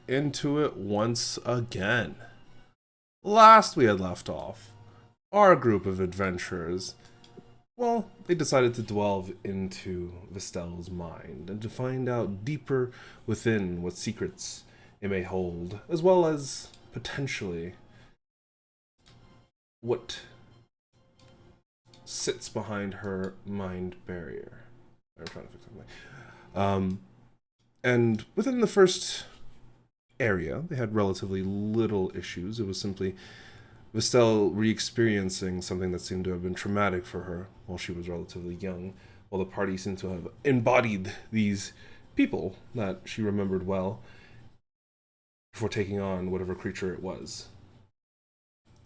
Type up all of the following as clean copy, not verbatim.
into it once again. Last we had left off, our group of adventurers, well, they decided to delve into Vestel's mind and to find out deeper within what secrets it may hold, as well as potentially what sits behind her mind barrier. I'm trying to fix something. And within the first area, they had relatively little issues. It was simply Vestel re-experiencing something that seemed to have been traumatic for her while she was relatively young, while the party seemed to have embodied these people that she remembered well before taking on whatever creature it was.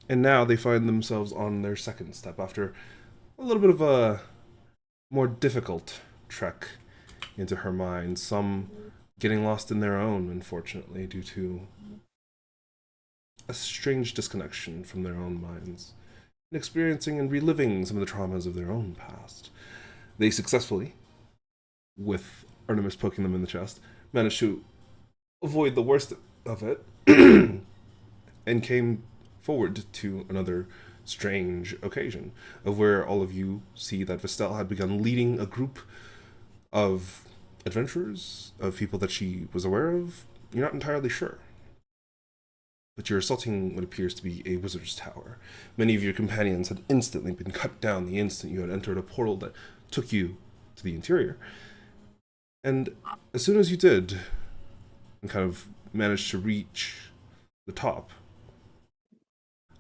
And now they find themselves on their second step after a little bit of a more difficult trek into her mind, some getting lost in their own, unfortunately, due to a strange disconnection from their own minds, and experiencing and reliving some of the traumas of their own past. They successfully, with Artemis poking them in the chest, managed to avoid the worst of it and came forward to another strange occasion of where all of you see that Vestel had begun leading a group of adventurers, of people that she was aware of. You're not entirely sure. But you're assaulting what appears to be a wizard's tower. Many of your companions had instantly been cut down the instant you had entered a portal that took you to the interior. And as soon as you did, and kind of managed to reach the top,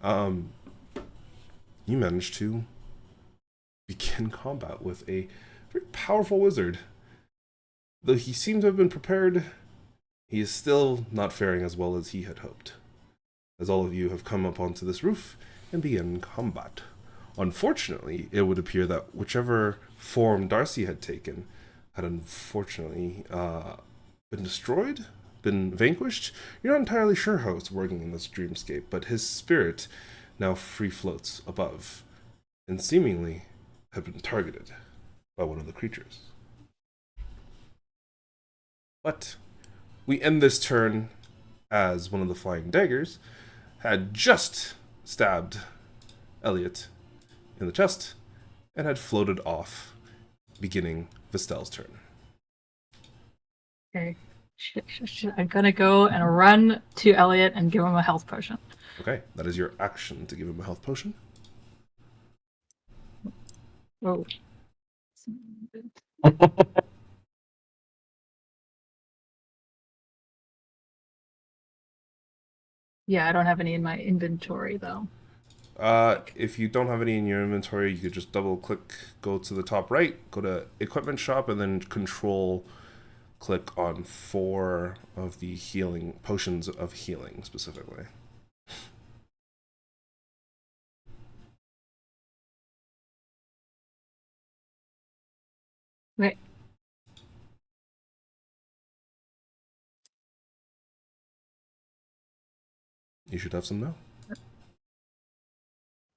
you managed to begin combat with a very powerful wizard. Though he seemed to have been prepared, he is still not faring as well as he had hoped, as all of you have come up onto this roof and begin combat. Unfortunately, it would appear that whichever form Darcy had taken had unfortunately been destroyed, been vanquished. You're not entirely sure how it's working in this dreamscape, but his spirit now free floats above, and seemingly had been targeted by one of the creatures. But we end this turn as one of the flying daggers had just stabbed Elliot in the chest and had floated off, beginning Vestel's turn. Okay. Shit. I'm gonna go and run to Elliot and give him a health potion. Okay, that is your action to give him a health potion. Oh. Yeah, I don't have any in my inventory though. If you don't have any in your inventory, you could just double click, go to the top right, go to equipment shop, and then control click on 4 of the healing potions of healing specifically. Okay. You should have some now.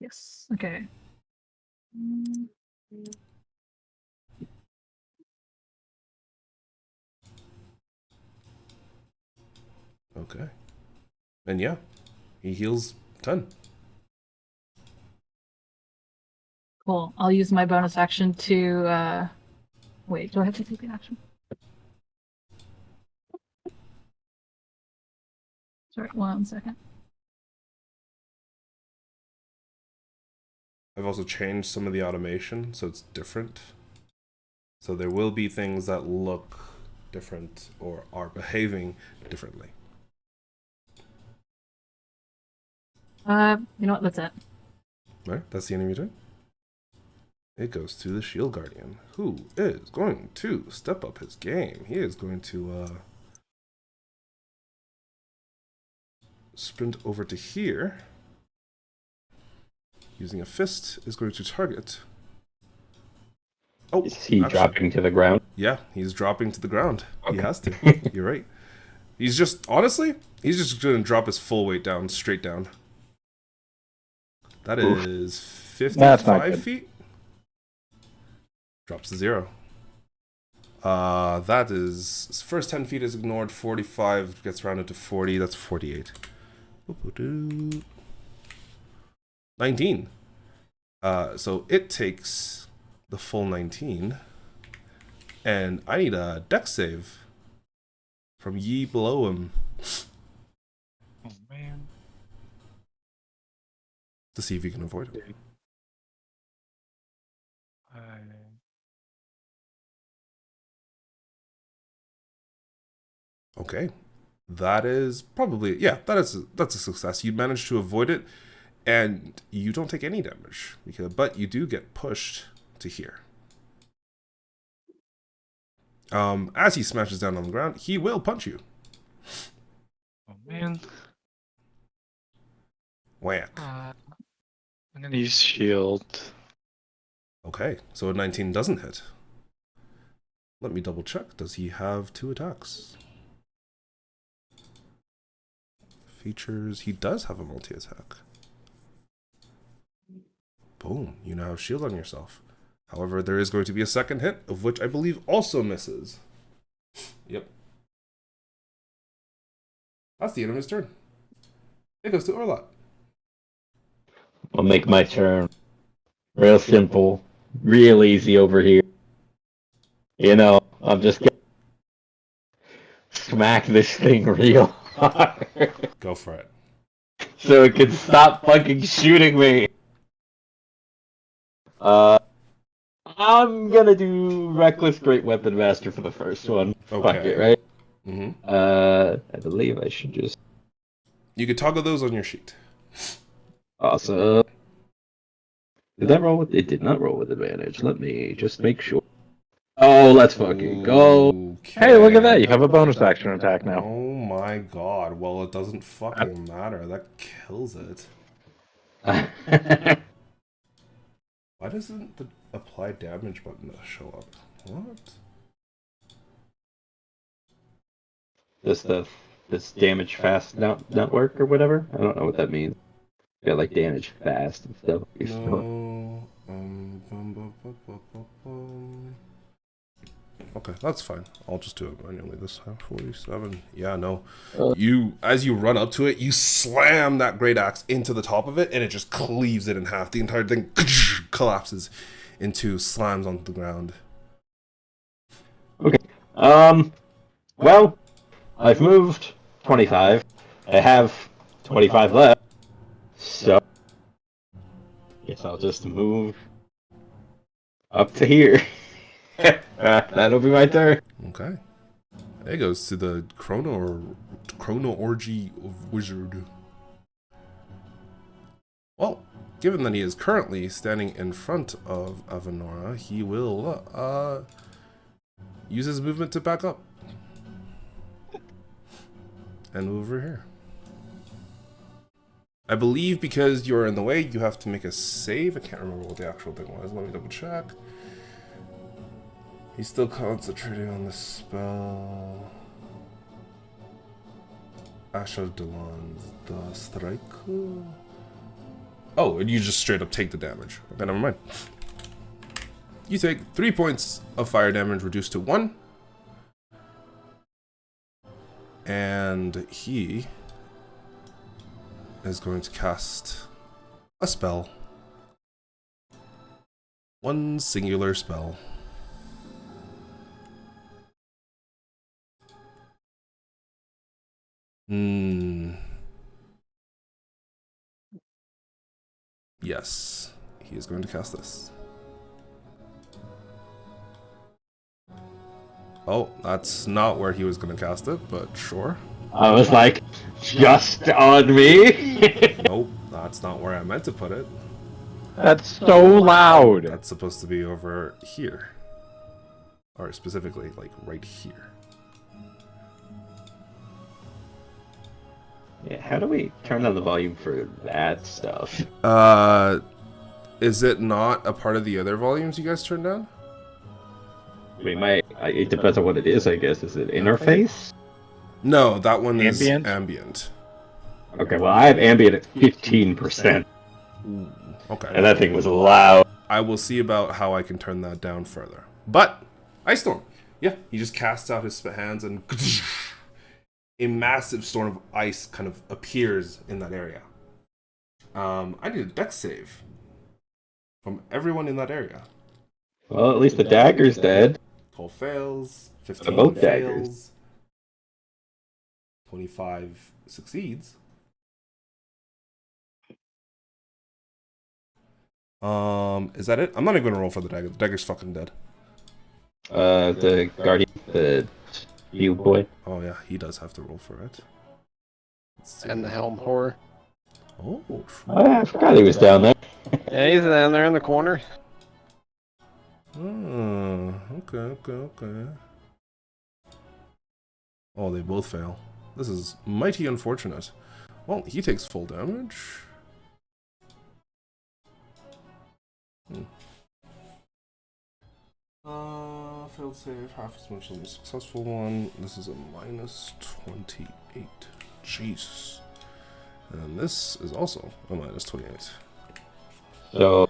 Yes. Okay. Okay. And yeah, he heals 10. Cool. I'll use my bonus action to wait, do I have to take the action? Sorry, 1 second. I've also changed some of the automation so it's different. So there will be things that look different or are behaving differently. You know what? That's it. All right, that's the end of your turn. It goes to the Shield Guardian, who is going to step up his game. He is going to sprint over to here. Using a fist is going to target. Oh, is he dropping to the ground? Yeah, he's dropping to the ground. Okay. He has to. You're right. He's just, honestly, he's just going to drop his full weight down, straight down. That Oof. is That's not 55 good. feet. Drops to 0. That is first 10 feet is ignored. 45 gets rounded to 40. That's 48. 19. So it takes the full 19, and I need a dex save from ye below him Oh man. to see if you can avoid it. Okay, that is probably that's a success. You managed to avoid it, and you don't take any damage but you do get pushed to here. As he smashes down on the ground, he will punch you. Oh man. Whack. I'm gonna use shield. Okay, so a 19 doesn't hit. Let me double check. Does he have 2 attacks? Features. He does have a multi-attack. Boom. You now have shield on yourself. However, there is going to be a second hit, of which I believe also misses. Yep. That's the end of his turn. It goes to Orlot. I'll make my turn. Real simple. Real easy over here. You know, I'm just gonna smack this thing real hard. Go for it. So it can stop fucking shooting me. I'm gonna do Reckless Great Weapon Master for the first one. Okay. Fuck it, right? Mm-hmm. I believe I should just... You could toggle those on your sheet. Awesome. Did that roll with... It did not roll with advantage. Let me just make sure. Oh, let's fucking go. Okay. Hey, look at that! You have a bonus action attack now. Oh my god. Well, it doesn't fucking matter. That kills it. Why doesn't the apply damage button show up? What? This damage fast not work or whatever? I don't know what that means. Yeah, like damage fast and stuff. No. Okay, that's fine. I'll just do it manually this time. 47. Yeah, no. As you run up to it, you slam that great axe into the top of it, and it just cleaves it in half. The entire thing collapses into slams onto the ground. Okay. Well, I've moved 25. I have 25 left. So, guess I'll just move up to here. That'll be my turn. Okay. It goes to the Chrono Orgy of Wizard. Well, given that he is currently standing in front of Avenora, he will use his movement to back up and move over here. I believe because you're in the way, you have to make a save. I can't remember what the actual thing was. Let me double check. He's still concentrating on the spell. Ash of Delon, the strike. Oh, and you just straight up take the damage. Okay, never mind. You take 3 points of fire damage reduced to 1. And he is going to cast a spell. One singular spell. Yes, he is going to cast this. Oh, that's not where he was going to cast it, but sure. I was like, just on me? Nope, that's not where I meant to put it. That's so loud! That's supposed to be over here. Or specifically, like, right here. Yeah, how do we turn down the volume for that stuff? Is it not a part of the other volumes you guys turned down? I mean, it depends on what it is, I guess. Is it interface? No, that one is Ambient? ambient. Okay, well, I have ambient at 15%, Ooh, okay. and that thing was loud. I will see about how I can turn that down further. But, Ice Storm, Yeah, he just casts out his hands and a massive storm of ice kind of appears in that area. I need a dex save from everyone in that area. Well, at least the dagger's dead. 12 fails, 15 They're both fails, daggers. 25 succeeds. Is that it? I'm not even gonna roll for the dagger. The dagger's fucking dead. The guardian, the shield boy. Oh yeah, he does have to roll for it. Let's see. And the helm horror. Oh, Oh, yeah, I forgot he was down there. Yeah, he's down there in the corner. Okay. Oh, they both fail. This is mighty unfortunate. Well, he takes full damage. Failed save, half as much as the successful one. This is a minus 28. Jesus. And this is also a minus 28. So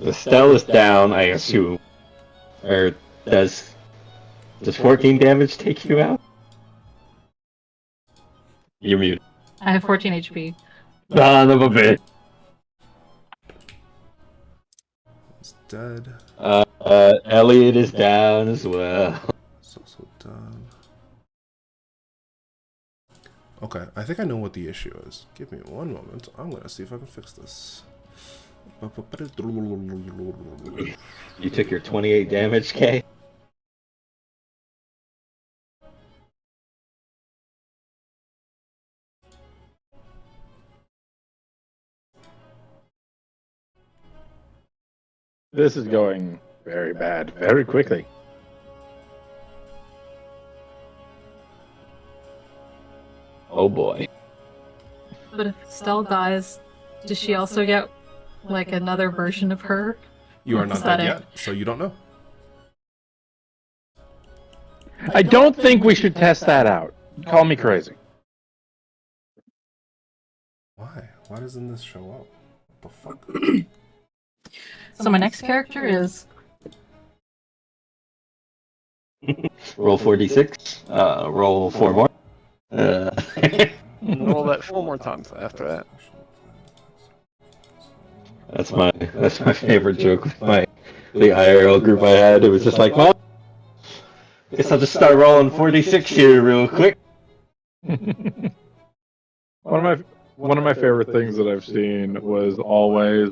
the Stell is down, I assume. Or does 14 damage take you out? You're muted. I have 14 HP. Son of a bitch. It's dead. Elliot is down as well. It's also done. Okay, I think I know what the issue is. Give me one moment. I'm gonna see if I can fix this. You took your 28 damage, Kay? This is going very bad, very quickly. Oh boy. But if Stell dies, does she also get like another version of her? You are not Is that dead it? yet, so you don't know. I don't think we should test that out. Call me crazy. Why? Why doesn't this show up? What the fuck? So my next character is Roll 4d6. Roll 4 more. Roll that 4 more times after that. That's my favorite joke with the IRL group I had. It was just like, well, guess I'll just start rolling 4d6 here real quick. One of my favorite things that I've seen was always.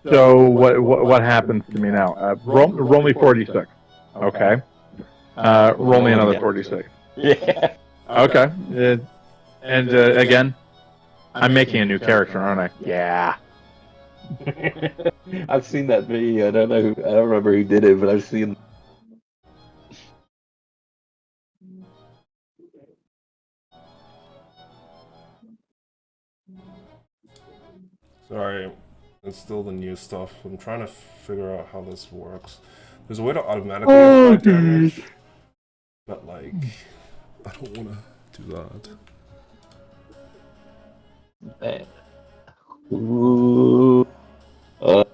So what happens to me now? Roll me 46. Okay. Roll me another 46. Yeah. Okay. And again, I'm making a new character, aren't I? Yeah. I've seen that video. I don't remember who did it, but I've seen. Sorry, it's still the new stuff. I'm trying to figure out how this works. There's a way to automatically apply damage, but like, I don't want to do that. Ooh. Check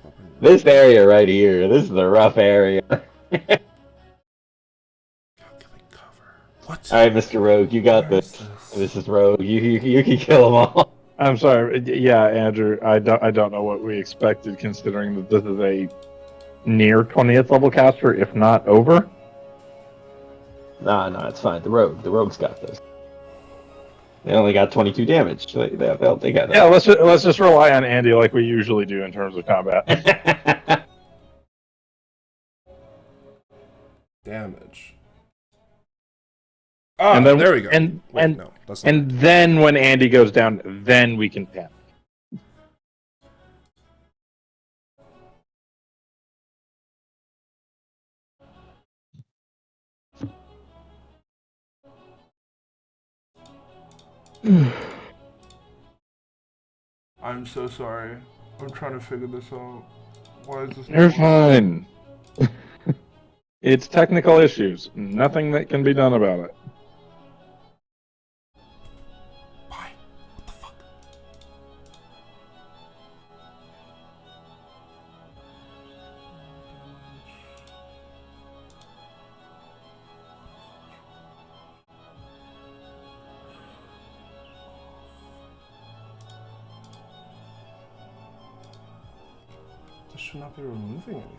weapon. This area right here. This is a rough area. How can we cover? What? All right, Mr. Rogue, you got Where is this. This is Rogue. You can kill them all. I'm sorry. Yeah, Andrew. I don't know what we expected, considering that this is a near 20th level caster, if not over. Nah, it's fine. The Rogue's got this. They only got 22 damage. They got that. Yeah, let's just rely on Andy like we usually do in terms of combat. Damage. Ah, And then- there we go. and- Wait, and- no, that's not And then when Andy goes down, then we can panic. I'm so sorry. I'm trying to figure this out. Why is this? You're fine. It's technical issues. Nothing that can be done about it. Why? What the fuck? should not be removing anything.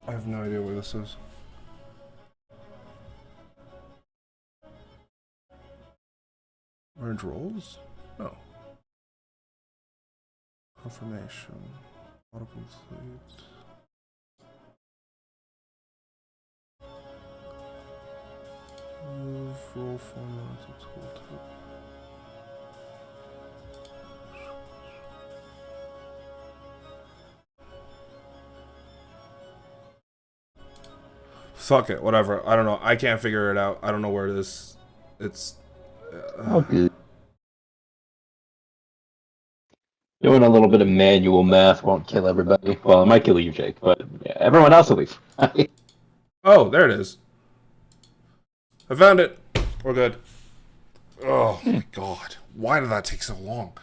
I have no idea where this is. Merge roles? No. Confirmation. Autocomplete. Move role formula to tooltip. Fuck it, whatever. I don't know. I can't figure it out. I don't know where it is. It's. Okay. Doing a little bit of manual math won't kill everybody. Well, it might kill you, Jake, but yeah, everyone else will be fine. Oh, there it is. I found it. We're good. Oh my god. Why did that take so long?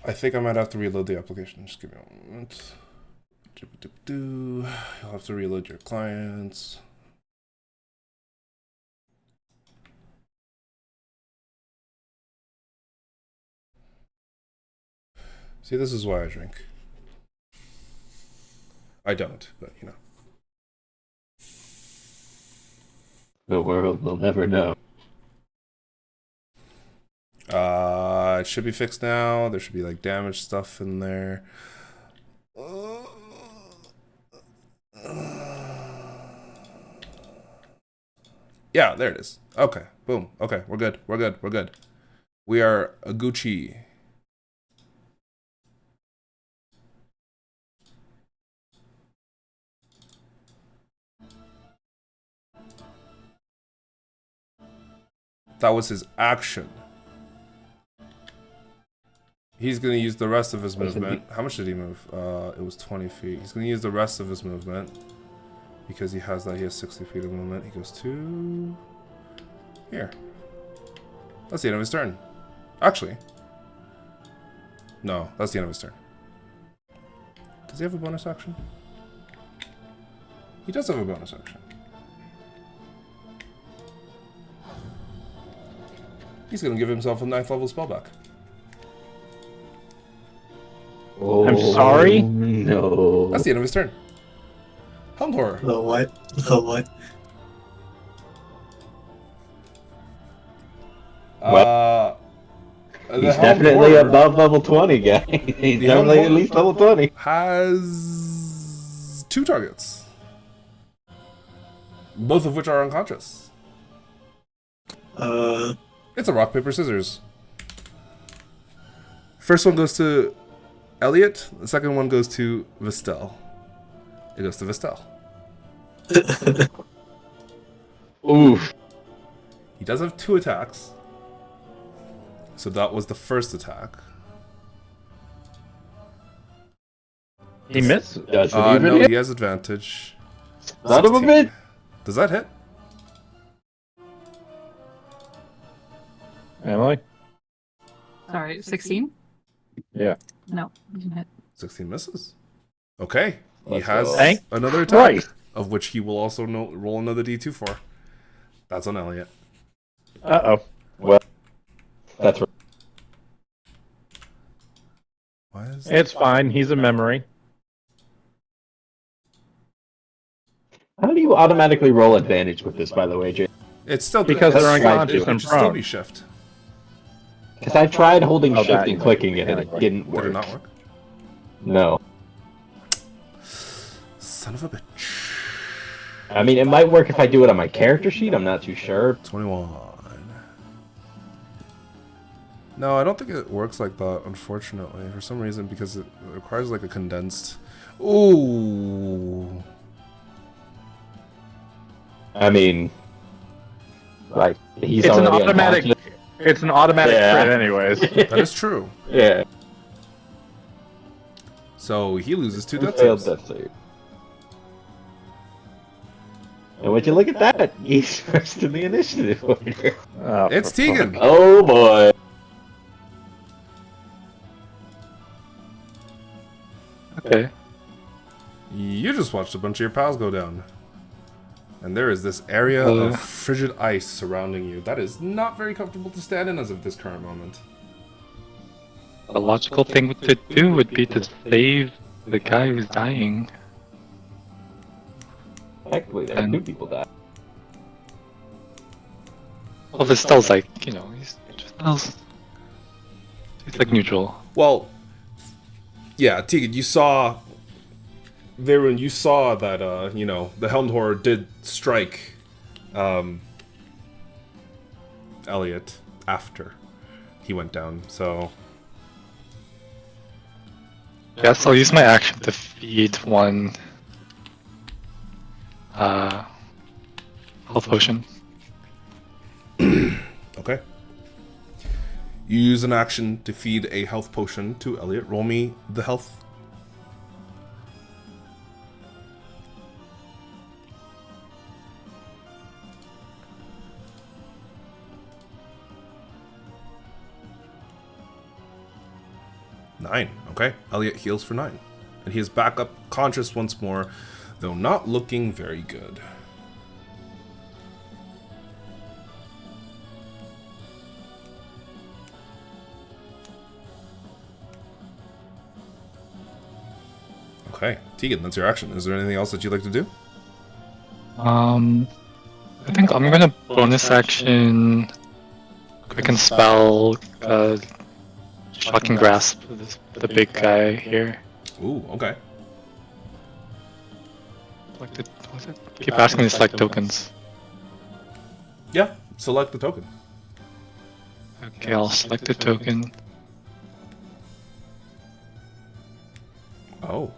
I think I might have to reload the application. Just give me a moment. You'll have to reload your clients. See, this is why I drink. I don't, but you know. The world will never know. It should be fixed now. There should be like damaged stuff in there. Yeah, there it is. Okay, boom. Okay, we're good. We're good. We're good. We are a Gucci. That was his action. He's going to use the rest of his movement. How much did he move? It was 20 feet. He's going to use the rest of his movement. Because he has that. He has 60 feet of movement. He goes to... here. That's the end of his turn. Actually. No, that's the end of his turn. Does he have a bonus action? He does have a bonus action. He's going to give himself a 9th level spell back. Oh, I'm sorry? No. That's the end of his turn. Helm Horror. The what? The what? He's definitely above level 20, guy. He's definitely at least level 20. Has 2 targets. Both of which are unconscious. It's a rock, paper, scissors. First one goes to Elliot. The second one goes to Vestel. It goes to Vestel. Oof. He does have 2 attacks. So that was the first attack. He missed. Does it even No, hit? he has advantage. Son of a 16. bitch. Does that hit? Emily? Sorry, 16? Yeah. No, you didn't hit. 16 misses. Okay. He Let's has go. Thank another attack, Christ. of which he will also roll another d2 for. That's on Elliot. Uh-oh. Well, that's right. Why is It's fine. He's a memory. How do you automatically roll advantage with this, by the way, Jay? It's still Because it's they're right. unconscious It and should still prone. be shift. Because I tried holding Oh, shift that, and clicking it, and it mechanically. didn't Did work. it not work? No. Son of a bitch. I mean, it might work if I do it on my character sheet. I'm not too sure. 21. No, I don't think it works like that, unfortunately. For some reason, because it requires like a condensed... Ooh. I mean, like, he's It's an already automatic. unconscious. It's an automatic Yeah. crit, anyways. That is true. Yeah. So he loses 2 Who death failed saves. death save? And would you look at that? He's first in the initiative order. Oh, It's for Tegan. fucking- Oh boy. Okay. You just watched a bunch of your pals go down. And there is this area of frigid ice surrounding you. That is not very comfortable to stand in as of this current moment. The logical thing to do would be to save the guy who's dying. Technically, there are 2 people died. Well, Vestel's like, you know, he's like neutral. Well, yeah, Tegan, you saw... Varun, you saw that, the Helmed Horror did strike, Elliot after he went down, so... Yes, I'll use my action to feed one health potion. Okay. You use an action to feed a health potion to Elliot. Roll me the health. Nine. Okay. Elliot heals for 9. And he is back up conscious once more, though not looking very good. Okay, Tegan, that's your action. Is there anything else that you'd like to do? I think I'm gonna bonus action quicken spell shocking grasp the big guy here. Ooh, okay. What's it? Keep asking me to select tokens. Yeah, select the token. Okay, I'll select a token. Oh,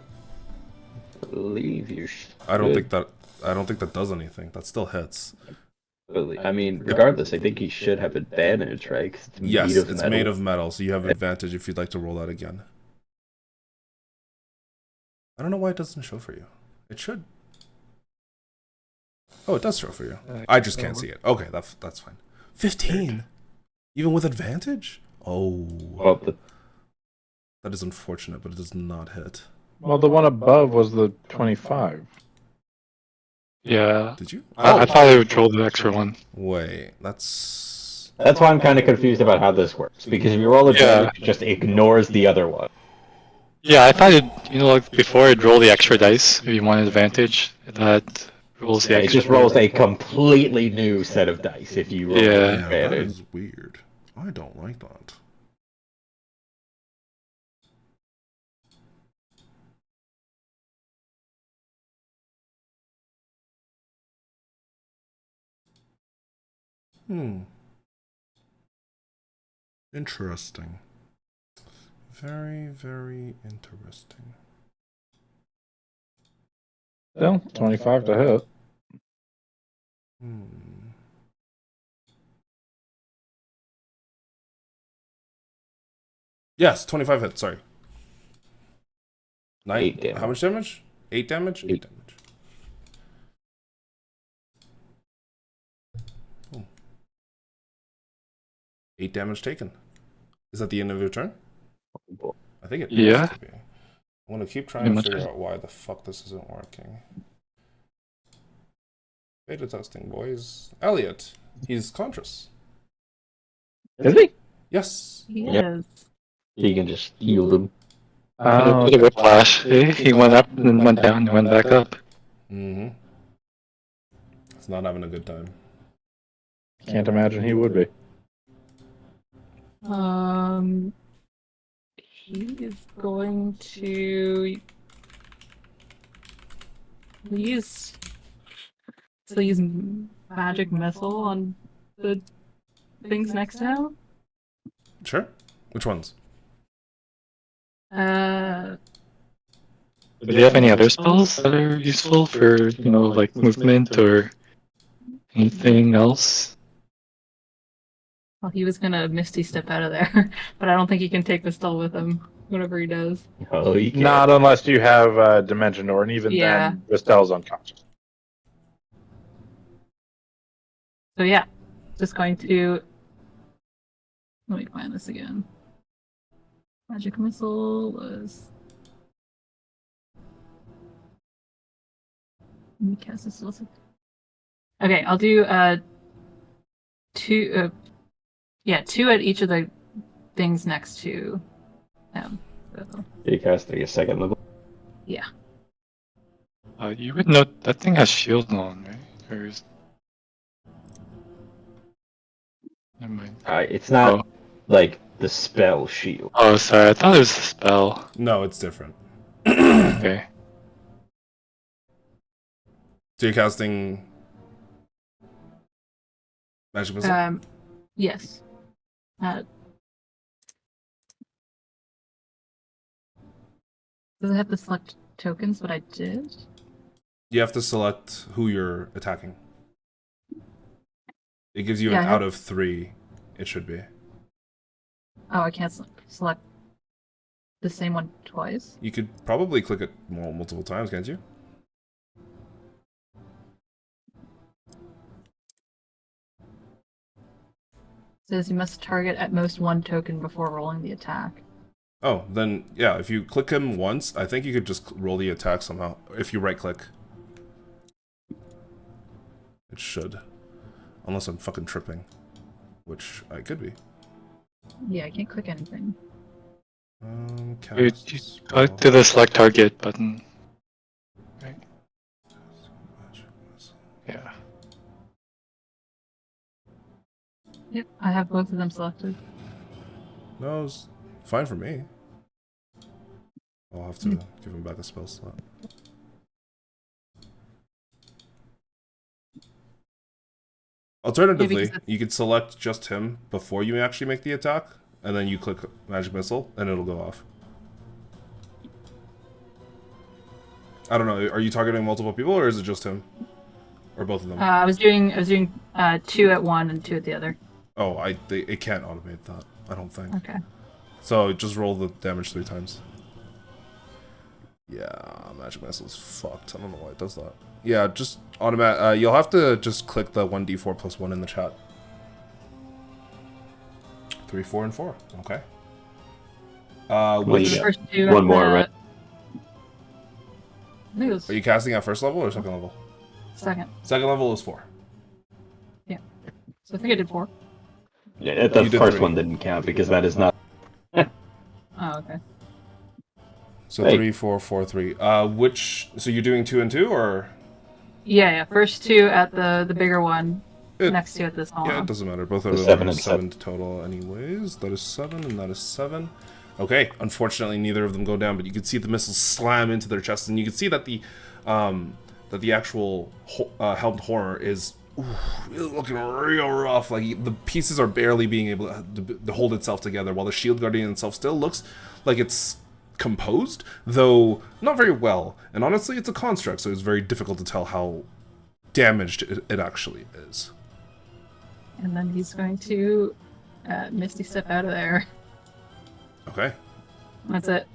Believe you. I don't think that does anything. That still hits. I mean, regardless, I think he should have advantage, right? 'Cause it's Yes, made of it's metal. made of metal, so you have advantage if you'd like to roll that again. I don't know why it doesn't show for you. It should. Oh, it does show for you. I just can't see it. Okay, that's fine. 15, even with advantage. Oh, Well, that is unfortunate, but it does not hit. Well, the one above was the 25. Yeah, Did you? I thought I would roll the extra one. Wait, that's that's why I'm kind of confused about how this works. Because if you roll advantage, it just ignores the other one. Yeah, I thought like before I'd roll the extra dice if you want advantage. That rolls the It extra. just rolls a completely new set of dice if you roll Yeah. yeah, that advantage. is weird. I don't like that. Interesting. Very, very interesting. Still, 25 to hit. Yes, 25 hits, sorry. 9. 8 damage. How much damage? 8 damage? 8 damage. Boom. 8 damage taken. Is that the end of your turn? I think it Yeah. has to be. I'm gonna keep trying Pretty to much figure is. out why the fuck this isn't working. Beta testing, boys. Elliot, he's conscious. Is he? Yes. Yes. You can just heal them. Oh, Bit of whiplash. He went up and then went down and went back up. Mm-hmm. He's not having a good time. can't imagine he would be. He is going to use magic missile on the things next to him. Sure. Which ones? Do you have any other spells that are useful for, like movement or anything else? Well, he was gonna Misty Step out of there, but I don't think he can take the spell with him, whatever he does. Oh, you can. Not unless you have Dimension Door, and even Yeah. then, Vestel's unconscious. So yeah, just going to. Let me find this again. Magic missile was. Let me cast this also. Okay, I'll do two. Yeah, two at each of the things next to him. So, You casting a second level. yeah. You would know that thing has shield on, right? Or is... Never mind. It's not Oh. like the spell shield. Oh, sorry. I thought it was a spell. No, it's different. Okay. So you're casting magic missile. Yes. Does it have to select tokens? What I did? You have to select who you're attacking. It gives you Yeah, an I have- out of 3. It should be. Oh, I can't select the same one twice. You could probably click it multiple times, can't you? It says you must target at most one token before rolling the attack. Oh, then yeah, if you click him once, I think you could just roll the attack somehow. If you right click. It should. Unless I'm fucking tripping. Which I could be. Yeah, I can't click anything. You Cast go to the select target button. Right? Yeah. Yep, I have both of them selected. No, it's fine for me. I'll have to give him back a spell slot. Alternatively, because you could select just him before you actually make the attack, and then you click Magic Missile, and it'll go off. I don't know. Are you targeting multiple people, or is it just him, or both of them? I was doing two at one and two at the other. Oh, it can't automate that. I don't think. Okay. So just roll the damage 3 times. Yeah, Magic Missile is fucked. I don't know why it does that. Yeah, just automatic. You'll have to just click the 1d4 plus 1 in the chat. 3, 4, and 4. Okay. Which The first two One at more, the- right? I think it was are you casting at first level or second level? second. Second level is 4. So I think I did 4. Yeah, the You did first 3. one didn't count because that is not. Oh, okay. So Hey. 3, 4, 4, 3. Which? So you're doing 2 and 2, or? Yeah. First two at the bigger one, It- next two at the small Yeah, it one. doesn't matter. Both of The them 7 are and 7 total, anyways. That is 7, and that is 7. Okay. Unfortunately, neither of them go down, but you can see the missiles slam into their chest, and you can see that the actual helmed horror is looking real rough. Like the pieces are barely being able to hold itself together, while the shield guardian itself still looks like it's composed, though not very well. And honestly, it's a construct, so it's very difficult to tell how damaged it actually is. And then he's going to Misty Step out of there. Okay, That's it.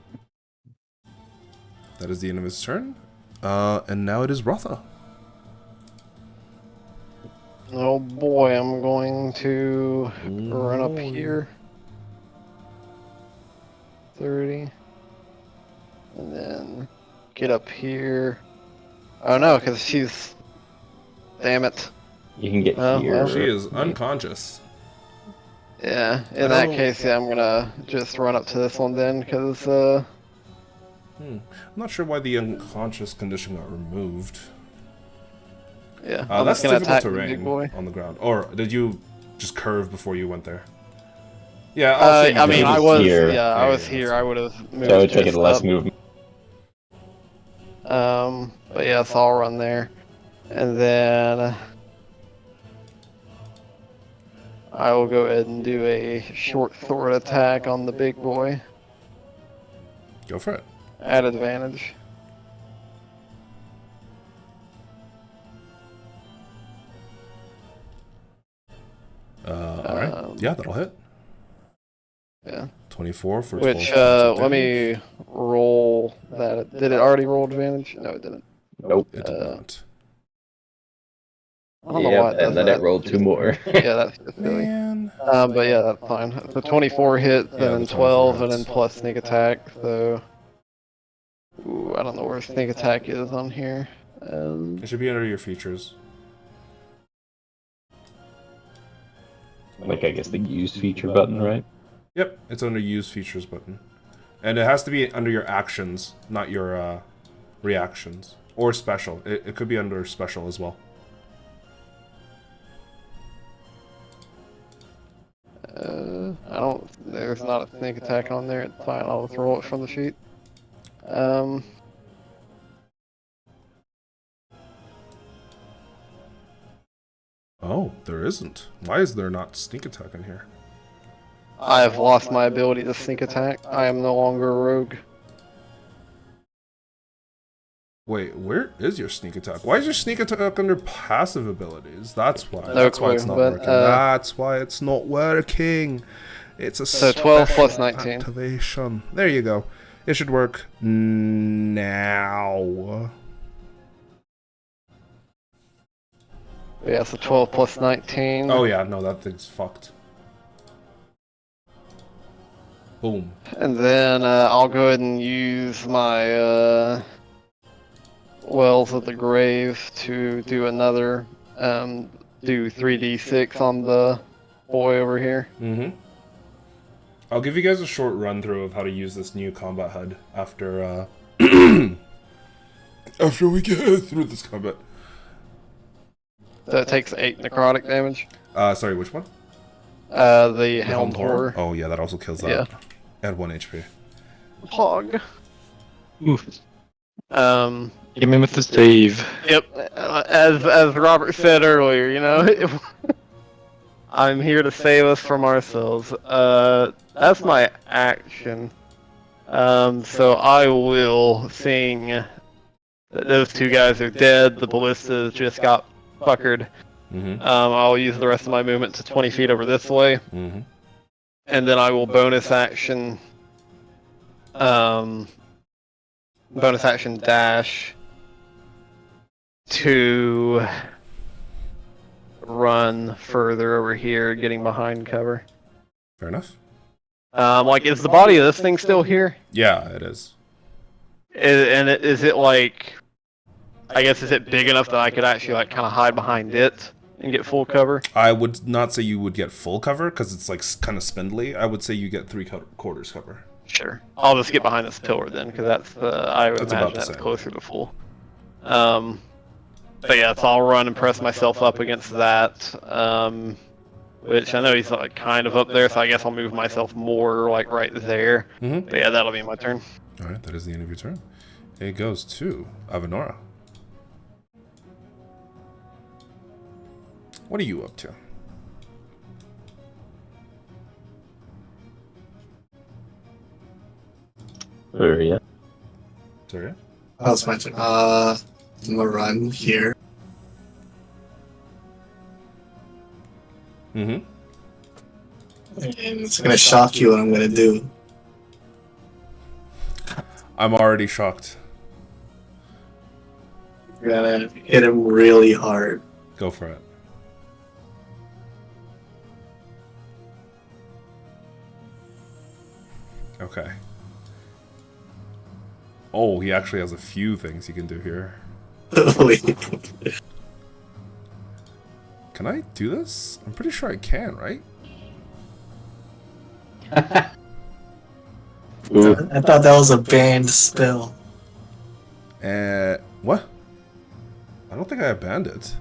that is the end of his turn. And now it is Rotha. Oh boy, I'm going to run up here. 30. And then get up here. Oh no, because she's. Damn it. You can get Oh, here. well. She is unconscious. Yeah, in that Oh. case, yeah, I'm gonna just run up to this one then, because, I'm not sure why the unconscious condition got removed. yeah, I'm That's just gonna difficult attack the terrain big boy. on the ground. Or did you just curve before you went there? Yeah, I'll say you I did. mean, I was was, here. yeah, I Yeah, was yeah, here, that's I would have moved So it's just making less up. movement. But yeah, so I'll run there. And then I will go ahead and do a short sword attack on the big boy Go for it. at advantage. Alright. Yeah, that'll hit. Yeah. 24 for 12 Which, points of let damage. me roll that. Did it already roll advantage? No, it didn't. Nope. It did uh, not. I don't know why it does and then that. it rolled 2 more. Yeah, that's just silly. Man. But yeah, that's fine. So 24 hits, Yeah, and then the 24 12, and hits. then plus sneak attack. So, ooh, I don't know where sneak attack is on here. It should be under your features. Like, I guess the use feature button, right? Yep, it's under use features button. And it has to be under your actions, not your reactions. Or special. It could be under special as well. I don't. There's not a sneak attack on there. It's fine. I'll just roll it from the sheet. Oh, there isn't. Why is there not sneak attack in here? I have lost my ability to sneak attack. I am no longer a rogue. Wait, where is your sneak attack? Why is your sneak attack under passive abilities? That's why. No That's why clue, it's not but, working. That's why it's not working. It's a So 12 plus special 19. activation. There you go. It should work now. Yeah, so 12 plus 19. Oh yeah, no, that thing's fucked. Boom. And then I'll go ahead and use my Wells of the Grave to do another, do 3d6 on the boy over here. Mm-hmm. I'll give you guys a short run through of how to use this new combat HUD after after we get through this combat. So it takes 8 necrotic damage. Sorry, which one? The Helm Horror. Oh yeah, that also kills that. Yeah. Add 1 HP. Hog. Oof. Give me with the save. Yep. As Robert said earlier, you know, I'm here to save us from ourselves. That's my action. So I will sing that those two guys are dead. The ballistas just got fuckered. Mm-hmm. I'll use the rest of my movement to 20 feet over this way. Mm-hmm. And then I will bonus action dash to run further over here, getting behind cover. Fair enough. Like, is the body of this thing still here? Yeah, it is. Is it like, I guess, is it big enough that I could actually like kind of hide behind it and get full cover? I would not say you would get full cover because it's like kind of spindly. I would say you get 3/4 cover. Sure. I'll just get behind this pillar then, because that's the, I would That's about imagine the that's same. closer to full. But yeah, so I'll run and press myself up against that. Which I know he's like kind of up there, so I guess I'll move myself more like right there. Mm-hmm. But yeah, that'll be my turn. All right, that is the end of your turn. It goes to Avenora. What are you up to? Yeah. Sorry. Oh, it's my turn. I'm gonna run here. Mm-hmm. And it's gonna shock you what I'm gonna do. I'm already shocked. You're gonna hit him really hard. Go for it. Okay. Oh, he actually has a few things he can do here. Can I do this? I'm pretty sure I can, right? Ooh. I thought that was a banned spell. What? I don't think I banned it.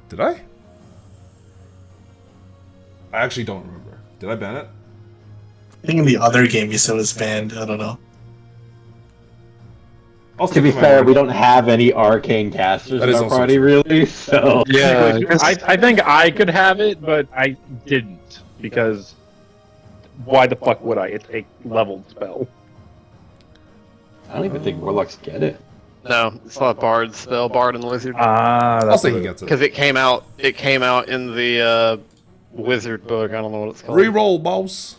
Did I? I actually don't remember. Did I ban it? I think in the other game you said it was banned. I don't know. I'll To stick be my fair, word. we don't have any arcane casters That in is our also party, true. really, so... Yeah, I think I could have it, but I didn't, because why the fuck would I? It's a leveled spell. I don't even think Warlocks get it. No, it's not Bard's spell, Bard and Wizard. Ah, I'll that's say what he it- gets it. Because it came out in the Wizard book. I don't know what it's called. Reroll, boss.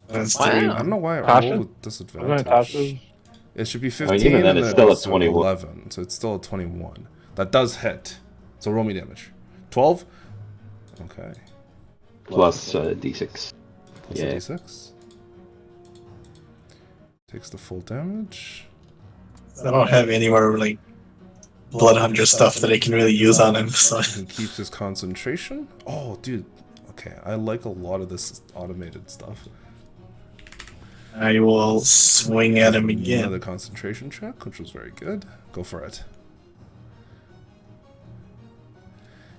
That's Wow. three. I don't know why I Tasha? rolled with Wasn't it disadvantage. Tasha's? It should be I 15 mean, even then, and it's then still it a goes to 21. 11, so it's still a 21. That does hit. So roll me damage. 12? Okay. Plus d6. Plus Yeah. a d6. Takes the full damage. I don't have anywhere like Bloodhunter stuff that I can really use on him. So He keeps his concentration. Oh, dude. Okay, I like a lot of this automated stuff. I will swing at him again. Another concentration check, which was very good. Go for it.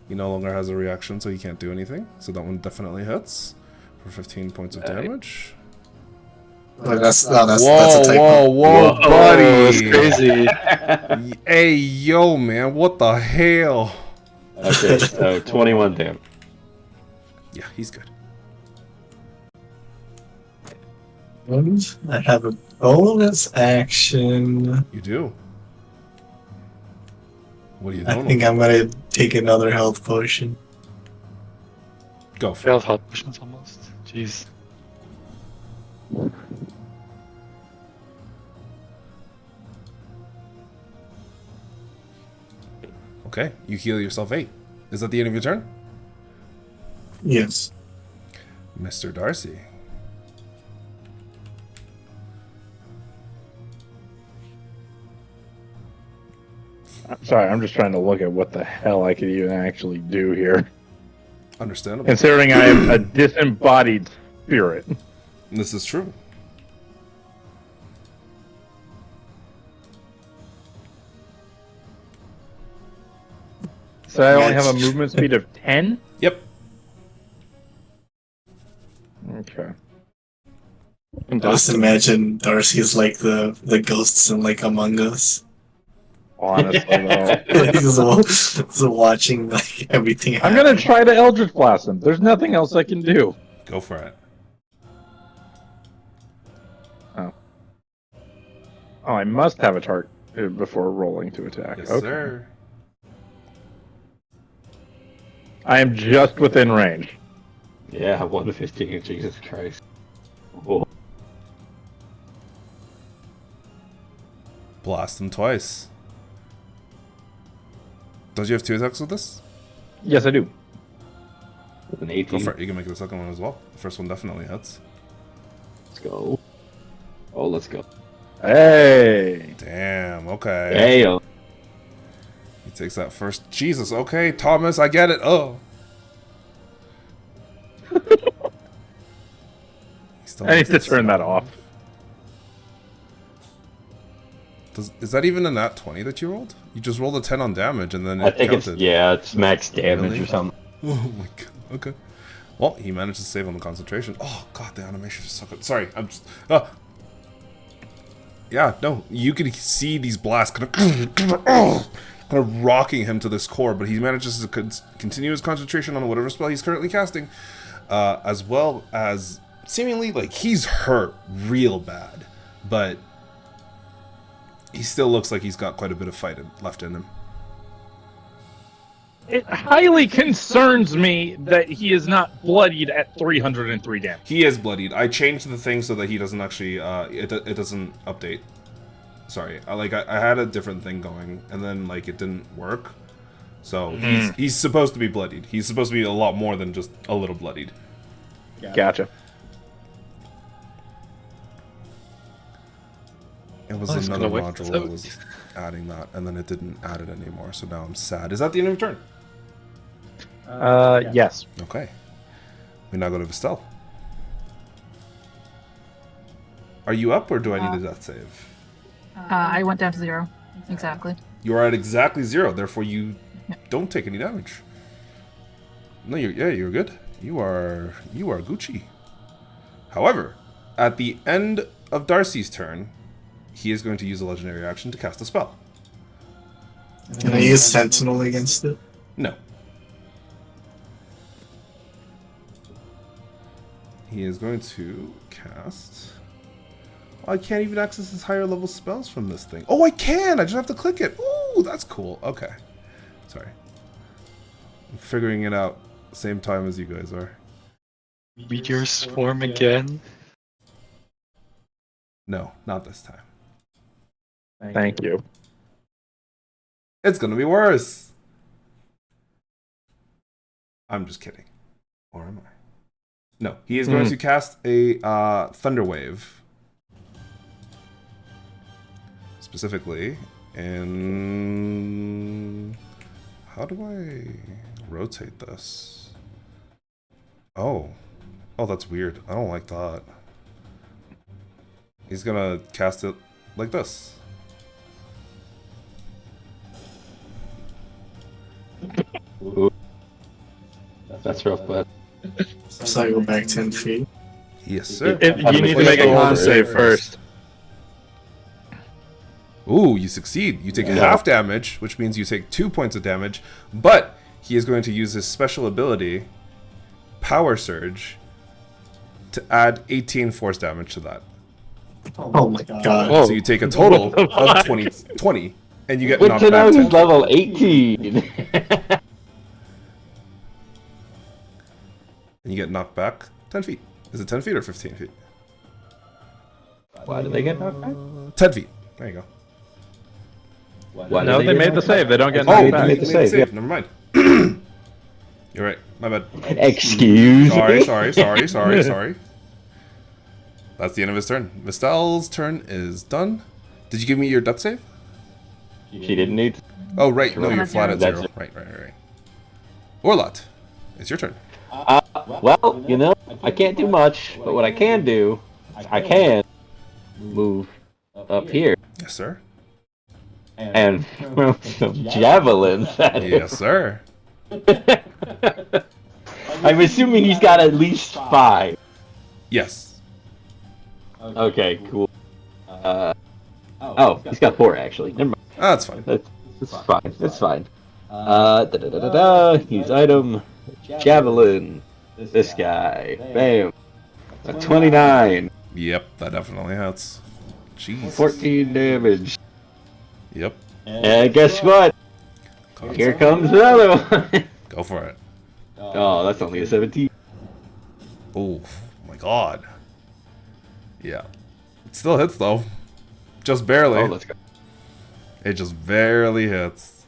He no longer has a reaction, so he can't do anything. So that one definitely hits for 15 points of damage. Oh, that's a Whoa, typo. whoa, buddy! That's crazy. Hey, yo, man, what the hell? Okay, so 21 damage. Yeah, he's good. And I have a bonus action. You do. What are you I doing? think I'm gonna take another health potion. Go for Failed it. health potions almost. Jeez. Okay, you heal yourself 8. Is that the end of your turn? Yes. Mr. Darcy. Sorry, I'm just trying to look at what the hell I could even actually do here. Understandable. Considering I am a disembodied spirit. This is true. So I only have a movement speed of 10? Yep. Okay. Just imagine Darcy's like the ghosts in like Among Us. Honestly, though. He's watching like everything I'm happen. gonna try to Eldritch Blast him. There's nothing else I can do. Go for it. Oh, I must have a target before rolling to attack. Yes, Okay. sir. I am just within range. Yeah, 1 to 15, Jesus Christ. Whoa. Blast him twice. Don't you have 2 attacks with this? Yes, I do. With an Go 18. for it. You can make the second one as well. The first one definitely hits. Let's go. Oh, let's go. Hey! Damn, okay. Hey, yo. He takes that first. Jesus, okay, Thomas, I get it. Oh. I need to turn that off. Is that even a nat 20 that you rolled? You just rolled a 10 on damage and then I it think it's, counted. yeah, it's max damage Really? or something. Oh my god. Okay. Well, he managed to save on the concentration. Oh god, the animation is so good. Sorry, I'm just. Yeah, no, you can see these blasts kind of rocking him to this core, but he manages to continue his concentration on whatever spell he's currently casting, as well as seemingly like he's hurt real bad, but he still looks like he's got quite a bit of fight left in him. It highly concerns me that he is not bloodied at 303 damage. He is bloodied. I changed the thing so that he doesn't actually, it doesn't update. Sorry, I had a different thing going, and then like it didn't work. So he's supposed to be bloodied. He's supposed to be a lot more than just a little bloodied. Gotcha. It was I was another gonna wait module for that that. was adding that, and then it didn't add it anymore. So now I'm sad. Is that the end of your turn? Yes. Okay. We now go to Vestel. Are you up, or do I need a death save? I went down to 0. Exactly. You are at exactly 0, therefore you don't take any damage. No, you're good. You are Gucci. However, at the end of Darcy's turn, he is going to use a legendary action to cast a spell. Can I use Sentinel against it? No. He is going to cast... I can't even access his higher level spells from this thing. Oh, I can! I just have to click it. Ooh, that's cool. Okay. Sorry. I'm figuring it out same time as you guys are. Meteor Swarm again? No, not this time. Thank you. It's gonna be worse. I'm just kidding. Or am I? No, he is going to cast a Thunder Wave. Specifically, and how do I rotate this? Oh, that's weird. I don't like that. He's gonna cast it like this. Ooh. That's rough, but So I go back 10 feet. Yes, sir. You need to make a con save first. Ooh, you succeed. You take half damage, which means you take 2 points of damage, but he is going to use his special ability, Power Surge, to add 18 force damage to that. Oh my god. Whoa. So you take a total of 20, and you get good knocked to back know 10 he's feet. level 18. And you get knocked back 10 feet. Is it 10 feet or 15 feet? Why did they get knocked back? 10 feet. There you go. No, Why did they get made the knocked save. They don't get Oh, knocked you back. made the save, save. yeah. Never mind. You're right. My bad. back? Excuse me. Sorry. That's the end of his turn. Vistel's turn is done. Did you give me your death save? She didn't need. Oh, right. No, you're flat at That's 0. Right. Orlot, it's your turn. Well, you know, I can't do much, but what I can do, I can move up here Yes, sir. and throw some javelins at him. Yes, sir. I'm assuming he's got at least 5. Yes. Okay, cool. Oh, he's got 4 actually. Never mind. That's fine. That's fine. That's fine. Use item, javelin. This guy. Bam. A 29. Yep, that definitely hits. Jeez. 14 damage. Yep. And guess what? Here comes another one. Go for it. Oh, that's only a 17. Oh my god. Yeah. It still hits though. Just barely. Oh, let's go. It just barely hits.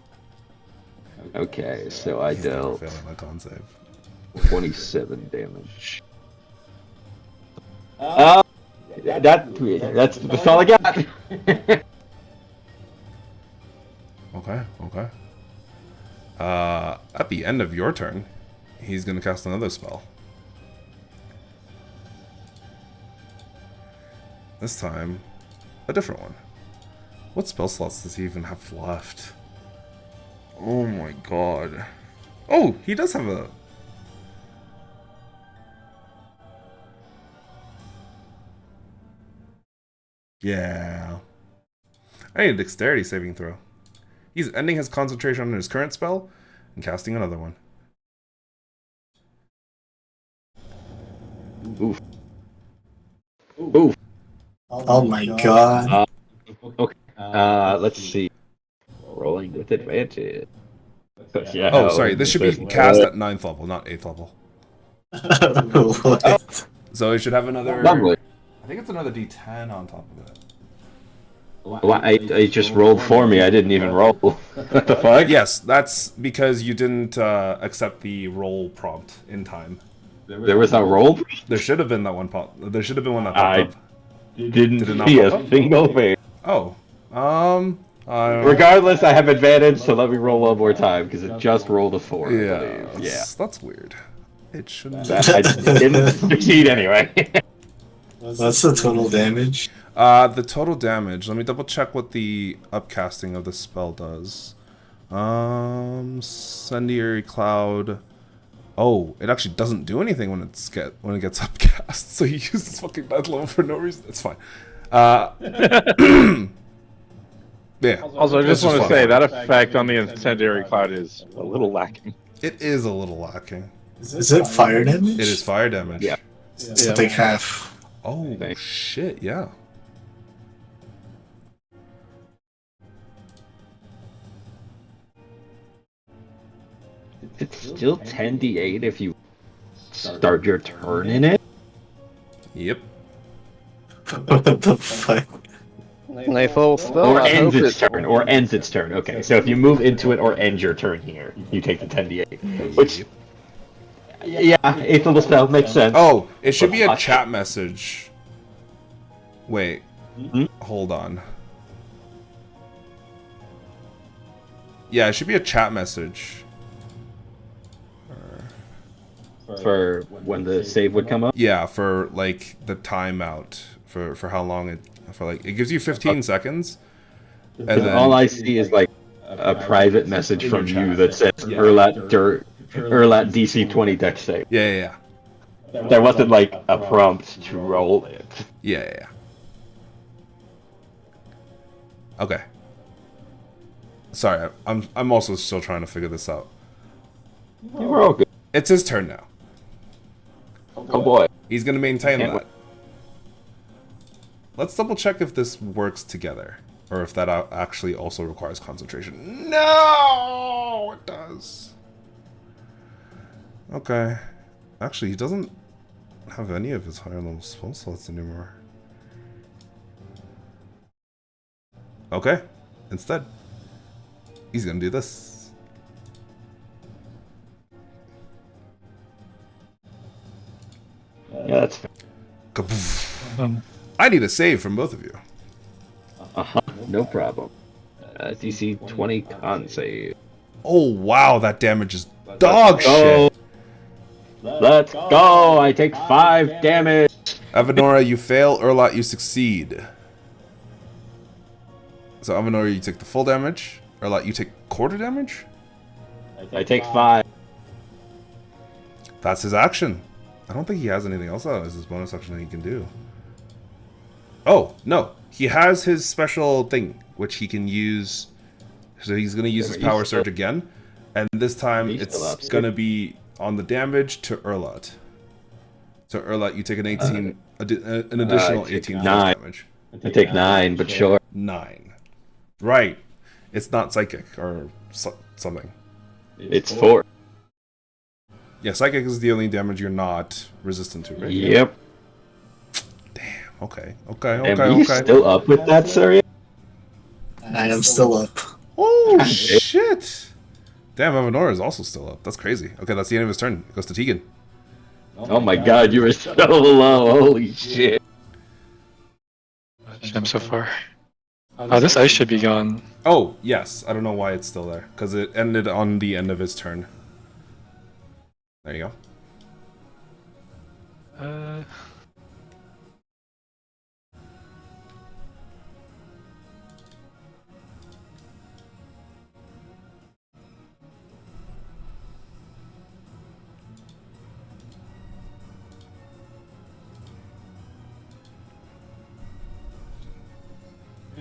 Okay, so I dealt Failing my con save. 27 damage. That's all I got. Okay. At the end of your turn, he's gonna cast another spell. This time, a different one. What spell slots does he even have left? Oh my god. Oh, he does have a... Yeah. I need a dexterity saving throw. He's ending his concentration on his current spell and casting another one. Oof. Oof. Oh my god. Okay. Let's see. Rolling with advantage. Yeah. Oh, sorry. This should be cast at 9th level, not 8th level. What? So it should have another... Lovely. I think it's another D10 on top of it. Well, I just rolled for me. I didn't even roll. What the fuck? Yes, that's because you didn't accept the roll prompt in time. There was no roll? There should have been that one pop. There should have been one that popped I up. didn't Did it not see pop a up? single thing. Oh. Regardless, I have advantage, so let me roll one more time, because it just rolled a 4, I Yeah. believe. Yeah. That's weird. It shouldn't. I didn't succeed anyway. What's the total damage? The total damage. Let me double check what the upcasting of the spell does. Incendiary Cloud. Oh, it actually doesn't do anything when it gets upcast. So you use this fucking death level for no reason. It's fine. Yeah. Also, I It's just want to fine. say that effect on the incendiary cloud is a little lacking. It is a little lacking. Is it fire damage? It is fire damage. Yeah. So take half. Oh Thanks. shit! Yeah. It's still 10d8 if you start your turn in it. Yep. What the fuck? Nice little spell. Or I ends hope its turn. Or ends its turn. Okay, so if you move into it or end your turn here, you take the 10d8. Which, yeah, 8th level spell makes sense. Oh, it should be a Fuck. chat message. Wait, Hmm? hold on. Yeah, it should be a chat message. For when the save would come up. Yeah, for like the timeout for how long it gives you 15 seconds, and then All I see is like a private message In from your you chat. that says Urlat DC 20 dex save. yeah. There wasn't like a prompt to roll it. Yeah. Okay. Sorry, I'm also still trying to figure this out. You were all good. It's his turn now. Oh boy. He's gonna maintain Can't that. Let's double check if this works together, or if that actually also requires concentration. No, it does. Okay. Actually, he doesn't have any of his higher level spell slots anymore. Okay. Instead, he's gonna do this. Yeah, that's fair. Kaboof. I need a save from both of you. No problem. DC 20 con save. Oh wow, that damage is dog shit. Let's go! I take 5 damage! Avenora, you fail. Urlat, you succeed. So Avenora, you take the full damage. Urlat, you take quarter damage? I take 5. That's his action. I don't think he has anything else as his bonus action that he can do. Oh, no. He has his special thing, which he can use. So he's going to use his but power he's surge still- again. And this time, He's still it's up. going to be on the damage to Urlat. So Urlat, you take an 18, an additional I take 18 force 9. damage. I take 9, but sure. 9. Right. It's not psychic or something. It's 4. Yeah, psychic is the only damage you're not resistant to, right? Yep. Okay. Am you still up with that, sir? I am still up. Oh shit! Damn, Avenora is also still up. That's crazy. Okay, that's the end of his turn. It goes to Tegan. Oh my god, you were so low. Holy shit. I'm so far. Oh, this ice should be gone. Oh yes, I don't know why it's still there because it ended on the end of his turn. There you go.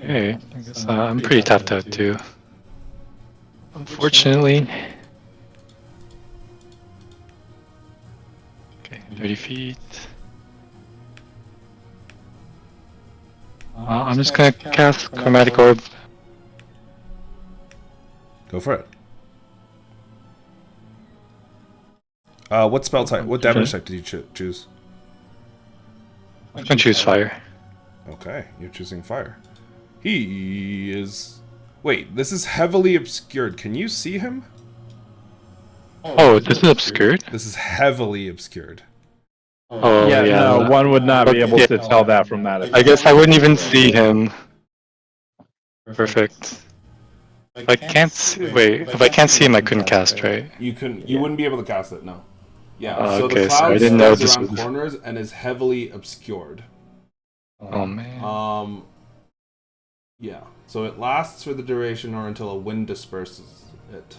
Hey, I guess I'm pretty tapped out too. Unfortunately. Okay, 30 feet. I'm just gonna cast Chromatic Orb. Go for it. What spell type? What damage type did you choose? I'm gonna choose Fire. Okay, you're choosing fire. He is. Wait, this is heavily obscured. Can you see him? Oh, this is obscured? This is heavily obscured. Oh, yeah, yeah. no, one would not be able Yeah. to tell that from that. I guess I wouldn't even see him. Perfect. If I can't see, wait, if I can't see him, I couldn't cast, right? You couldn't. You wouldn't be able to cast it. No. Yeah. Oh, okay, so I didn't know this around was- corners and is heavily obscured. Oh man. Yeah. So it lasts for the duration or until a wind disperses it.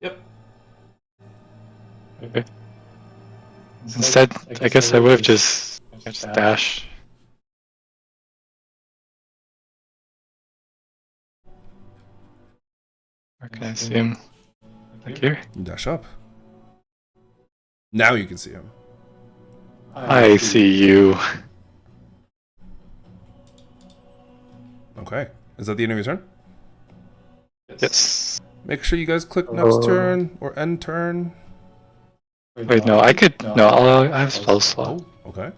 Yep. Okay. Instead, I guess I would have just dash. Where can I see him? Like here? You dash up. Now you can see him. I see you. Okay. Is that the end of your turn? Yes. Make sure you guys click next Oh. turn or end turn. Wait, no, I could. No, I have spell slot. Oh, okay.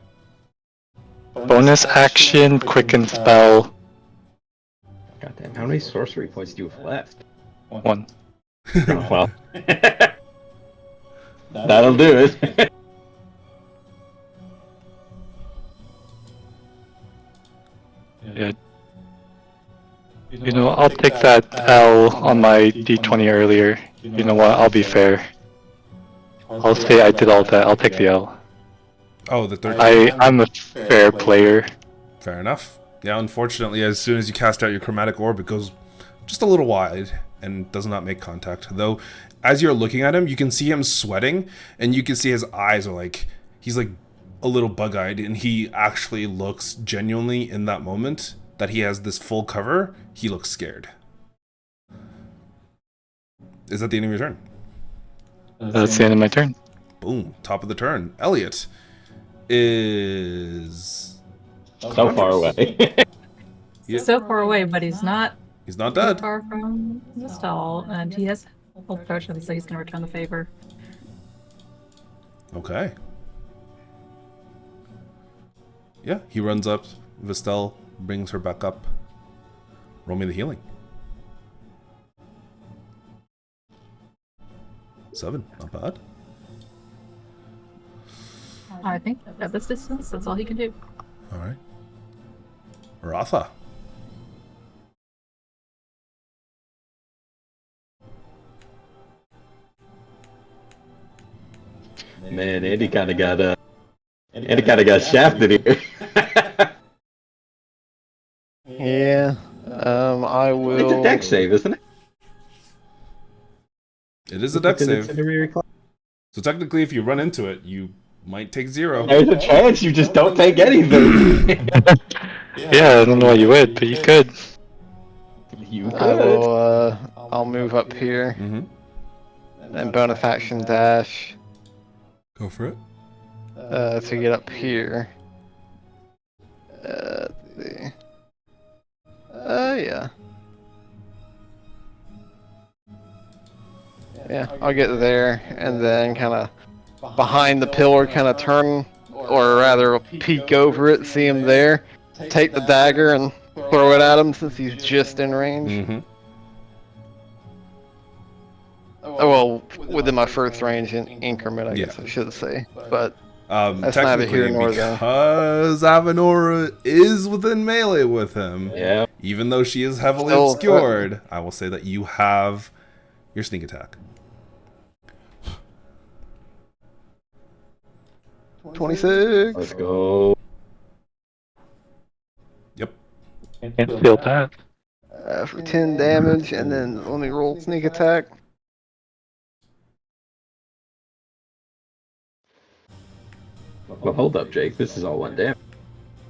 bonus action, quicken spell, Goddamn, how many sorcery points do you have left? 1. Oh, well. That'll do it. Yeah. You know, I'll take that L on my D20 earlier. You know what? I'll be fair. I'll say I did all that. I'll take the L. Oh, the 13. I'm a fair player. Fair enough. Yeah, unfortunately, as soon as you cast out your chromatic orb, it goes just a little wide and does not make contact. Though, as you're looking at him, you can see him sweating, and you can see his eyes are like, he's like a little bug-eyed, and he actually looks genuinely in that moment that he has this full cover, he looks scared. Is that the end of your turn? That's the end of my turn. Boom, top of the turn. Elliot is So far away. Yeah. So far away, but he's not He's not too dead. far from the stall, and he has full potion, so he's going to return the favor. Okay. Yeah, he runs up. Vestel brings her back up. Roll me the healing. 7, not bad. I think at this distance, that's all he can do. All right. Ratha. Man, Andy kind of got shafted here. Yeah. I It's a will. deck save, isn't it? It is a deck It's an save. incendiary class. So technically, if you run into it, you might take 0. There's a chance you just don't take anything. Yeah, I don't know why you would, but you could. You I could. will. I'll move up here Mm-hmm. and bonus action dash Go for it. to get up here. Let's see. Yeah. Yeah, I'll get there and then kind of behind the pillar, kind of turn, or rather peek over it, see him there, take the dagger and throw it at him since he's just in range. Mm-hmm. Well, within my first range increment, I guess I should say. But That's neither Technically, here nor there. because Avenora is within melee with him, Yeah. even though she is heavily Still, obscured, I will say that you have your sneak attack. 26. Let's go. Yep. Can't steal that. For 10 damage, and then let me roll sneak attack. Well, hold up, Jake. This is all one damage.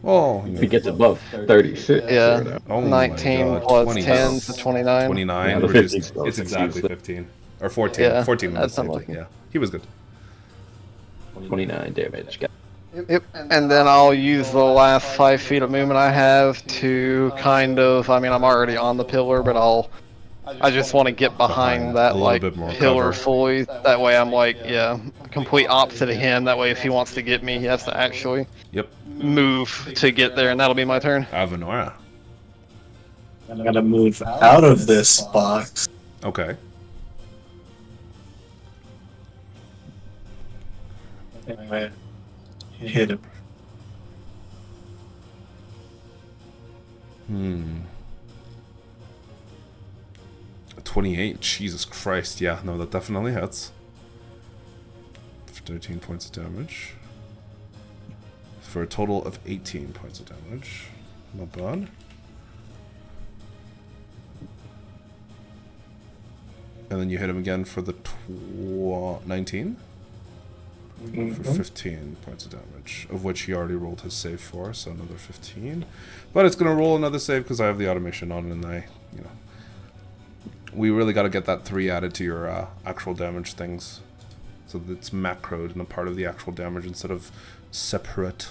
Oh, If he gets above 36. Yeah. oh my 19 God, plus 20. 10, so 29. 29. Yeah, the reduced- 15 still it's succeeds, exactly but- 15. Or 14. Yeah, 14 that's was unlucky. Yeah, he was good. 29 damage. Yep. And then I'll use the last 5 feet of movement I have to kind of, I mean, I'm already on the pillar, but I just want to get behind that, a little like, bit more pillar cover. fully. That way I'm like, yeah, complete opposite of him. That way if he wants to get me, he has to actually Yep. move to get there, and that'll be my turn. Avenora. I gotta move out of this box. Okay. Anyway, hit him. Hmm. 28. Jesus Christ. Yeah, no, that definitely hits. 13 points of damage. For a total of 18 points of damage. Not bad. And then you hit him again for the 19? For 15 points of damage, of which he already rolled his save for, so another 15. But it's going to roll another save because I have the automation on, and we really got to get that 3 added to your actual damage things. So that it's macroed and a part of the actual damage instead of separate.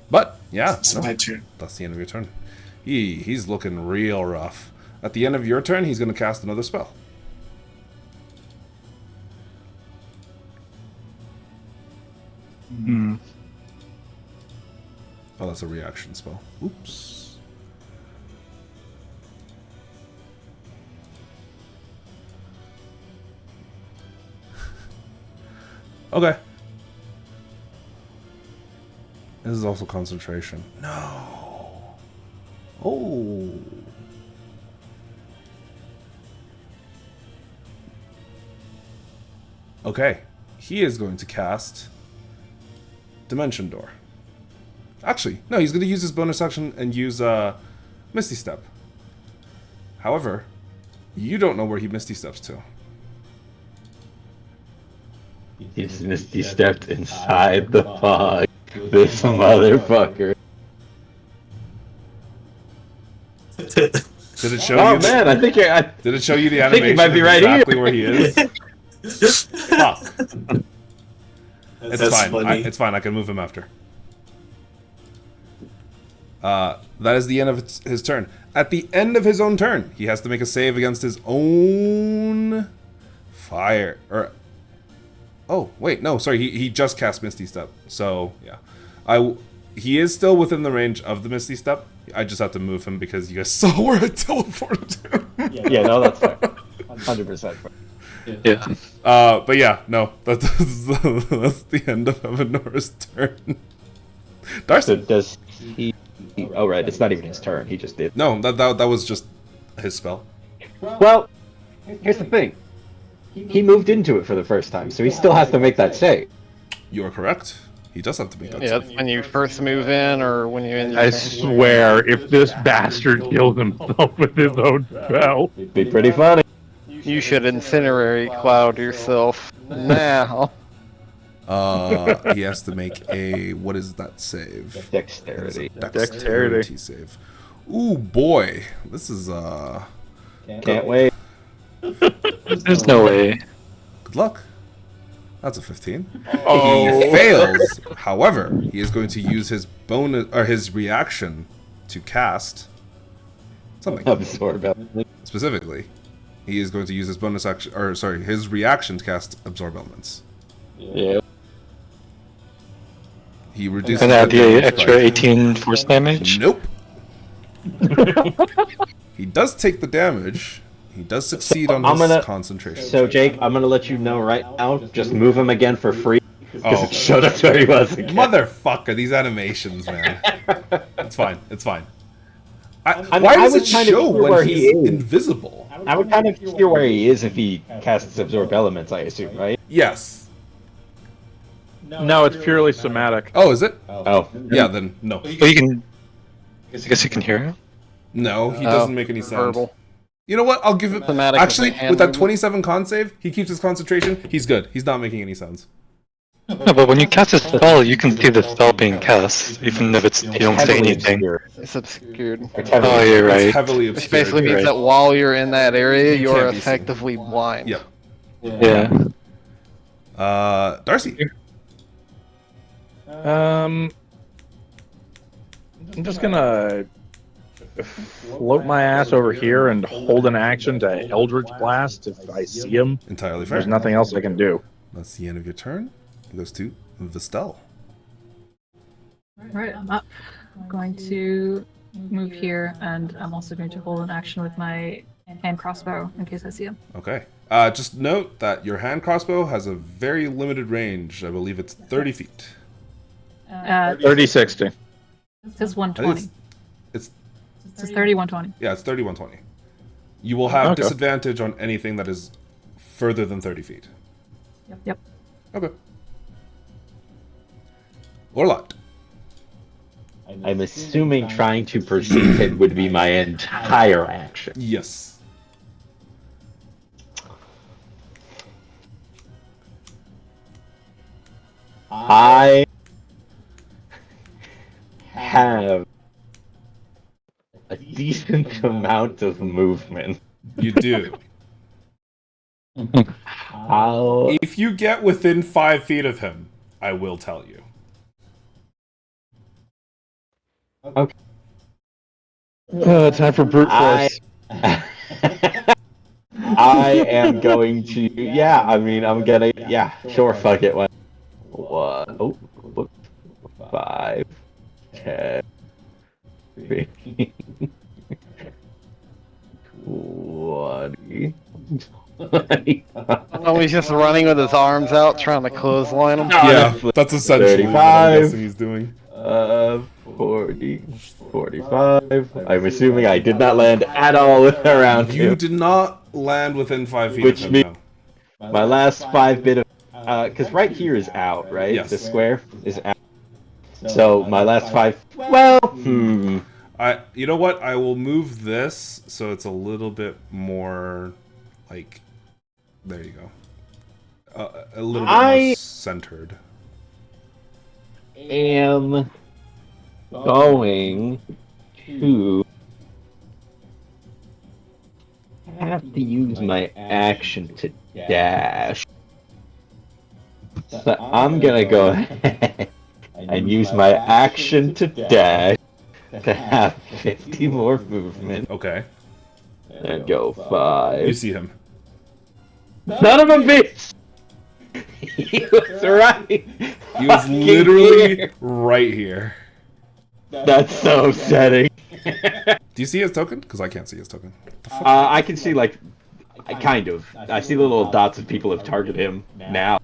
But, yeah, It's no, my turn. that's the end of your turn. He's looking real rough. At the end of your turn, he's going to cast another spell. Oh, that's a reaction spell. Oops. Okay. This is also concentration. No. Oh. Okay. He is going to cast Dimension Door. Actually, no, he's going to use his bonus action and use Misty Step. However, you don't know where he Misty Steps to. He's Misty stepped inside the fog. This motherfucker. Did it show Oh you? man, I think you're. Did it show you the I think he animation might be of right exactly here. where he is? Fuck. It's That's fine. funny. It's fine. I can move him after. That is the end of his turn. At the end of his own turn, he has to make a save against his own fire. Or, oh wait, no, sorry. He just cast Misty Step. So yeah, he is still within the range of the Misty Step. I just have to move him because you guys saw where I teleported him. Yeah, no, that's fair. 100% fair. Yeah. But yeah, no, that's the end of Evanora's turn. So Darcy. does he? Oh right, it's not even his turn. He just did. No, that was just his spell. Well, here's the thing. He moved into it for the first time, so he still has to make that save. You are correct. He does have to make that Yeah, save. that's when you first move in, or when you end. I swear, if this bastard kills himself with his own spell. It'd be pretty funny. You should incinerary cloud yourself now. He has to make a, what is that save? Dexterity. Dexterity save. Ooh boy, this is Can't wait. There's no way. good luck. That's a 15. Oh. He fails. However, he is going to use his bonus or his reaction to cast something. Absorb element. Specifically, he is going to use his bonus action, or sorry, his reaction to cast Absorb Elements. Yeah. He reduces And add the damage extra by- 18 force damage. Nope. He does take the damage. He does succeed on I'm his gonna- concentration. So Jake, I'm gonna let you know right now. Just move him again for free. Because Oh. it showed us where he was again. Motherfucker, these animations, man. It's fine. It's fine. mean, Why I does would it kind of show hear when where he's he is. invisible? I would kind of hear where he is if he casts Absorb Elements, I assume, right? Yes. No, it's purely somatic. Oh, is it? Oh. Yeah, then no. But you can. I guess you can hear him. No, he Oh, doesn't make any sound. Verbal. You know what? I'll give him. Thematic Actually, with the hand with that movement. 27 con save, he keeps his concentration. He's good. He's not making any sounds. No, but when you cast a spell, you can see the spell being cast, even if it's you don't say Heavily anything. obscure. It's obscured. It's heavily Oh, you're It's right. heavily Which obscured. basically means Right. that while you're in that area, You you're can't be seen. effectively blind. Yep. Yeah. Darcy. I'm just gonna float my ass over here and hold an action to Eldritch Blast if I see him. Entirely fair. There's nothing else I can do. That's the end of your turn. It goes to Vestel. Right, I'm up. I'm going to move here, and I'm also going to hold an action with my hand crossbow in case I see him. Okay. Just note that your hand crossbow has a very limited range. I believe it's 30 feet. 30-60. It says I think 120. it's It says 30, 120. yeah, it's 30, 120. You will have Okay. disadvantage on anything that is further than 30 feet. Yep. Okay. Orlot. I'm assuming trying to perceive it would be my entire action. Yes. I have a decent amount of movement. You do. I'll... If you get within 5 feet of him, I will tell you. Time for brute force. I am going to. Yeah, I mean, I'm gonna. Yeah, sure, fuck it. What? Oh, 5, 10, 15, 20, 25. Oh, he's just running with his arms out, trying to clothesline him. Yeah, that's essentially what I'm 35. guessing he's doing. 40, 45. I'm assuming I did not land at all around You him. did not land within 5 feet Which of him. means- No. My last 5 bit of, because right here is out, right? Yes. The square is out. So my last 5. Well, You know what? I will move this so it's a little bit more, like, there you go. A little bit more centered. Am going to have to use my action to dash. So I'm gonna go ahead and use my action to dash to have 50 more movement Okay. and go You 5. see him. Son of a bitch! He was right. He was Fucking literally here. right here. That's so upsetting. Do you see his token? Because I can't see his token. The fuck? I can see, like, kind of. I see the little dots of people have targeted him now.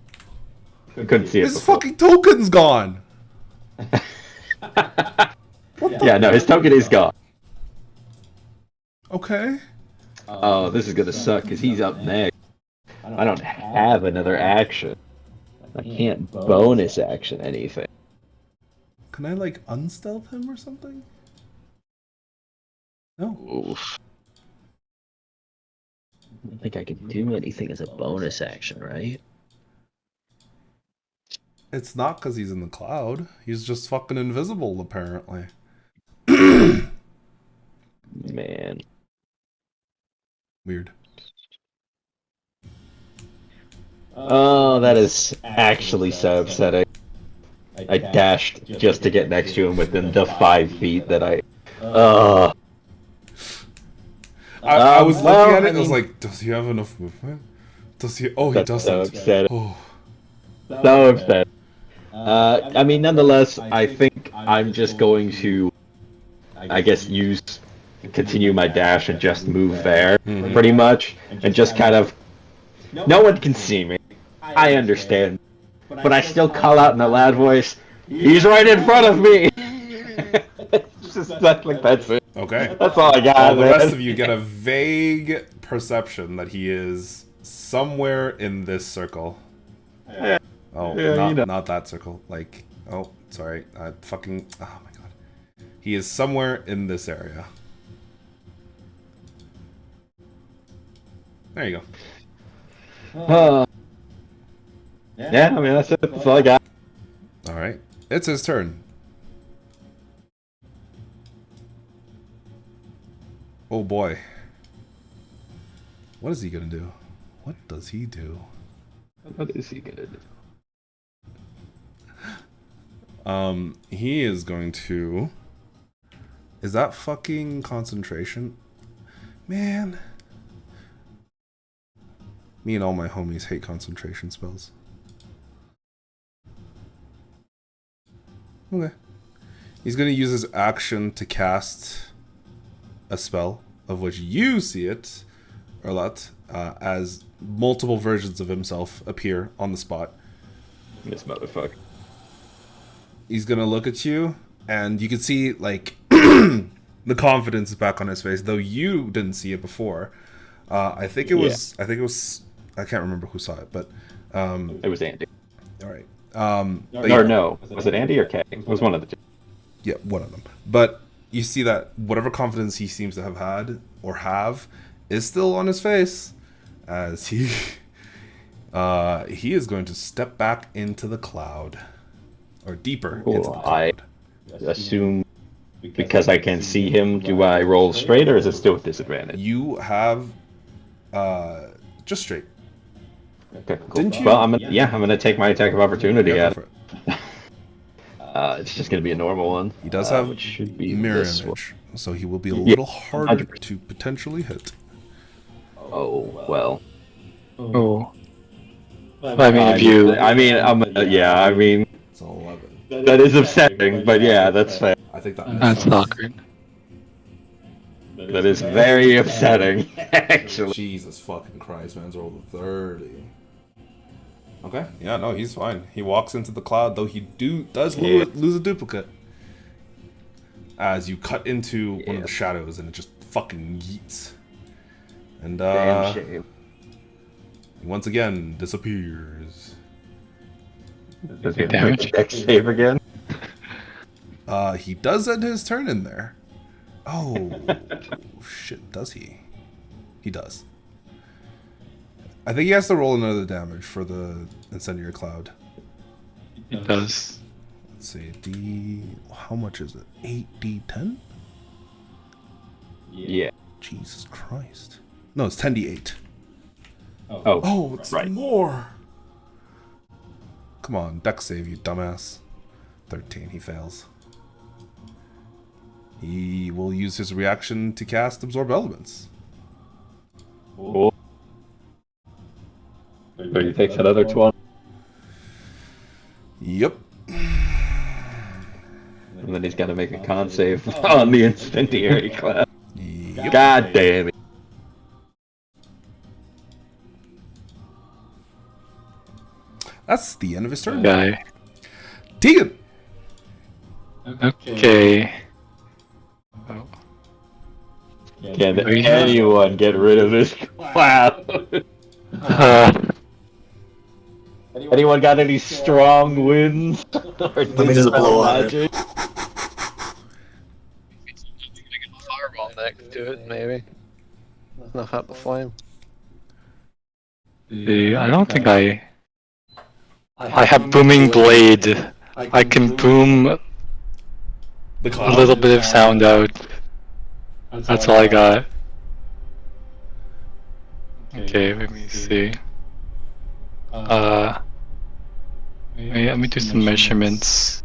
I couldn't see it His before. fucking token's gone! Yeah, no, his token is gone. Okay. Oh, this is gonna suck because he's up next. I don't have another action. I can't bonus action anything. Can I, like, unstealth him or something? No. Oof. I don't think I can do anything as a bonus action, right? It's not because he's in the cloud. He's just fucking invisible, apparently. Man. Weird. Oh, that is actually so upsetting. I dashed just to get next to him within the 5 feet that I... I was well, looking at it I and I was mean- like, does he have enough movement? Does he? Oh, he That's doesn't. so upsetting. Oh. So upset. I mean, nonetheless, I think I'm just going to, I guess, continue my dash and just move there, Mhm. pretty much, and just kind of, no one can see me. I understand, but I still call out in a loud voice, he's right in front of me! Just like that's it. Okay. That's all I got, All the man. rest of you get a vague perception that he is somewhere in this circle. Yeah. Oh, Yeah, not, you know. not that circle. Like, oh, sorry. Oh my god. He is somewhere in this area. There you go. Yeah, I mean, that's it. That's all I got. Alright. It's his turn. Oh boy. What is he gonna do? What does he do? What is he gonna do? He is going to... Is that fucking concentration? Man. Me and all my homies hate concentration spells. Okay. He's going to use his action to cast a spell, of which you see it, Erlat, as multiple versions of himself appear on the spot. This motherfucker. He's gonna look at you, and you can see, like, the confidence is back on his face, though you didn't see it before. I think it was, I can't remember who saw it, but, It was Andy. alright. Or no. Was it Andy or Kay? It was one of the two. Yeah, one of them. But you see that whatever confidence he seems to have had, or have, is still on his face, as he is going to step back into the cloud. Or deeper into the I cloud. assume because I can see him, do I roll straight or is it still with disadvantage? You have just straight. Okay, cool. Didn't you- Well, I'm gonna take my attack of opportunity Yeah, at go it. for it. It's just gonna be a normal one. He does have which should be mirror this one. image, so he will be a Yeah, little harder 100%. to potentially hit. Oh well. Oh. I mean, if you. I mean, I mean, It's an 11. That is upsetting, but yeah, that's fair. I think that That's awkward. That is very upsetting, actually. Jesus fucking Christ, man's rolled a 30. Okay, yeah, no, he's fine. He walks into the cloud, though he does lose a duplicate. As you cut into one of the shadows and it just fucking yeets. And Damn shame. once again disappears. Does he Damage? make a dex save again? He does end his turn in there. Oh shit, does he? He does. I think he has to roll another damage for the incendiary cloud. It does. Let's see, how much is it? 8d10? Yeah. Jesus Christ. No, it's 10d8. Oh, it's right. more. Come on, dex save, you dumbass. 13, he fails. He will use his reaction to cast Absorb Elements. Cool. So he takes another 12. Yep. And then he's got to make a con save on the incendiary cloud. Yep. God damn it. That's the end of his turn. Guy. Tegan! Okay. Oh. Can anyone get rid of this cloud? Anyone got any strong winds? Or Let me just blow on it. magic? Fireball next to it, maybe. Snuff out the flame. I don't think I have booming blade. I can boom The a cloud. little bit of sound out. That's all I got. Okay, let me see. Let me do some measurements.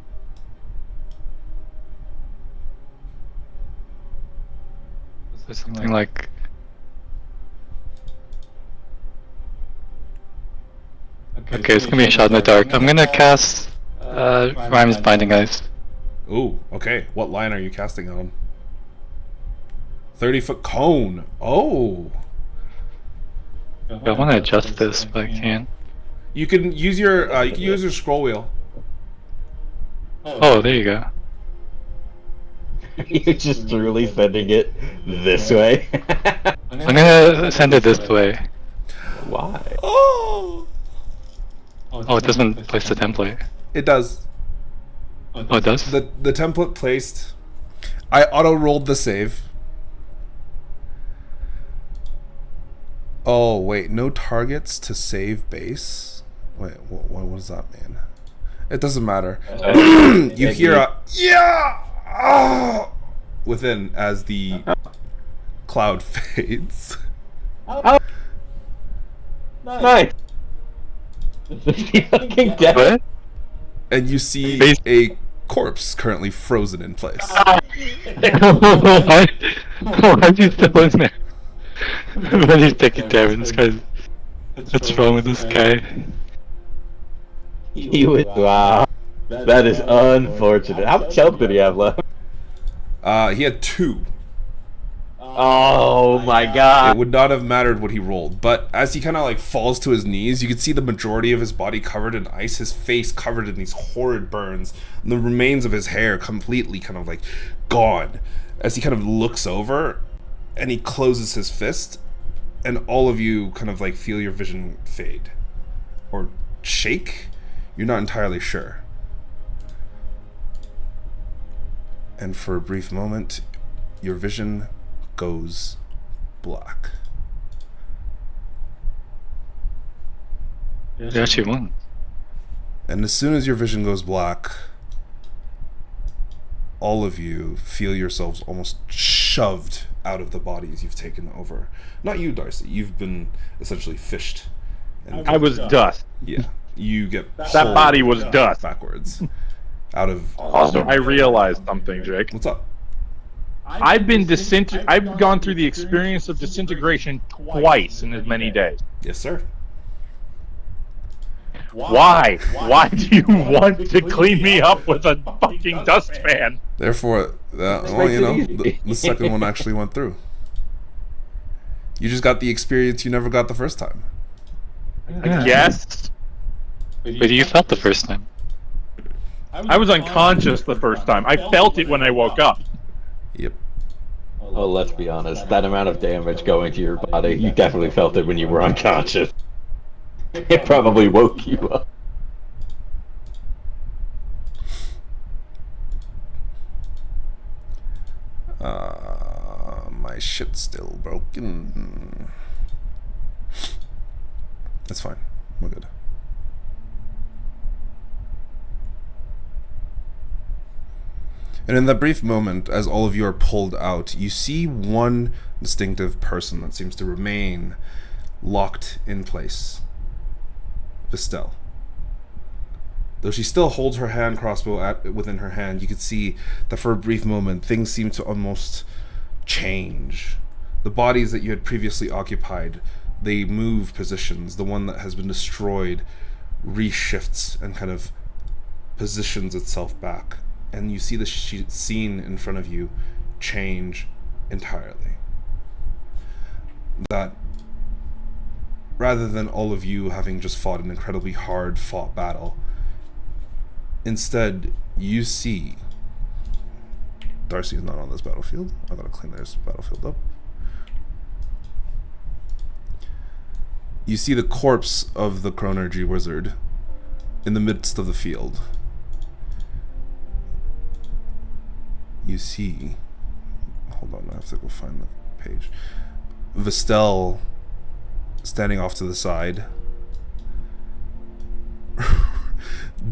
Is there something like... Okay, it's gonna be a shot in the dark. I'm gonna cast Rhyme's Binding Ice. Ooh, okay. What line are you casting on? 30-foot cone. Oh. I want to adjust this, but I can't. You can use your scroll wheel. Oh, there you go. You're just truly sending it this way. I'm gonna send it this way. Why? Oh. Oh, it doesn't place the template. It does. Oh, it does? The template placed. I auto rolled the save. Oh wait, no targets to save base. Wait, what does that mean? It doesn't matter. You hear a yeah within as the cloud fades. Nice. Is he fucking dead? What? And you see Base- a corpse currently frozen in place. Why is he still in there? When he's taking damage, this guy's... What's wrong with this guy? He was, wow. That is unfortunate. How much health did he have left? He had 2. Oh my It god. would not have mattered what he rolled, but as he kind of like falls to his knees, you can see the majority of his body covered in ice, his face covered in these horrid burns, and the remains of his hair completely kind of like gone. As he kind of looks over, and he closes his fist, and all of you kind of like feel your vision fade or shake. You're not entirely sure. And for a brief moment, your vision goes black. They actually won. And as soon as your vision goes black, all of you feel yourselves almost shoved out of the bodies you've taken over. Not you, Darcy. You've been essentially fished. And I was dust. yeah. You get That pulled body was dust. backwards out of. I realized something, Jake. What's up? I've gone through the experience of disintegration twice in as many days. Yes, sir. Why? Why do you want to clean me up with a fucking dustpan? Therefore, well, you know, the second one actually went through. You just got the experience you never got the first time. Yes. But you felt the first time. I was unconscious the first time. I felt it when I woke up. Yep. Oh, let's be honest. That amount of damage going to your body, you definitely felt it when you were unconscious. It probably woke you up. My shit's still broken. That's fine. We're good. And in that brief moment, as all of you are pulled out, you see one distinctive person that seems to remain locked in place. Vestel. Though she still holds her hand crossbow within her hand, you could see that for a brief moment, things seem to almost change. The bodies that you had previously occupied, they move positions. The one that has been destroyed reshifts and kind of positions itself back. And you see the scene in front of you change entirely. That rather than all of you having just fought an incredibly hard fought battle, instead you see Darcy is not on this battlefield. I gotta clean this battlefield up. You see the corpse of the Chronergy wizard in the midst of the field. You see, hold on, I have to go find the page. Vestel standing off to the side.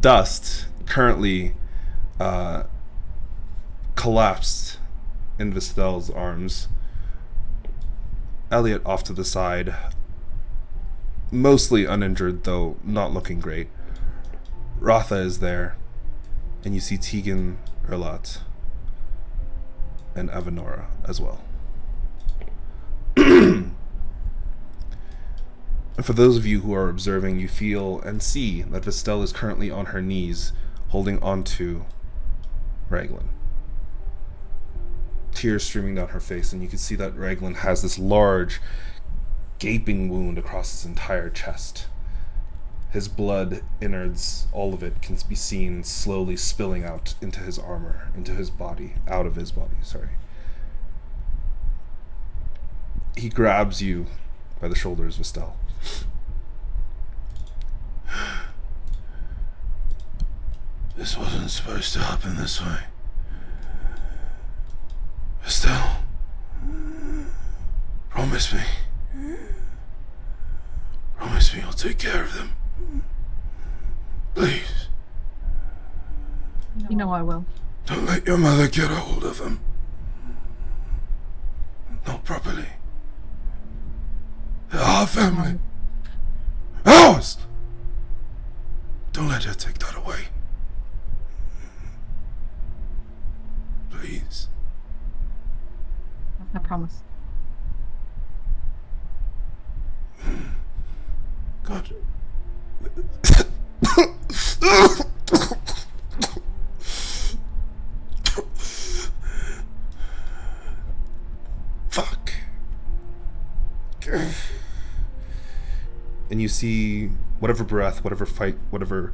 Dust currently collapsed in Vestel's arms. Elliot off to the side, mostly uninjured, though not looking great. Ratha is there, and you see Tegan Erlat and Avenora as well. And for those of you who are observing, you feel and see that Vestel is currently on her knees, holding onto Raglan. Tears streaming down her face, and you can see that Raglan has this large, gaping wound across his entire chest. His blood, innards, all of it can be seen slowly spilling out into his armor, into his body, out of his body, sorry. He grabs you by the shoulders, Vestel. This wasn't supposed to happen this way. Vestel, promise me. Promise me you'll take care of them. Please. You know I will. Don't let your mother get a hold of them. Not properly. They're our family. Ours! Don't let her take that away. Please. I promise. God. Fuck. And you see whatever breath, whatever fight, whatever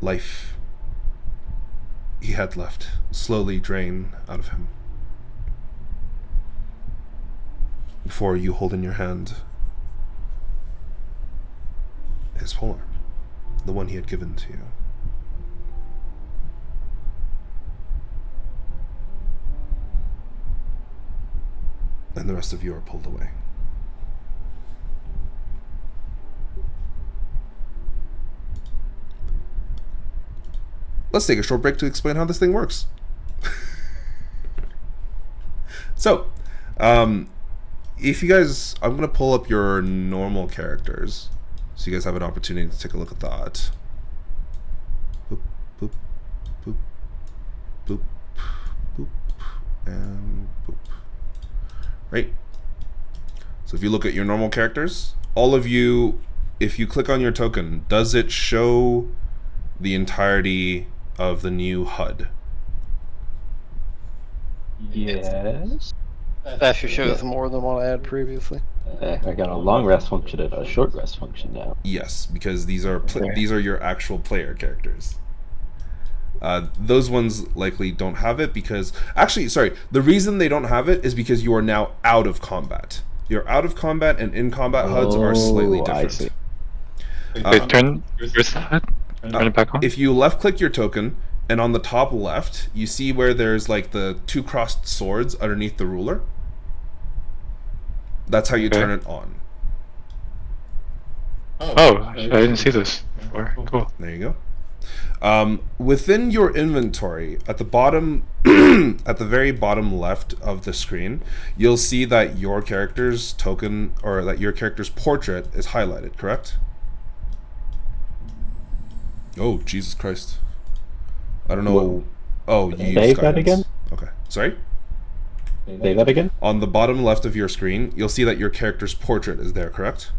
life he had left slowly drain out of him. Before you hold in your hand his polearm, the one he had given to you. And the rest of you are pulled away. Let's take a short break to explain how this thing works. So, if you guys, I'm going to pull up your normal characters so you guys have an opportunity to take a look at that. Boop, boop, boop, boop, boop, and boop. Right? So if you look at your normal characters, all of you if you click on your token, does it show the entirety of the new HUD? Yes. That actually shows more than what I had previously. I got a long rest function and a short rest function now. Yes, because these are Okay. these are your actual player characters. Those ones likely don't have it because actually, sorry, the reason they don't have it is because you are now out of combat. Your out of combat and in combat HUDs are slightly Oh, I different. see. Wait, turn it back on. If you left click your token and on the top left you see where there's like the two crossed swords underneath the ruler, that's how you Okay. turn it on. Oh, I didn't see this before. Cool. There you go. Within your inventory, at the bottom, at the very bottom left of the screen, you'll see that your character's token, or that your character's portrait is highlighted, correct? Oh, Jesus Christ. I don't know. Oh, you Say use that guidance. again? Okay. Sorry? Say that again? On the bottom left of your screen, you'll see that your character's portrait is there, correct?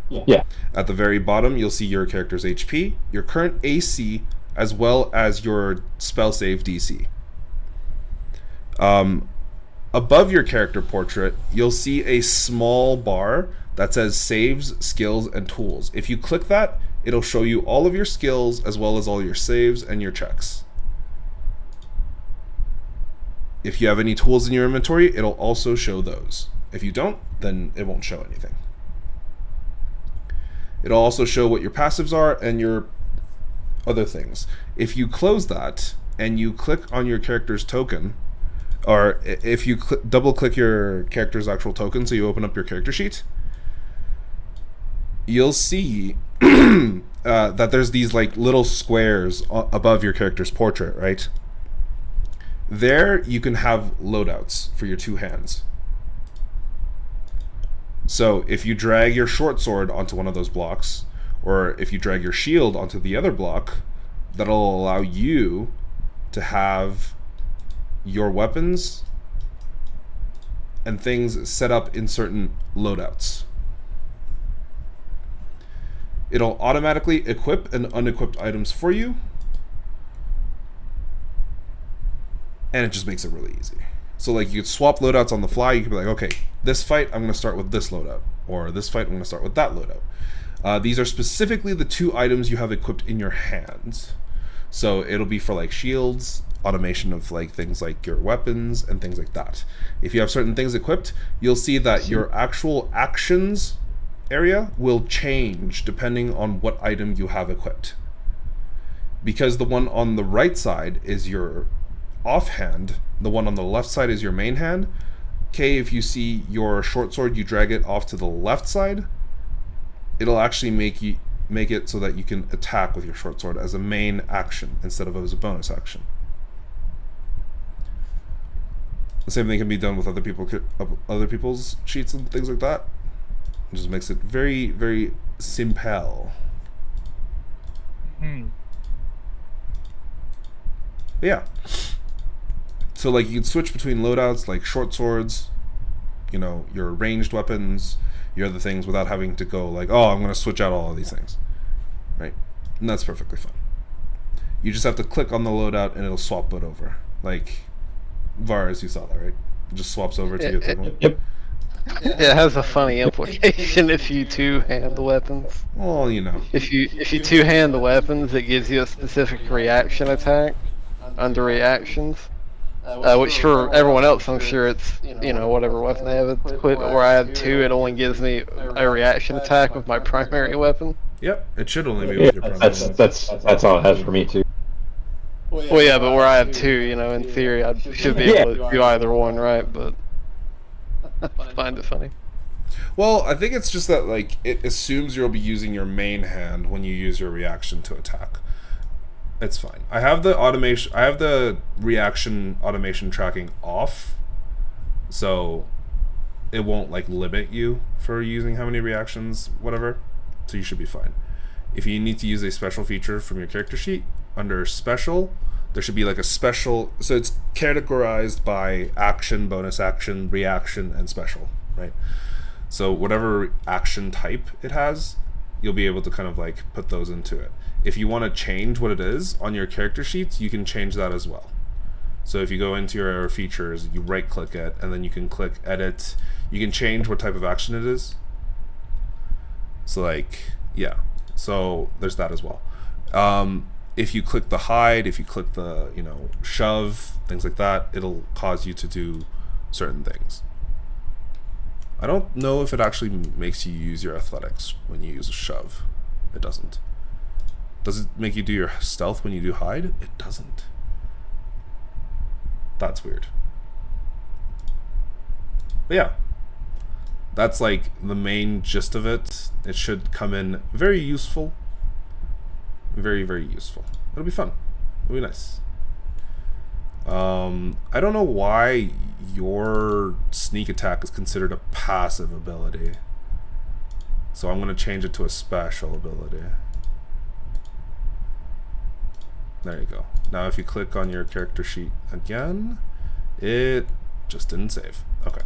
Yeah. At the very bottom, you'll see your character's HP, your current AC, as well as your spell save DC. Above your character portrait, you'll see a small bar that says saves, skills, and tools. If you click that, it'll show you all of your skills as well as all your saves and your checks. If you have any tools in your inventory, it'll also show those. If you don't, then it won't show anything. It'll also show what your passives are and your other things. If you close that and you click on your character's token, or if you double click your character's actual token, so you open up your character sheet, you'll see that there's these like little squares above your character's portrait, right? There you can have loadouts for your two hands. So if you drag your short sword onto one of those blocks, or if you drag your shield onto the other block, that'll allow you to have your weapons and things set up in certain loadouts. It'll automatically equip and unequipped items for you, and it just makes it really easy. So like you could swap loadouts on the fly. You could be like, okay, this fight I'm going to start with this loadout, or this fight I'm going to start with that loadout. These are specifically the two items you have equipped in your hands. So it'll be for like shields, automation of like things like your weapons and things like that. If you have certain things equipped, you'll see that your actual actions area will change depending on what item you have equipped. Because the one on the right side is your offhand, the one on the left side is your main hand. Okay, if you see your short sword, you drag it off to the left side, it'll actually make it so that you can attack with your short sword as a main action instead of as a bonus action. The same thing can be done with other people's sheets and things like that. It just makes it very, very simple. But yeah. So like you can switch between loadouts like short swords, you know, your ranged weapons, your other things without having to go like, oh, I'm going to switch out all of these things. Right? And that's perfectly fine. You just have to click on the loadout and it'll swap it over. Like Varus, you saw that, right? It just swaps over to your third one. Yep. It has a funny implication if you two-hand the weapons. Well, you know. If you two-hand the weapons, it gives you a specific reaction attack under reactions. Which for everyone else, I'm sure it's, you know, whatever weapon they have equipped. Where I have two, it only gives me a reaction attack with my primary weapon. Yep, it should only be Yeah, with your primary weapon. that's all it has for me too. Well, yeah, but where I have two, you know, in theory, I should be able to do either one, right? But I find it funny. Well, I think it's just that like it assumes you'll be using your main hand when you use your reaction to attack. It's fine. I have the reaction automation tracking off, so it won't like limit you for using how many reactions, whatever. So you should be fine. If you need to use a special feature from your character sheet, under special, there should be like a special, so it's categorized by action, bonus action, reaction, and special, right? So whatever action type it has, you'll be able to kind of like put those into it. If you want to change what it is on your character sheets, you can change that as well. So if you go into your features, you right click it, and then you can click edit. You can change what type of action it is. So like, yeah. So there's that as well. If you click the hide, if you click the, you know, shove, things like that, it'll cause you to do certain things. I don't know if it actually makes you use your athletics when you use a shove. It doesn't. Does it make you do your stealth when you do hide? It doesn't. That's weird. But yeah. That's like the main gist of it. It should come in very useful. Very, very useful. It'll be fun. It'll be nice. I don't know why your sneak attack is considered a passive ability. So I'm going to change it to a special ability. There you go. Now if you click on your character sheet again, it just didn't save. Okay.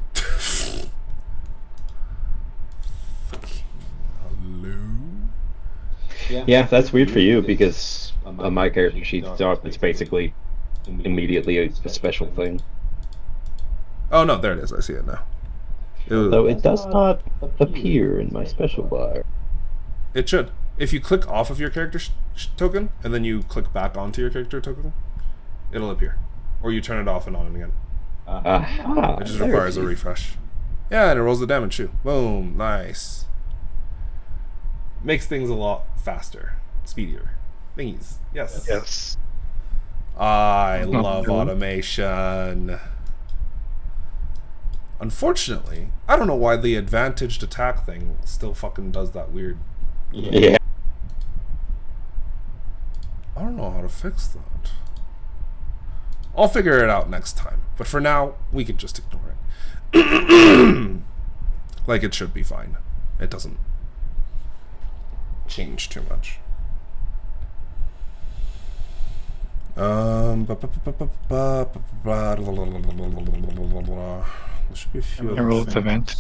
Hello? Yeah, that's weird for you because on my character sheet, it's basically immediately a special thing. Oh no, there it is. I see it now. Though it does not appear in my special bar. It should. If you click off of your character token and then you click back onto your character token, it'll appear. Or you turn it off and on again. Aha! It just there requires it a is. refresh. Yeah, and it rolls the damage too. Boom, nice. Makes things a lot faster, speedier. Thingies. Yes. Yes. I Oh, love no. automation. Unfortunately, I don't know why the advantaged attack thing still fucking does that weird. Yeah. I don't know how to fix that. I'll figure it out next time. But for now, we can just ignore it. Like it should be fine. It doesn't change too much. There should be a few Can other roll with things. advantage?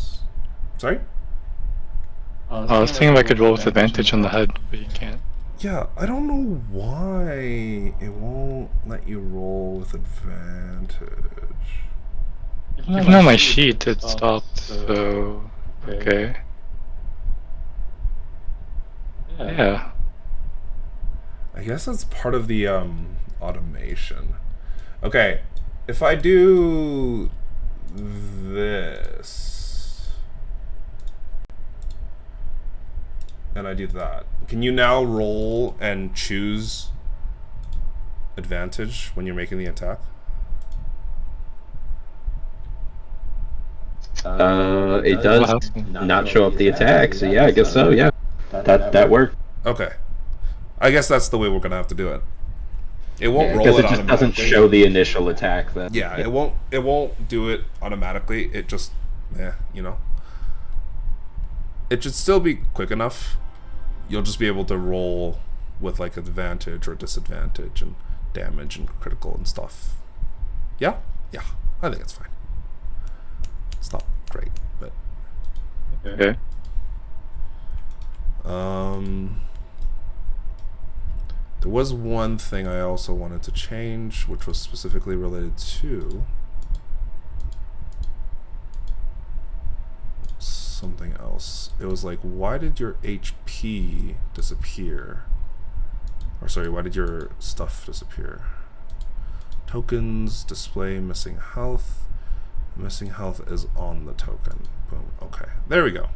Sorry? I was thinking I could roll with advantage on the HUD, but you can't. Yeah, I don't know why it won't let you roll with advantage. Even on my sheet, it stopped, so... Okay. Yeah. I guess that's part of the automation. Okay, if I do this and I do that, can you now roll and choose advantage when you're making the attack? It does not show up the attack, so yeah, I guess so, yeah. That worked. Okay, I guess that's the way we're gonna have to do it. It won't roll Because it it just doesn't automatically. show the initial attack then. Yeah, it won't do it automatically. It just, you know. It should still be quick enough. You'll just be able to roll with like advantage or disadvantage and damage and critical and stuff. Yeah? Yeah. I think it's fine. It's not great, but Okay. there was one thing I also wanted to change, which was specifically related to something else. It was like, why did your HP disappear? Or sorry, why did your stuff disappear? Tokens, display missing health. Missing health is on the token. Boom. Okay, there we go.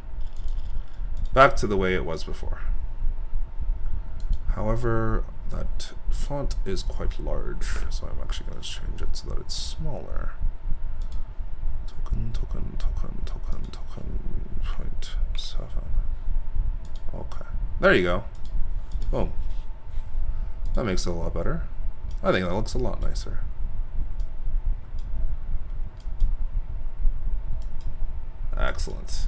Back to the way it was before. However, that font is quite large, so I'm actually going to change it so that it's smaller. Token, 0.7. Okay, there you go. Boom. That makes it a lot better. I think that looks a lot nicer. Excellent.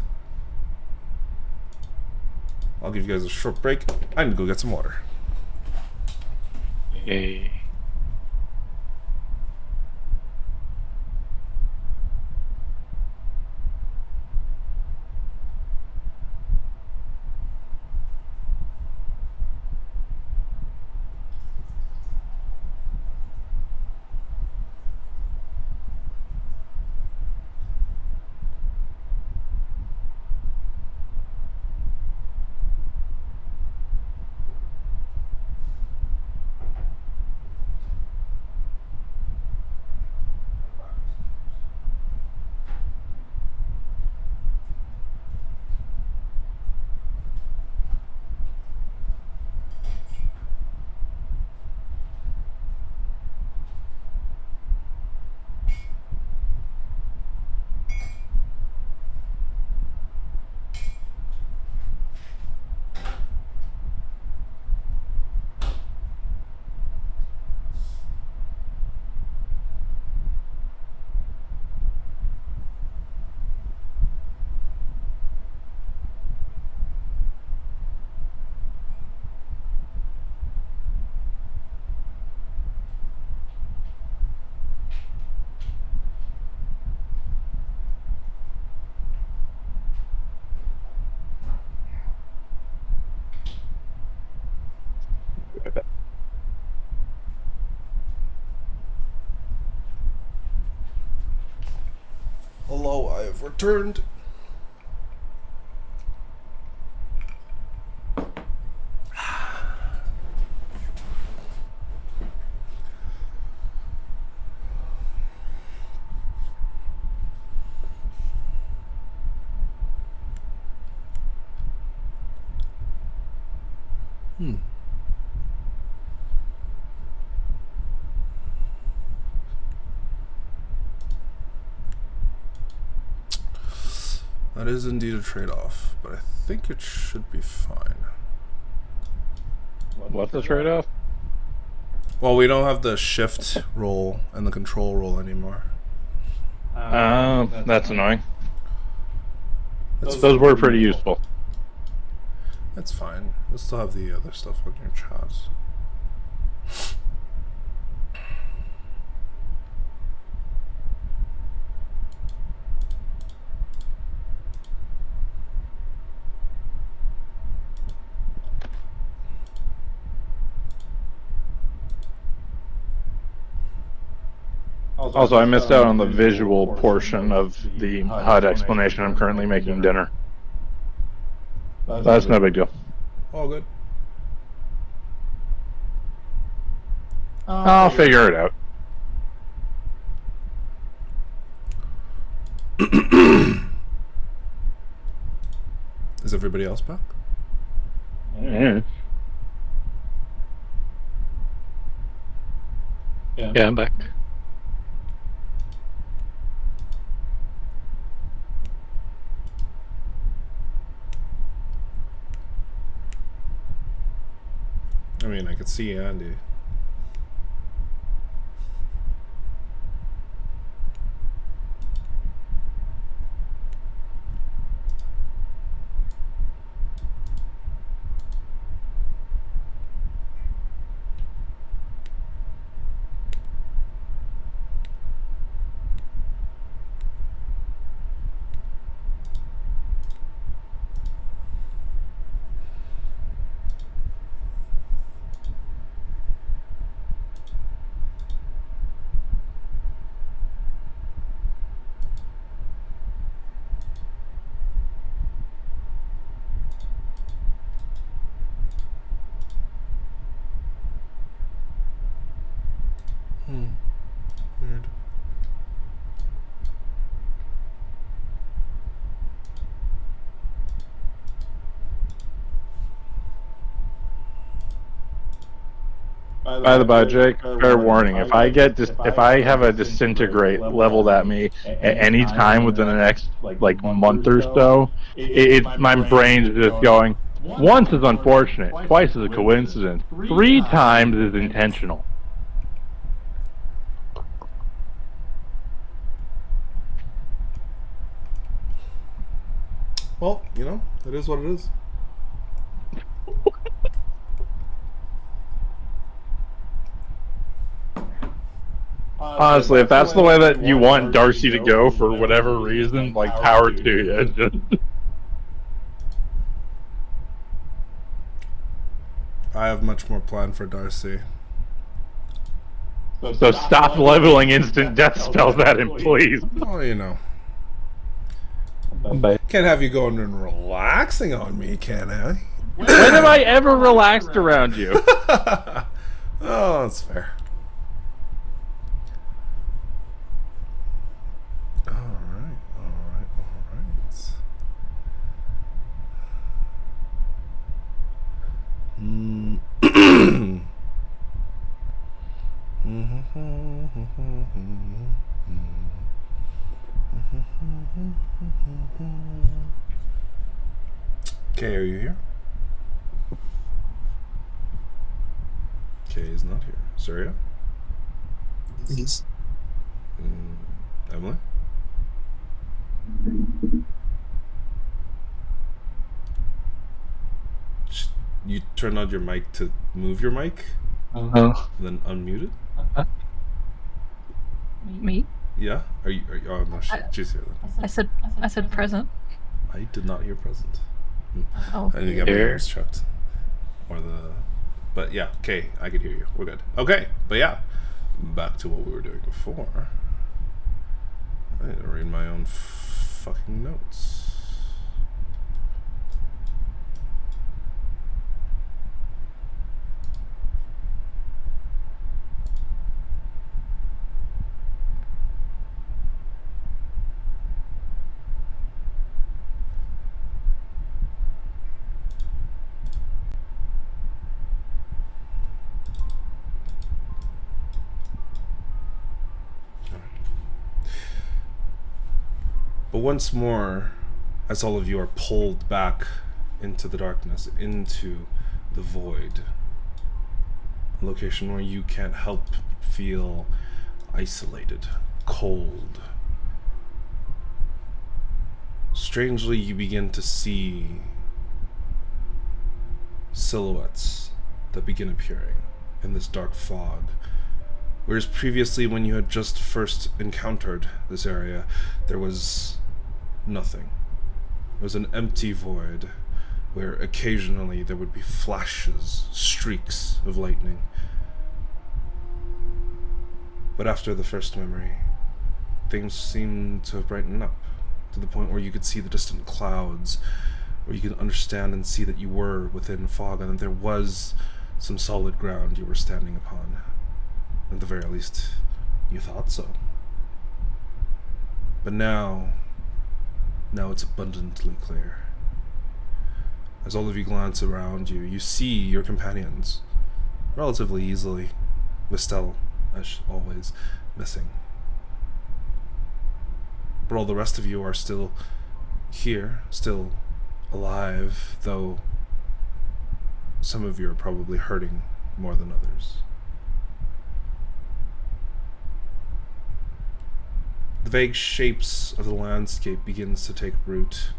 I'll give you guys a short break. I can go get some water. Yay. I have returned. That is indeed a trade-off, but I think it should be fine. What's the trade-off? Well, we don't have the shift roll and the control roll anymore. That's annoying. That's Those were pretty useful. That's fine. We'll still have the other stuff on your charts. Also, I missed out on the visual portion of the HUD explanation. I'm currently making dinner. That's no big deal. All good. I'll figure it out. Is everybody else back? Yeah. Yeah, I'm back. I mean, I could see Andy. Weird. By the by, Jake, fair warning. If I have a disintegrate leveled at me at any time within the next like month or so, my brain's just going. Once is unfortunate, twice is a coincidence, 3 times is intentional. Well, you know, it is what it is. Honestly, if that's the way that you want Darcy to go for whatever reason, like, power to you. I have much more planned for Darcy. So stop leveling instant death spells at him, please. Oh, you know. But Can't have you going and relaxing on me, can I? When have I ever relaxed around you? Oh, that's fair. Alright. Okay, are you here? Okay, he's not here. Surya? Yes. Emily? You turn on your mic to move your mic, and then unmute it? Me? Yeah? Are you oh, no, she's here then. I said present. I did not hear present. Oh. I didn't get my Here. ears checked. But yeah, okay, I could hear you. We're good. Okay, but yeah, back to what we were doing before. I need to read my own fucking notes. But once more, as all of you are pulled back into the darkness, into the void, a location where you can't help but feel isolated, cold. Strangely, you begin to see silhouettes that begin appearing in this dark fog. Whereas previously, when you had just first encountered this area, there was nothing. It was an empty void where occasionally there would be flashes, streaks of lightning. But after the first memory, things seemed to have brightened up to the point where you could see the distant clouds, where you could understand and see that you were within fog and that there was some solid ground you were standing upon. At the very least, you thought so. But now it's abundantly clear. As all of you glance around you, you see your companions relatively easily. Vestel, as always, missing. But all the rest of you are still here, still alive, though some of you are probably hurting more than others. The vague shapes of the landscape begins to take root,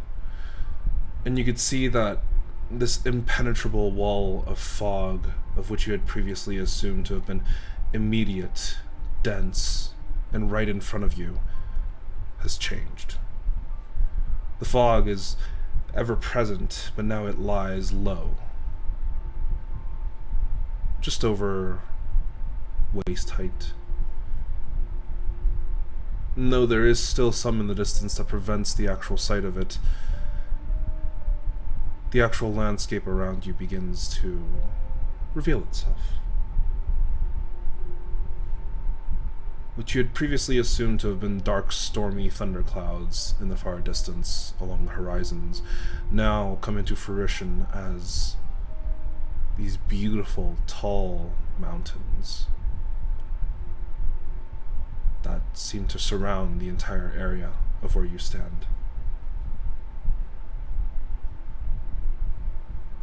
and you could see that this impenetrable wall of fog, of which you had previously assumed to have been immediate, dense, and right in front of you, has changed. The fog is ever present, but now it lies low, just over waist height. And though there is still some in the distance that prevents the actual sight of it, the actual landscape around you begins to reveal itself. What you had previously assumed to have been dark, stormy thunderclouds in the far distance along the horizons now come into fruition as these beautiful, tall mountains that seem to surround the entire area of where you stand.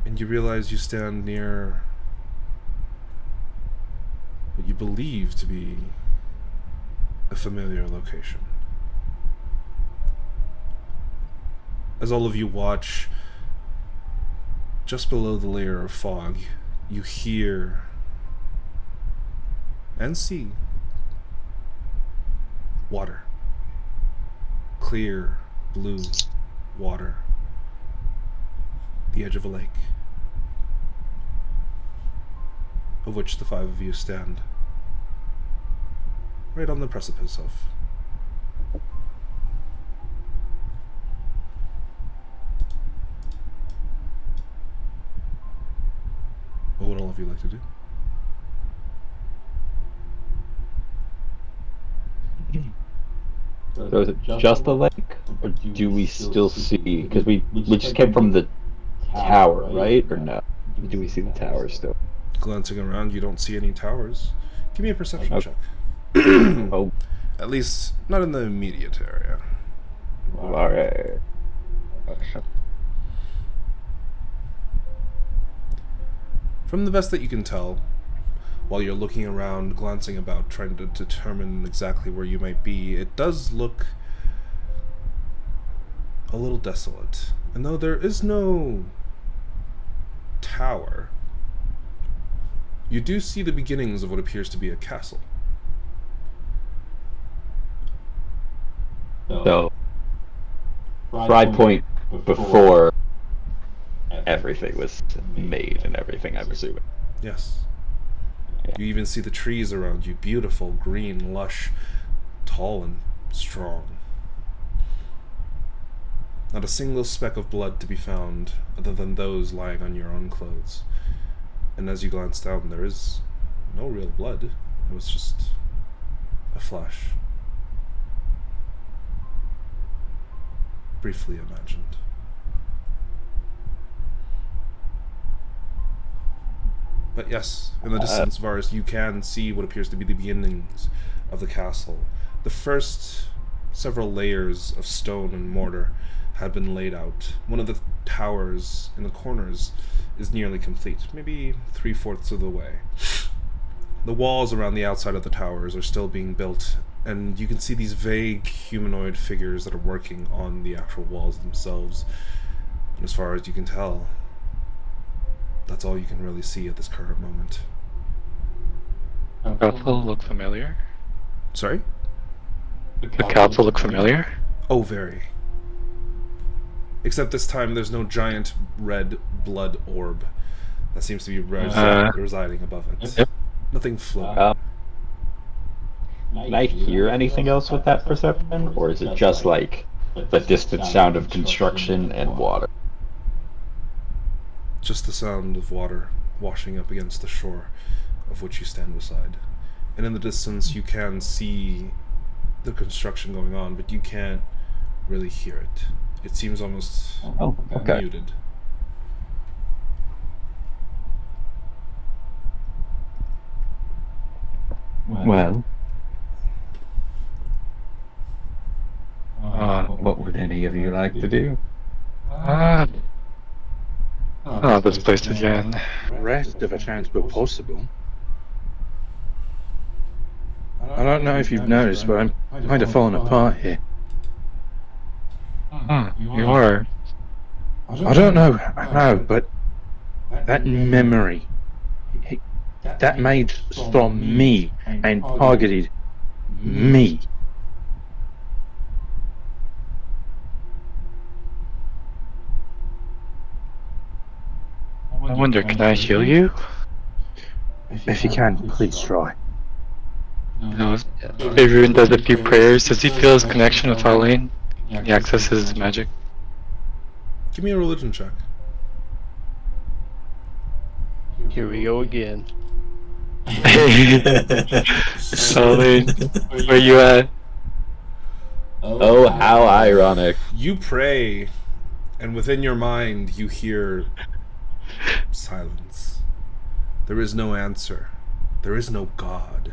And you realize you stand near what you believe to be a familiar location. As all of you watch, just below the layer of fog, you hear and see water. Clear, blue water. The edge of a lake, of which the five of you stand right on the precipice of. What would all of you like to do? So is it just the lake, or do we still see? Because we just came from the tower, right? Or no? Do we see the tower still? Glancing around, you don't see any towers. Give me a perception Okay. check. Oh, At least, not in the immediate area. all right. From the best that you can tell, while you're looking around, glancing about, trying to determine exactly where you might be, it does look a little desolate. And though there is no tower, you do see the beginnings of what appears to be a castle. So, Pride Point before everything was made and everything, I'm assuming. Yes. You even see the trees around you, beautiful, green, lush, tall and strong. Not a single speck of blood to be found, other than those lying on your own clothes. And as you glance down, there is no real blood. It was just a flash. Briefly imagined. But yes, in the distance, Varus, you can see what appears to be the beginnings of the castle. The first several layers of stone and mortar have been laid out. One of the towers in the corners is nearly complete, maybe 3/4 of the way. The walls around the outside of the towers are still being built, and you can see these vague humanoid figures that are working on the actual walls themselves. And as far as you can tell, that's all you can really see at this current moment. Council look familiar? Sorry? The council look familiar? Oh, very. Except this time there's no giant red blood orb that seems to be residing above it. Yep. Nothing floating. Can I hear anything else with that perception, or is it just like the distant sound of construction and water? Just the sound of water washing up against the shore of which you stand beside. And in the distance you can see the construction going on, but you can't really hear it. It seems almost muted. Well, what would any of you like to do? This place again. Rest if a chance were possible. I don't know if you've noticed, but I'm kind of falling apart here. You are. I don't know how, but that memory, that made from me and targeted me. I wonder, can I heal you? If you can, please try. No, if everyone does a few prayers, does he feel his connection with Arlene? He accesses his magic. Give me a religion check. Here we go again. Arlene, where you at? Oh, how ironic. You pray, and within your mind you hear silence. There is no answer. There is no God.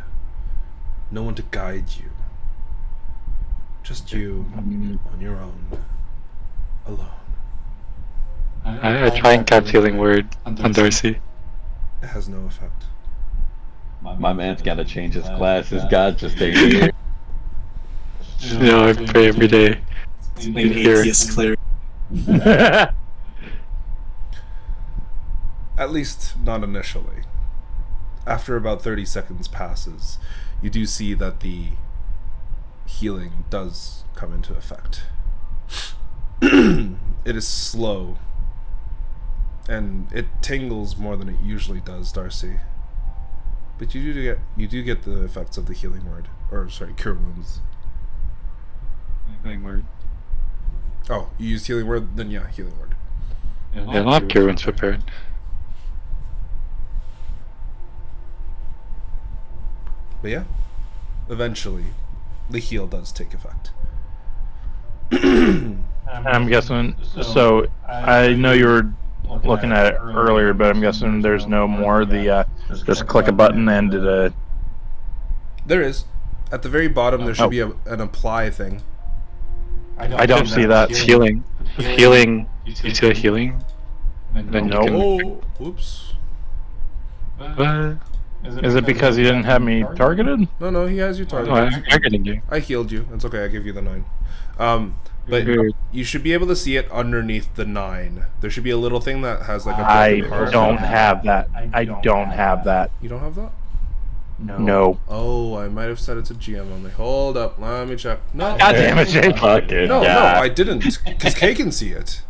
No one to guide you. Just you on your own. Alone. I try and cast healing word on Darcy. It has no effect. My man's gotta change his classes. God just ain't here. No, I pray every day. An atheist cleric. At least not initially. After about 30 seconds passes, you do see that the healing does come into effect. It is slow, and it tingles more than it usually does, Darcy. But you do get the effects of the healing word, or sorry, cure wounds. Healing word. Oh, you used healing word? Then yeah, healing word. Yeah, I don't have cure wounds prepared. But yeah, eventually, the heal does take effect. I'm guessing, so I know you were looking at it earlier, but I'm guessing there's no more just click a button and did a... There is. At the very bottom, there should be an apply thing. I don't see that. It's healing. Healing. You see the healing? Then No. Oh, whoops. Is it because he didn't have me targeted? No, he has you No, targeted. I'm targeting you. I healed you. It's okay, I give you the 9. But Good. you should be able to see it underneath the 9. There should be a little thing that has like a I broken heart. don't have that. I don't have that. You don't have that? No. Oh, I might have set it to GM only. Hold up, let me check. No, God damn it, Jake. Fucking no, God. I didn't. Because Kay can see it.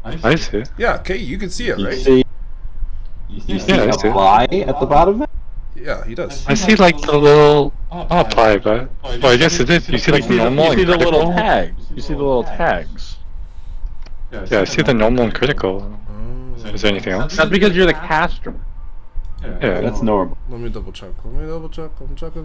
I see. Yeah, Kay, you can see it, You right? see, you see Yeah, I see. apply at the bottom? Yeah, he does. I see like the little. I'll apply, but well, I guess it is. You see like You normal. see and the little critical. tags. You see the little tags. Yeah, I see the normal and critical. Oh. Is there anything else? That's because you're the caster. Yeah. That's normal. Let me double check. I'm checking.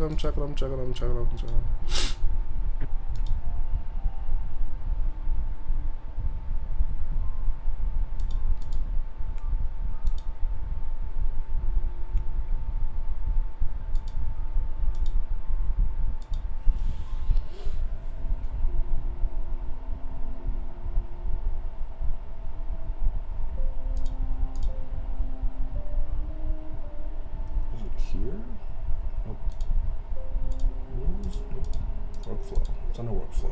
Is it here? Nope. Rules? Nope. Workflow. It's under workflow.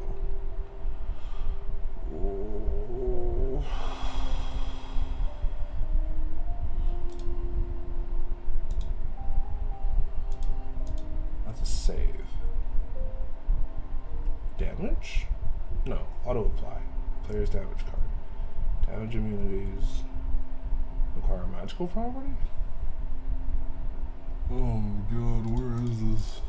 Oh. That's a save. Damage? No. Auto apply. Player's damage card. Damage immunities. Acquire a magical property? Oh my god, where is this?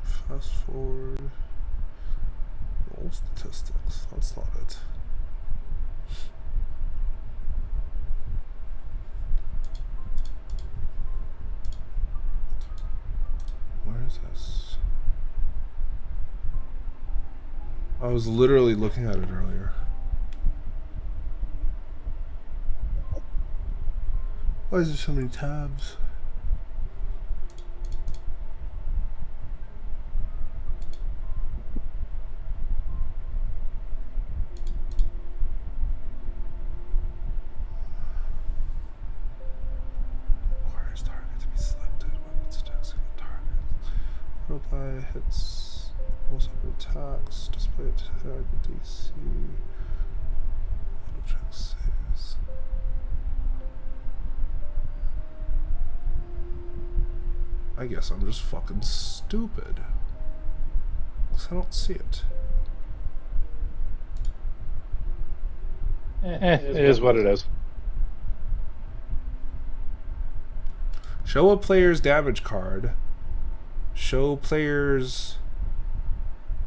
Fast forward. Roll statistics. That's not it. Where is this? I was literally looking at it earlier. Why is there so many tabs? Requires target to be selected. Weapons attacks against targets. Apply hits. Most of attacks. Display attack DC. Auto check saves. I guess I'm just fucking stupid. 'Cause I don't see it. It is what it is. Show a player's damage card. Show players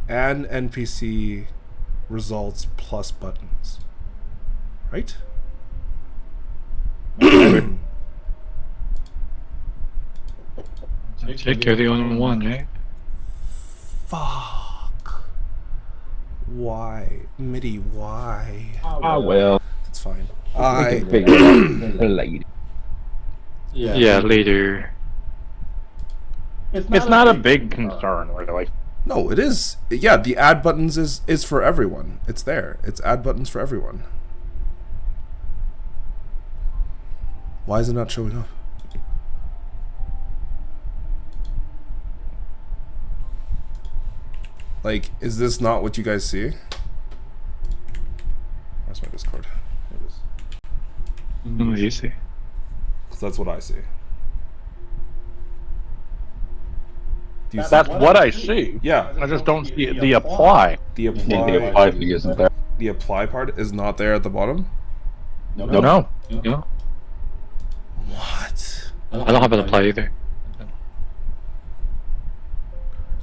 and NPC results plus buttons. Right? Jake, you're the only one, right? Fuck. Why? MIDI, why? Ah, well. It's fine. We I can figure it out later. Yeah, later. It's not a big concern, really. No, it is. Yeah, the add buttons is for everyone. It's there. It's add buttons for everyone. Why is it not showing up? Like, is this not what you guys see? Where's my Discord? Here it is. Oh, easy. 'Cause that's what I see. Do you see? That's what I see. Yeah, I just don't see the apply. the The apply. apply fee isn't there. The apply part is not there at the bottom. No. No, What? I don't have an apply either.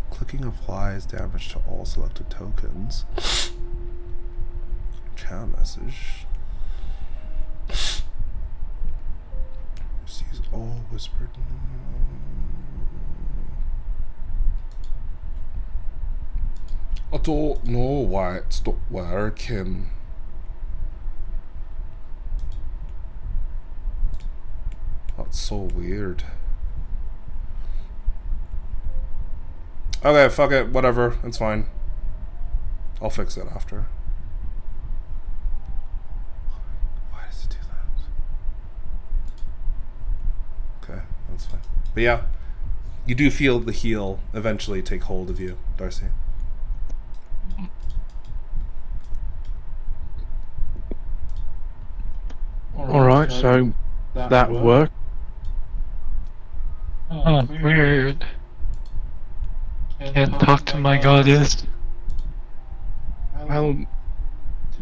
Clicking applies damage to all selected tokens. Chat message. Receives all whispered. I don't know why it's not working. That's so weird. Okay, fuck it, whatever, it's fine. I'll fix it after. Why does it do that? Okay, that's fine. But yeah, you do feel the heal eventually take hold of you, Darcy. Alright, so that worked. Oh, weird. Can't talk to my goddess. Well,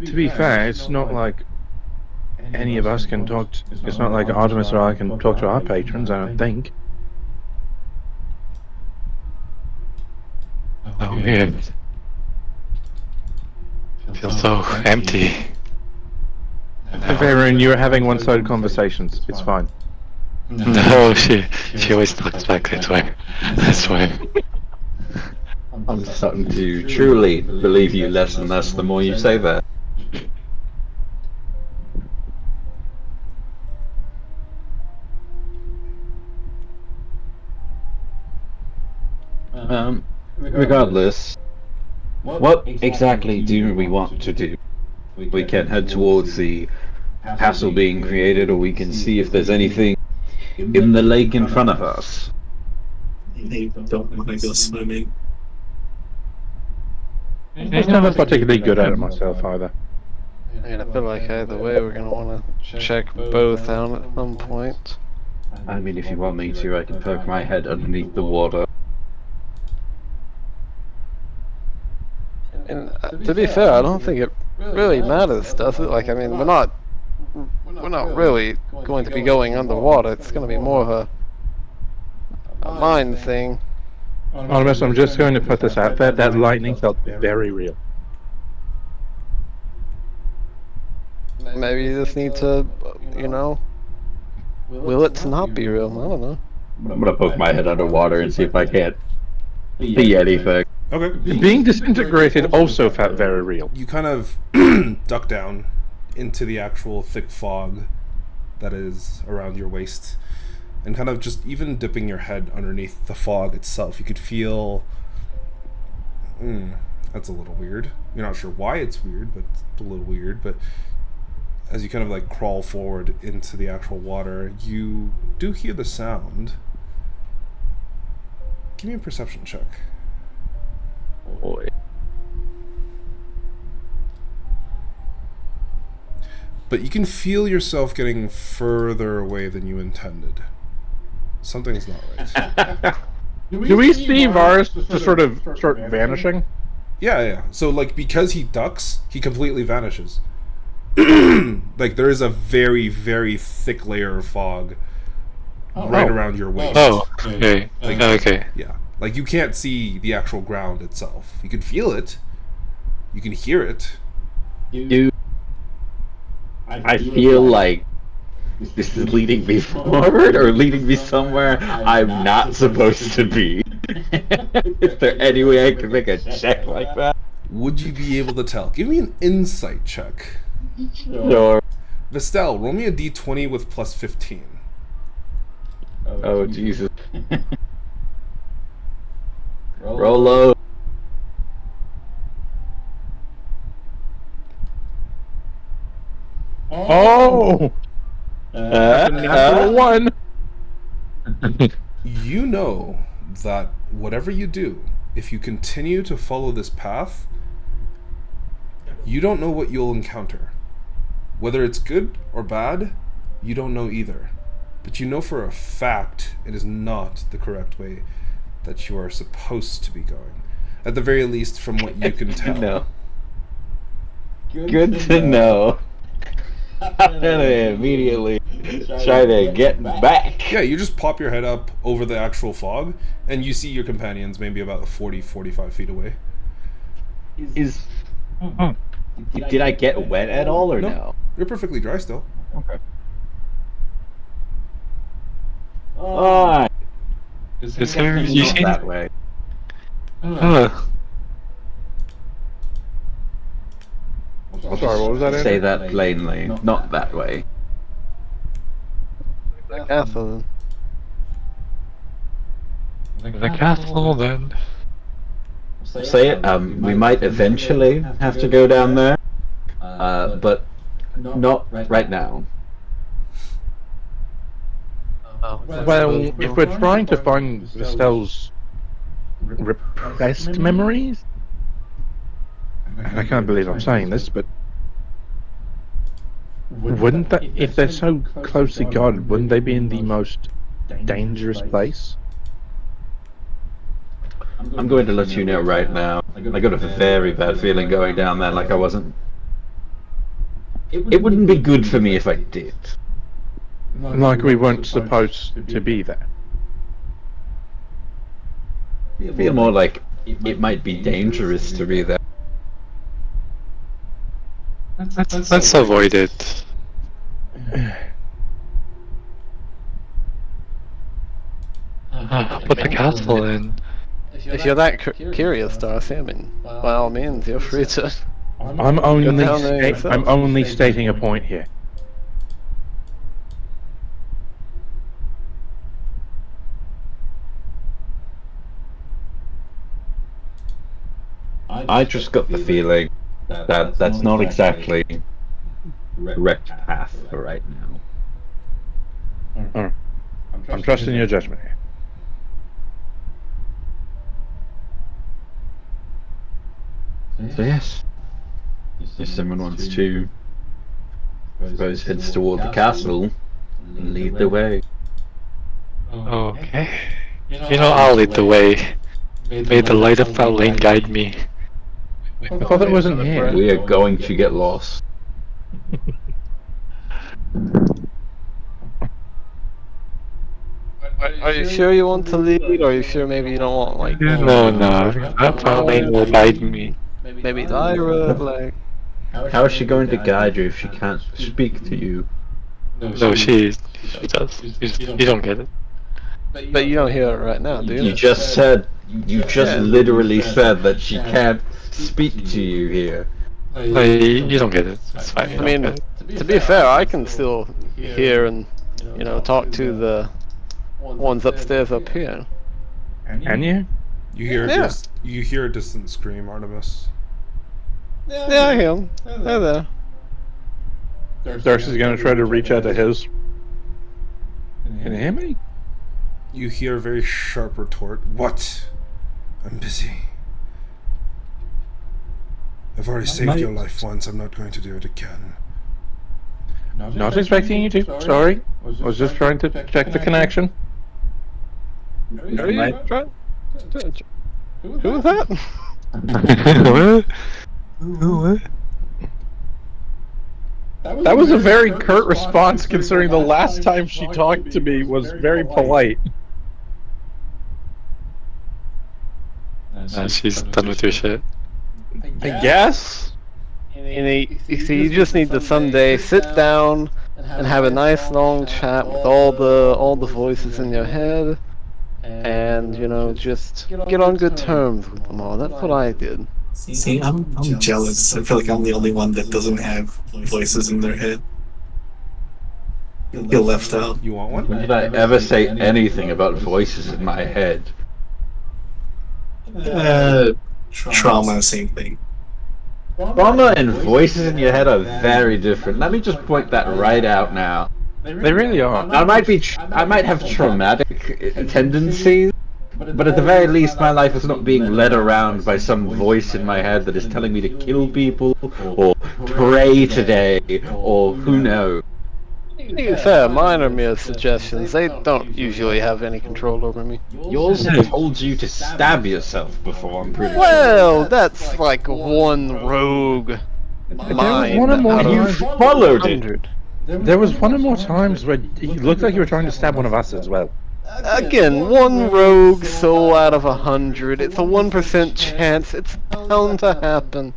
to be fair, it's not like any of us can talk. It's not like Artemis or I can talk to our patrons. I don't think. So weird. Feels so empty. Vera and you are having one-sided conversations. It's fine. No, she always talks back this way. I swear. I'm starting to truly believe you less and less the more you say that. Regardless, what exactly do we want to do? We can head towards the castle being created, or we can see if there's anything in the lake in front of us. They don't want to go swimming. I'm not particularly good at it myself either. And I feel like either way we're gonna want to check both out at some point. I mean, if you want me to, I can poke my head underneath the water. And to be fair, I don't think it really matters, does it? Like, I mean, we're not really going to be going underwater. It's going to be more of a mind thing. Artemis, I'm just going to put this out there. That lightning felt very real. Maybe you just need to, you know, will it not be real? I don't know. I'm gonna poke my head underwater and see if I can't see anything. Okay. Being disintegrated also felt very real. You kind of duck down into the actual thick fog that is around your waist, and kind of just even dipping your head underneath the fog itself, you could feel that's a little weird. You're not sure why it's weird, but it's a little weird. But as you kind of like crawl forward into the actual water, you do hear the sound. Give me a perception check. Boy. But you can feel yourself getting further away than you intended. Something's not right. Do we see Varus just sort of start vanishing? Yeah. So, like, because he ducks, he completely vanishes. Like, there is a very, very thick layer of fog right around your waist. Oh, okay. Okay. Yeah. Like, you can't see the actual ground itself. You can feel it. You can hear it. Dude, I feel like this is leading me forward or leading me somewhere I'm not supposed to be. Is there any way I can make a check like that? Would you be able to tell? Give me an insight check. Sure. Vestel, roll me a d20 with plus 15. Oh, Jesus. Roll low. Oh! Natural one! You know that whatever you do, if you continue to follow this path, you don't know what you'll encounter. Whether it's good or bad, you don't know either. But you know for a fact it is not the correct way that you are supposed to be going. At the very least, from what you can tell. No. Good to know. I'm gonna immediately try to get back. Yeah, you just pop your head up over the actual fog, and you see your companions maybe about 40-45 feet away. Did I get wet at all or no? You're perfectly dry still. Okay. Oh, Is there? You not seen? that way. Sorry, what was that? Say that plainly. Not that way. The castle. The castle then. Say it. We might eventually have to go down there, but not right now. Well, if we're trying to find Vestel's repressed memories, I can't believe I'm saying this, but wouldn't that, if they're so closely guarded, wouldn't they be in the most dangerous place? I'm going to let you know right now. I got a very bad feeling going down there like I wasn't. It wouldn't be good for me if I did. Like we weren't supposed to be there. I feel more like it might be dangerous to be there. Let's avoid it. Put the castle in. If you're that curious, Darcy, I mean, by all means, feel free to. I'm only stating a point here. I just got the feeling that that's not exactly the correct path for right now. I'm trusting your judgment here. So yes, if someone wants to, I suppose, heads toward the castle and lead the way. Okay. You know, I'll lead the way. May the light of Faolain guide me. I thought it wasn't here. We are going to get lost. Are you sure you want to lead, or are you sure maybe you don't want, like... No, Faolain will guide me. Maybe Lyra, like... How is she going to guide you if she can't speak to you? No, she does. You don't get it. But you don't hear it right now, do you? You just literally said that she can't speak to you here. You don't get it. It's fine. I mean, to be fair, I can still hear and, you know, talk to the ones upstairs up here. Can you? You hear Yeah. you hear a distant scream, Artemis. Yeah, I hear them. They're there. Darcy's gonna try to reach out to his. Can you hear me? You hear a very sharp retort. What? I'm busy. I've already saved your life once. I'm not going to do it again. Not expecting you to. Sorry. I was just trying to check the connection. Are you trying? Who was that? What? What? That was a very curt response considering the last time she talked to me was very polite. She's done with your shit. I guess? And you see, you just need to someday sit down and have a nice long chat with all the voices in your head, and you know, just get on good terms with them all. That's what I did. See, I'm jealous. I feel like I'm the only one that doesn't have voices in their head. Feel left out. You want one? When did I ever say anything about voices in my head? Trauma, same thing. Trauma and voices in your head are very different. Let me just point that right out now. They really are. I might have traumatic tendencies, but at the very least, my life is not being led around by some voice in my head that is telling me to kill people, or pray today, or who knows. To be fair, mine are mere suggestions. They don't usually have any control over me. Yours have told you to stab yourself before, I'm pretty sure. Well, that's like one rogue mind one or more out of You followed it. 100. There was one or more times where you looked like you were trying to stab one of us as well. Again, one rogue soul out of 100. It's a 1% chance. It's bound to happen.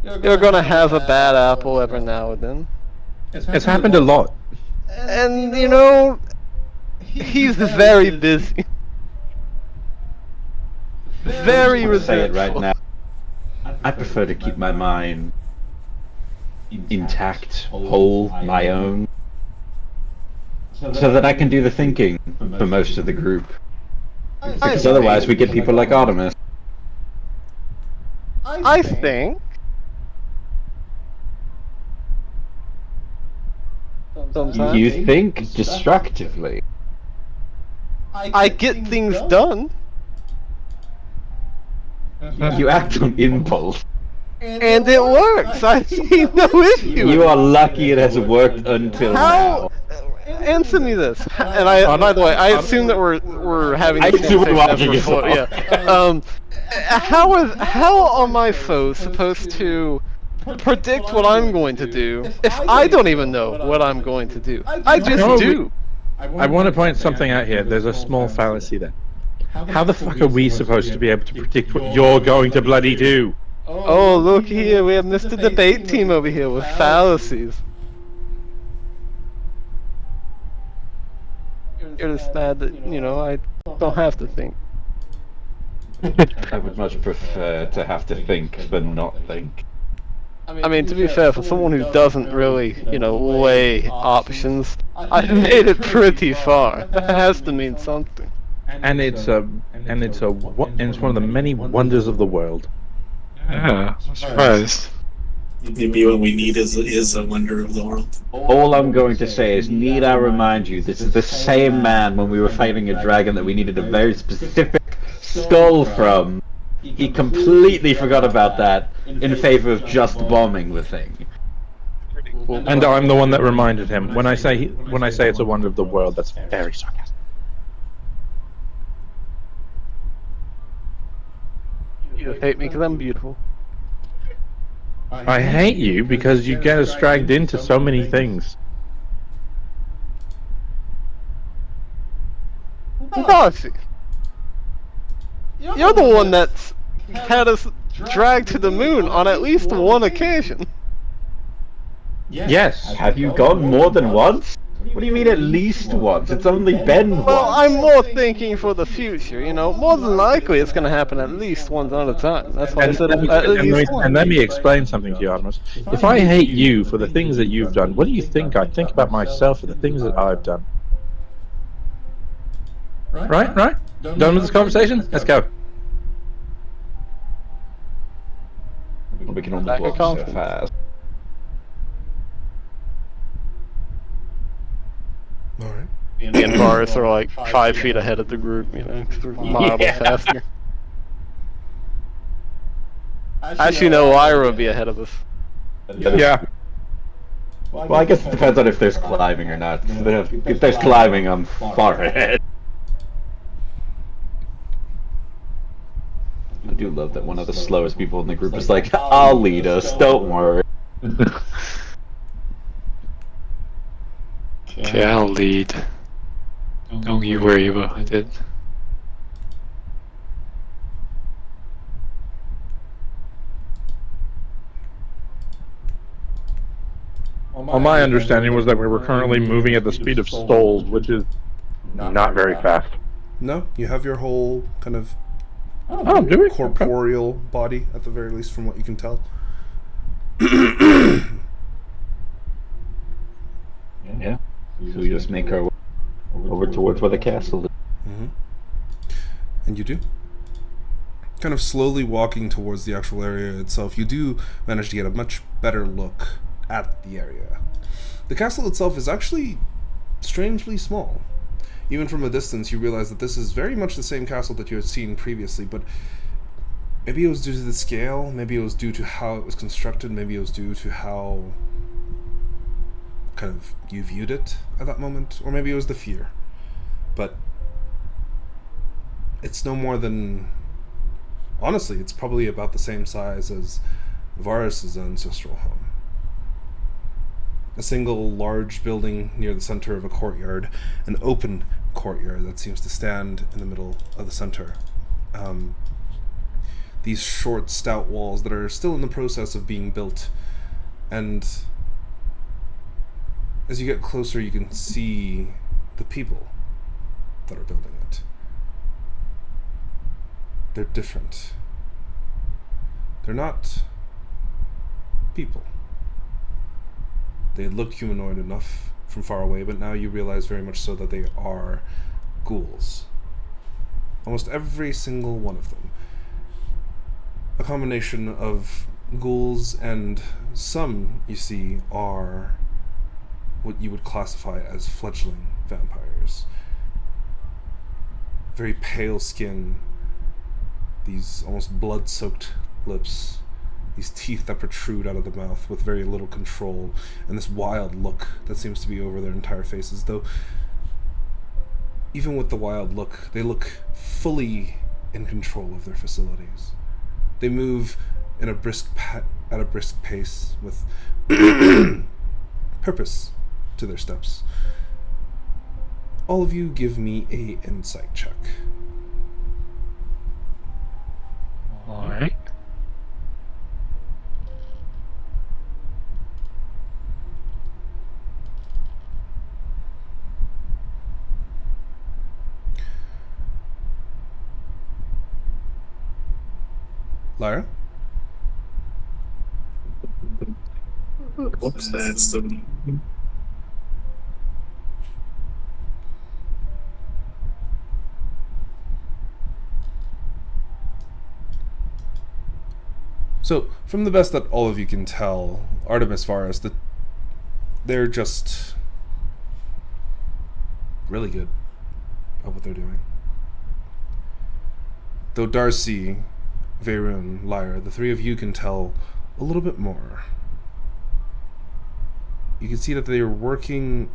You're gonna have a bad apple every now and then. It's happened a lot. And, you know, he's very busy. Very I'll say it resentful. right now. I prefer to keep my mind intact, whole, my own, so that I can do the thinking for most of the group. Because otherwise we get people like Artemis. I think sometimes You think destructively. I get things done, You act on impulse. and it works. I see no issue. You are lucky it has worked until How? now. answer me this. And by the way, I assume that we're having I the assume we're conversation watching as we're as floating. Yeah. How are my foes supposed to predict what I'm going to do if I don't even know what I'm going to do? I just No, do. I want to point something out here. There's a small fallacy there. How the fuck are we supposed to be able to predict what you're going to bloody do? Oh, look here, we have Mr. Debate Team over here with fallacies. You're just bad that, I don't have to think. I would much prefer to have to think than not think. I mean, to be fair, for someone who doesn't really, weigh options, I've made it pretty far. That has to mean something. And it's one of the many wonders of the world. Yeah, I'm surprised. Maybe what we need is a wonder of the world. All I'm going to say is, need I remind you, this is the same man when we were fighting a dragon that we needed a very specific skull from. He completely forgot about that in favor of just bombing the thing. And I'm the one that reminded him. When I say it's a wonder of the world, that's very sarcastic. You hate me because I'm beautiful. I hate you because you get us dragged into so many things. Darcy, you're the one that's had us dragged to the moon on at least one occasion. Yes. Have you gone more than once? What do you mean at least once? It's only been once. Well, I'm more thinking for the future, More than likely it's going to happen at least once at a time. That's why I said at least once. And let me explain something to you, Artemis. If I hate you for the things that you've done, what do you think I think about myself for the things that I've done? Right? Done with this conversation? Let's go. We can only Lack of block so confidence. fast. All right. Me and Varus are like 5 feet ahead of the group, 'cause we're mildly faster. Actually, no, Lyra would be ahead of us. Yeah. Well, I guess it depends on if there's climbing or not. If there's climbing, I'm far ahead. I do love that one of the slowest people in the group is like, I'll lead us, don't worry. Okay, I'll lead. Don't you worry about it. Well, my understanding was that we were currently moving at the speed of souls, which is not very fast. No, you have your whole kind of Oh, do we? corporeal body, at the very least, from what you can tell. Yeah. So we just make our way over towards where the castle is. Mm-hmm. And you do. Kind of slowly walking towards the actual area itself, you do manage to get a much better look at the area. The castle itself is actually strangely small. Even from a distance, you realize that this is very much the same castle that you had seen previously, but maybe it was due to the scale, maybe it was due to how it was constructed, maybe it was due to how kind of you viewed it at that moment, or maybe it was the fear. But it's no more than... Honestly, it's probably about the same size as Varus's ancestral home. A single large building near the center of a courtyard, an open courtyard that seems to stand in the middle of the center. These short, stout walls that are still in the process of being built, and as you get closer, you can see the people that are building it. They're different. They're not people. They look humanoid enough from far away, but now you realize very much so that they are ghouls. Almost every single one of them. A combination of ghouls, and some, you see, are what you would classify as fledgling vampires. Very pale skin, these almost blood-soaked lips, these teeth that protrude out of the mouth with very little control, and this wild look that seems to be over their entire faces, though even with the wild look, they look fully in control of their facilities. They move in at a brisk pace with purpose to their steps. All of you give me a insight check. Alright. Lyra? Whoops, that's the. So, from the best that all of you can tell, Artemis Varus, they're just really good at what they're doing. Though Darcy, Veyron, Lyra, the three of you can tell a little bit more. You can see that they are working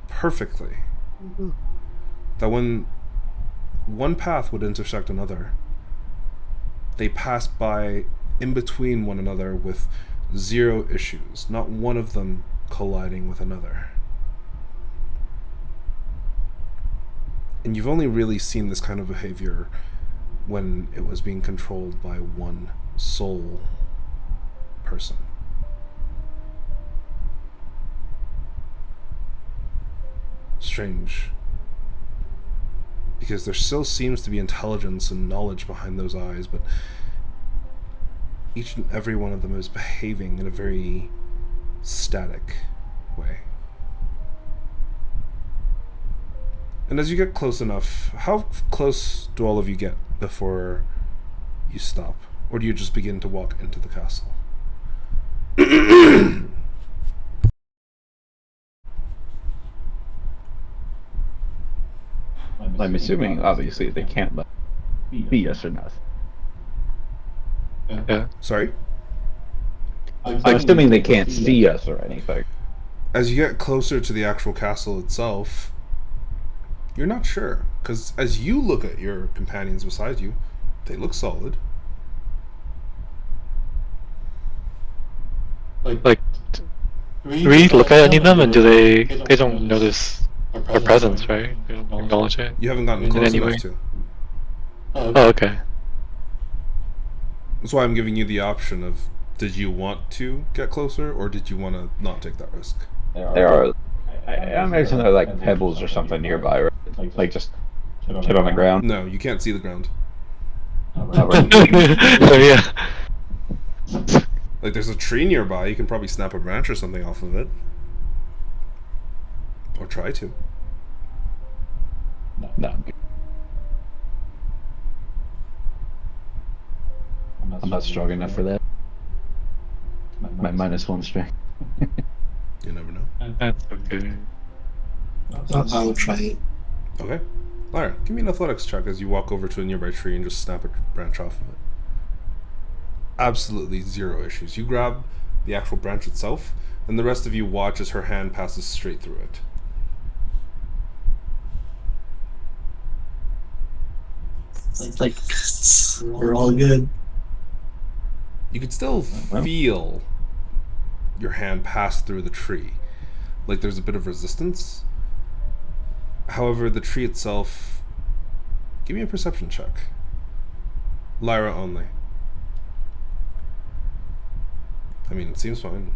perfectly. That when one path would intersect another, they pass by in between one another with zero issues, not one of them colliding with another. And you've only really seen this kind of behavior when it was being controlled by one sole person. Strange. Because there still seems to be intelligence and knowledge behind those eyes, but each and every one of them is behaving in a very static way. And as you get close enough, how close do all of you get before you stop? Or do you just begin to walk into the castle? I'm assuming, obviously, they can't let be us or not. Yeah. Sorry? I'm assuming they can't see us or anything. As you get closer to the actual castle itself, you're not sure. Because as you look at your companions beside you, they look solid. Like, do we look at any of them and do they don't notice our presence, right? They don't acknowledge it. You haven't gotten In close any enough way. to. Oh, okay. That's why I'm giving you the option of, did you want to get closer, or did you want to not take that risk? There are, I imagine there are like pebbles or something nearby, right? Like just shit on the ground. No, you can't see the ground. Oh yeah. Like, there's a tree nearby, you can probably snap a branch or something off of it. Or try to. No. I'm not strong enough for that. My -1 strength. You never know. That's okay. I'll try it. Okay. Lyra, give me an athletics check as you walk over to a nearby tree and just snap a branch off of it. Absolutely zero issues. You grab the actual branch itself, and the rest of you watch as her hand passes straight through it. It's like we're all good. You can still feel your hand pass through the tree. Like there's a bit of resistance. However, the tree itself... Give me a perception check. Lyra only. I mean, it seems fine.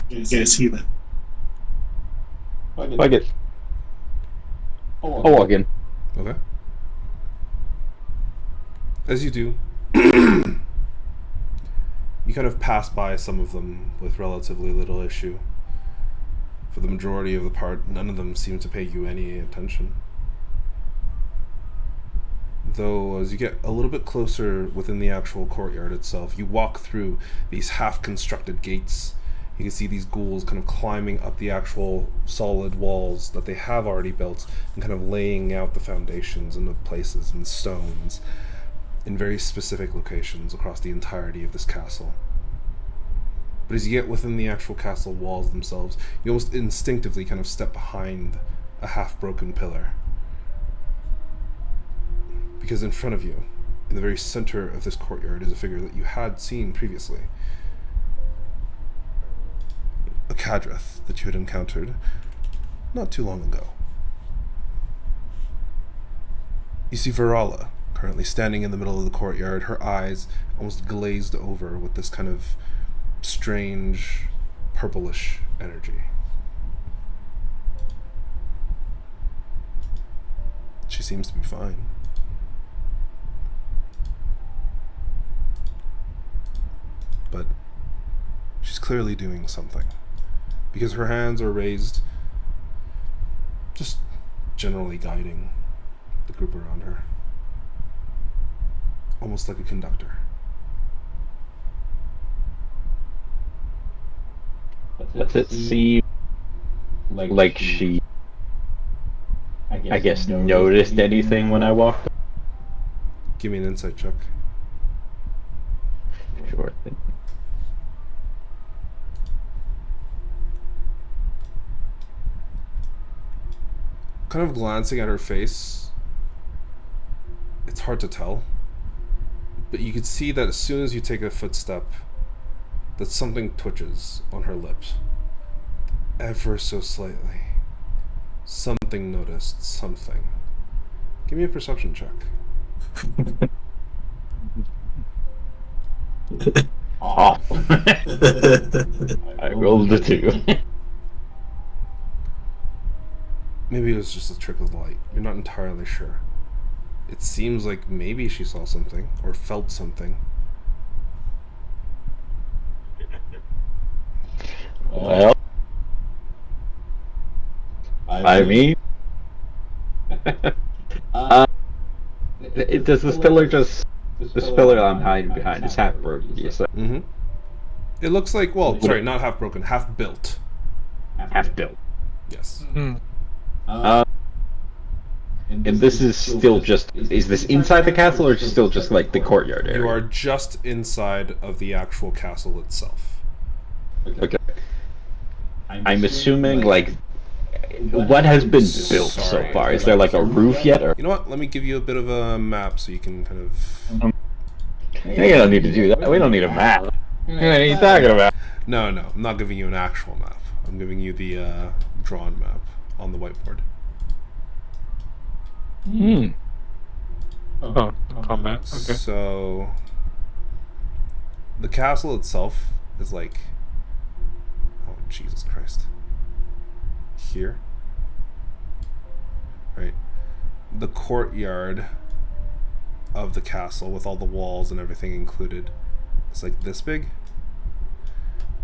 You guys see that? Fuck it. I'll walk in. Okay. As you do, you kind of pass by some of them with relatively little issue. For the majority of the part, none of them seem to pay you any attention. Though, as you get a little bit closer within the actual courtyard itself, you walk through these half-constructed gates You can see these ghouls kind of climbing up the actual solid walls that they have already built and kind of laying out the foundations and the places and stones in very specific locations across the entirety of this castle. But as you get within the actual castle walls themselves, you almost instinctively kind of step behind a half-broken pillar. Because in front of you, in the very center of this courtyard, is a figure that you had seen previously. A Kadrith that you had encountered not too long ago. You see Virala currently standing in the middle of the courtyard, her eyes almost glazed over with this kind of strange purplish energy. She seems to be fine. But she's clearly doing something, because her hands are raised, just generally guiding the group around her, almost like a conductor. Does it seem like she, I guess, noticed anything when I walked? Give me an insight check. Sure thing. Kind of glancing at her face, it's hard to tell, but you could see that as soon as you take a footstep, that something twitches on her lips, ever so slightly. Something noticed something. Give me a perception check. Oh. I rolled a 2. Maybe it was just a trick of light. You're not entirely sure. It seems like maybe she saw something or felt something. Well, I mean, does this pillar this pillar I'm hiding behind is half broken? You said Mm-hmm. It looks like, well, sorry, not half broken, half built. half built. Yes. And this is still just, is this inside the castle or still just like the courtyard area? You are just inside of the actual castle itself. Okay. I'm assuming, like, what has been built so Sorry. far? Is there like a roof yet? Or You know what? Let me give you a bit of a map so you can kind of... you don't need to do that. We don't need a map. What are you talking about? No, I'm not giving you an actual map. I'm giving you the drawn map on the whiteboard. Oh, combat. Okay. So, the castle itself is like... Oh, Jesus Christ. Here. Right. The courtyard of the castle, with all the walls and everything included, is like this big.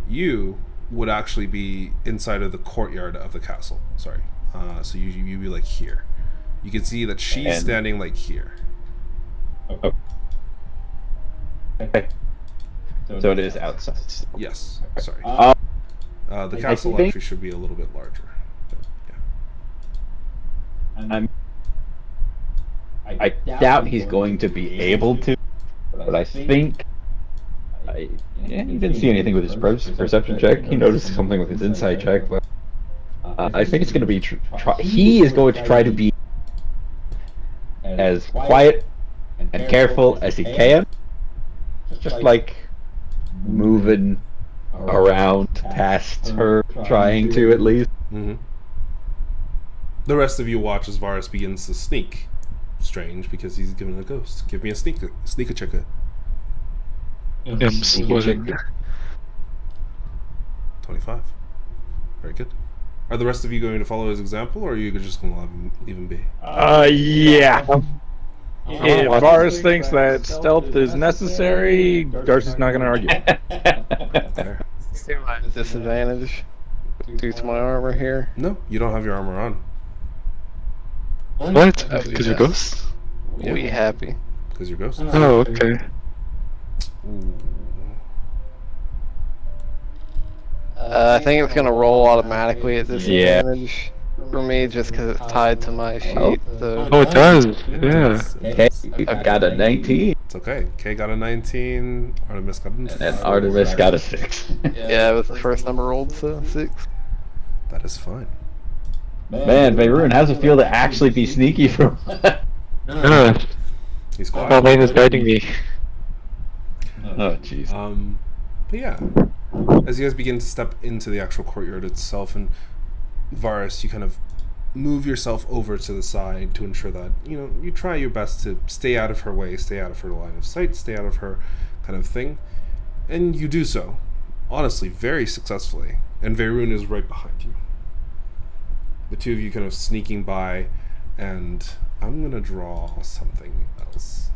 You would actually be inside of the courtyard of the castle. Sorry. So you'd be like here. You can see that she's And- standing like here. Okay. So it is outside. Yes. Sorry. Uh, The I castle think- actually should be a little bit larger. But, yeah. I doubt he's going to be able to, but I think. He didn't see anything with his perception check. He noticed something with his insight check, but I think it's going to be. He is going to try to be as quiet and careful as he can, just like moving around past her, trying to at least. Mm-hmm. The rest of you watch as Varus begins to sneak. Strange, because he's given a ghost. Give me a sneak checker. Imps was it? 25. Very good. Are the rest of you going to follow his example, or are you just going to leave him be? Yeah. If watch Varus thinks that stealth is necessary, Darcy's not going to argue. There. Disadvantage due to my armor here. No, you don't have your armor on. What? Because you're ghost? Yeah. We happy. Because you're ghost. Oh, okay. Ooh. I think it's gonna roll automatically at Yeah. disadvantage for me just because it's tied to my sheet. So Oh, it does. Yeah. Okay, you got a 19, It's okay. Kay got a 19. Artemis got a and then Artemis got a 6. yeah, it was the first number rolled, so 6. That is fine. Man, Beirut, how's it feel to actually be sneaky from? Yeah. He's quiet. Lane is guiding me. Oh, jeez. But yeah, as you guys begin to step into the actual courtyard itself, and Varus, you kind of move yourself over to the side to ensure that, you know, you try your best to stay out of her way, stay out of her line of sight, stay out of her kind of thing. And you do so, honestly, very successfully. And Veyrun is right behind you. The two of you kind of sneaking by, and I'm going to draw something else.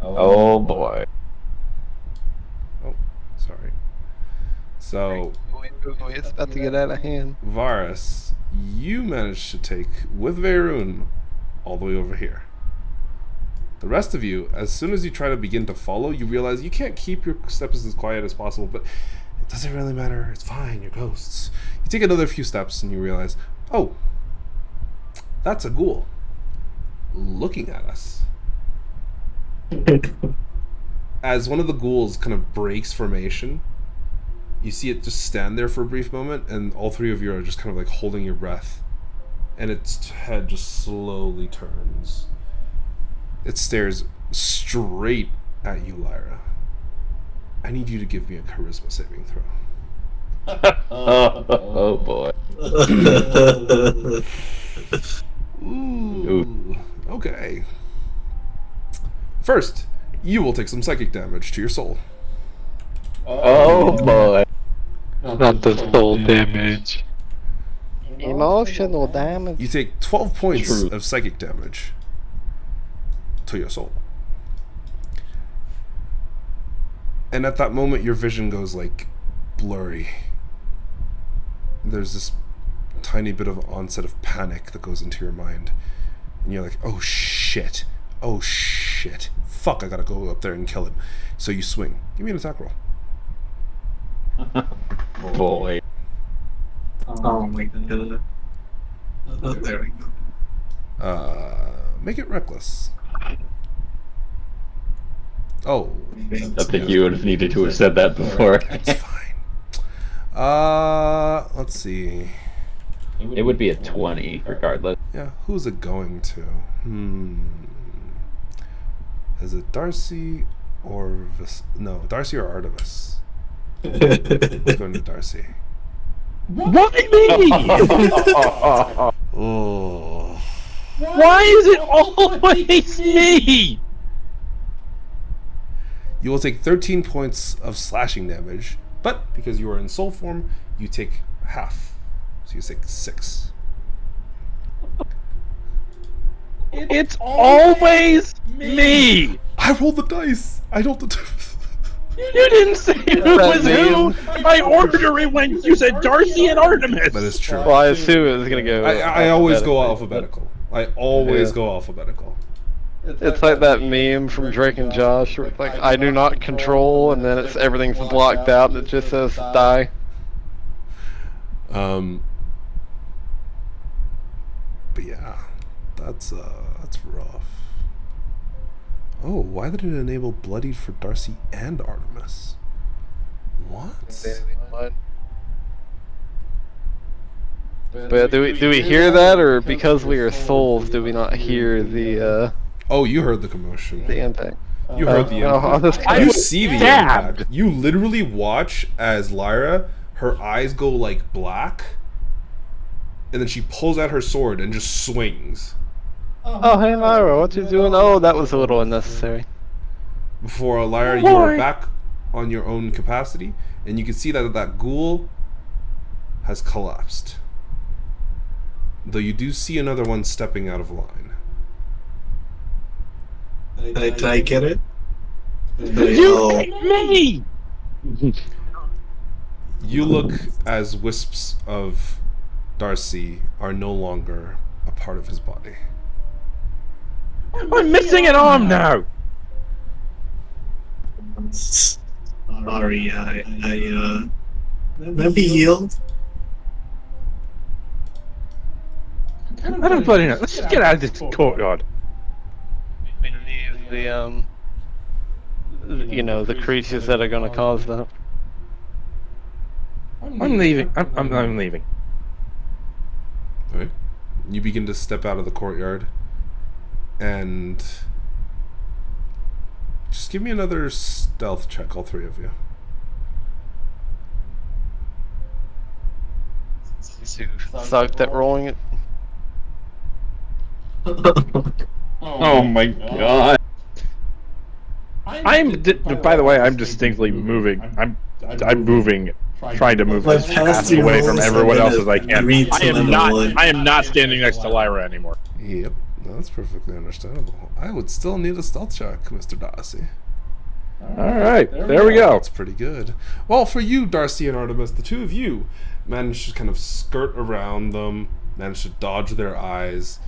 Oh boy. Oh, sorry. So, Wait, it's about to get out of hand. Varus, you managed to take, with Veyrun, all the way over here. The rest of you, as soon as you try to begin to follow, you realize you can't keep your steps as quiet as possible, but it doesn't really matter. It's fine, you're ghosts. You take another few steps and you realize, oh, that's a ghoul looking at us. As one of the ghouls kind of breaks formation, you see it just stand there for a brief moment, and all three of you are just kind of like holding your breath, and its head just slowly turns. It stares straight at you, Lyra. I need you to give me a charisma saving throw. Oh boy. Ooh. Okay. First, you will take some psychic damage to your soul. Oh boy. Not the soul damage. Emotional damage. You take 12 points True. of psychic damage to your soul. And at that moment, your vision goes like blurry. There's this tiny bit of onset of panic that goes into your mind. And you're like, oh shit. Oh shit. Fuck, I gotta go up there and kill him. So you swing. Give me an attack roll. Boy. Oh my god. Oh, there we go. Make it reckless. Oh, I think you would have needed to have said that before. that's fine. Let's see. It would be a 20 regardless. Yeah, who's it going to? Is it Darcy or no, Darcy or Artemis? It's going to Darcy. Why me? Oh. Why is it always me? You will take 13 points of slashing damage, but because you are in soul form, you take half. So you take 6. It's always me. I rolled the dice. I don't. You didn't say who was who. I ordered it when you said Darcy and Artemis. That is true. Well, I assume it was gonna go. I always go alphabetically. alphabetical. I always Yeah. go alphabetical. It's like that meme from Drake and Josh, where it's like, I do not control, and then it's everything's blocked out, and it just says die. But yeah, that's rough. Oh, why did it enable bloodied for Darcy and Artemis? What? But do we hear that, or because we are souls, do we not hear the Oh, you heard the commotion. impact? You heard the I'll impact. just- You see the stabbed. impact. You literally watch as Lyra, her eyes go like black, and then she pulls out her sword and just swings. Oh, hey Myra, what you doing? Oh, that was a little unnecessary. Before Lyra, you are back on your own capacity, and you can see that that ghoul has collapsed. Though you do see another one stepping out of line. Did I get it? You picked me. You look as wisps of Darcy are no longer a part of his body. I'm missing an arm now. Sorry, Maybe yield. I don't bloody know. Let's just get out of this courtyard. Leave the the creatures that are going to cause that. I'm leaving. I'm leaving. All right. You begin to step out of the courtyard, and just give me another stealth check, all three of you. Sucked at rolling it. Oh my god. By the way, I'm distinctly moving. I'm moving, trying to move My as past fast away from rolls everyone have else as I been can. read I to am level not. one. I am not standing next to Lyra anymore. Yep, that's perfectly understandable. I would still need a stealth check, Mr. Darcy. All right, there we go. That's pretty good. Well, for you, Darcy and Artemis, the two of you managed to kind of skirt around them, managed to dodge their eyes.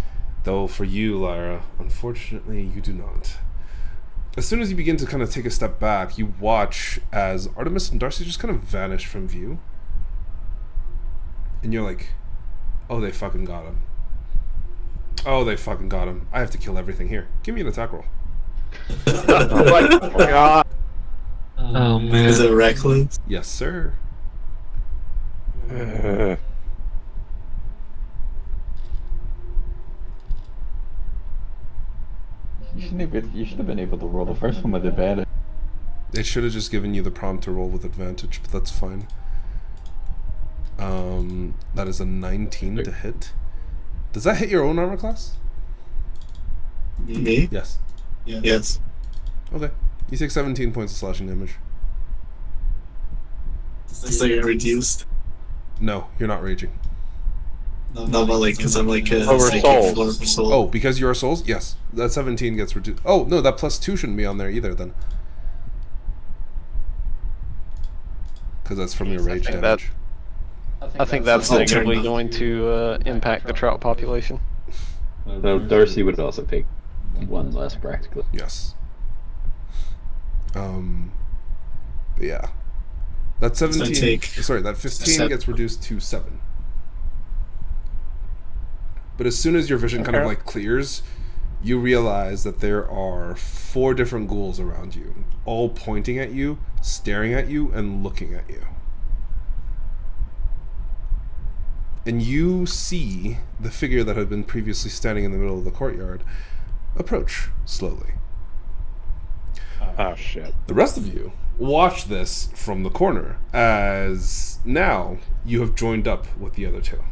Though for you, Lyra, unfortunately, you do not. As soon as you begin to kind of take a step back, you watch as Artemis and Darcy just kind of vanish from view. And you're like, oh, they fucking got him. Oh, they fucking got him. I have to kill everything here. Give me an attack roll. Oh my god. Oh man. Is it reckless? Yes, sir. You should have been able to roll the first one with advantage. It should have just given you the prompt to roll with advantage, but that's fine. That is a 19 to hit. Does that hit your own armor class? Me? Yes. Yes. Okay. You take 17 points of slashing damage. It's like reduced. No, you're not raging. No, but like, because I'm like a Over psychic souls. form soul. Oh, because you are souls? Yes. That 17 gets reduced. Oh, no, that plus 2 shouldn't be on there either then. Because that's from your rage think damage. I think that's I'll turn negatively that. going to impact the trout population. So Darcy would also take one less practically. Yes. But yeah. That 17, take sorry, that 15 7. gets reduced to 7. But as soon as your vision kind of like clears, you realize that there are 4 different ghouls around you, all pointing at you, staring at you, and looking at you. And you see the figure that had been previously standing in the middle of the courtyard approach slowly. Oh shit. The rest of you watch this from the corner as now you have joined up with the other two.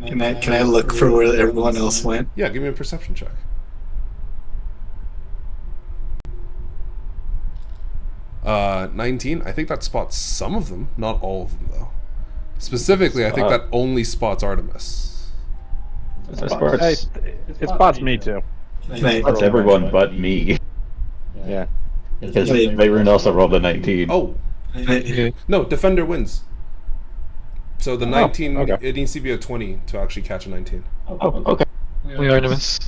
Can I look for where everyone else went? Yeah, give me a perception check. Uh, 19. I think that spots some of them, not all of them though. Specifically, I think that only spots Artemis. It spots me too. That's everyone but me. Yeah. Because everyone else rolled a 19. Oh, no, Defender wins. So the 19, okay. it needs to be a 20 to actually catch a 19. Oh, okay. We Artemis.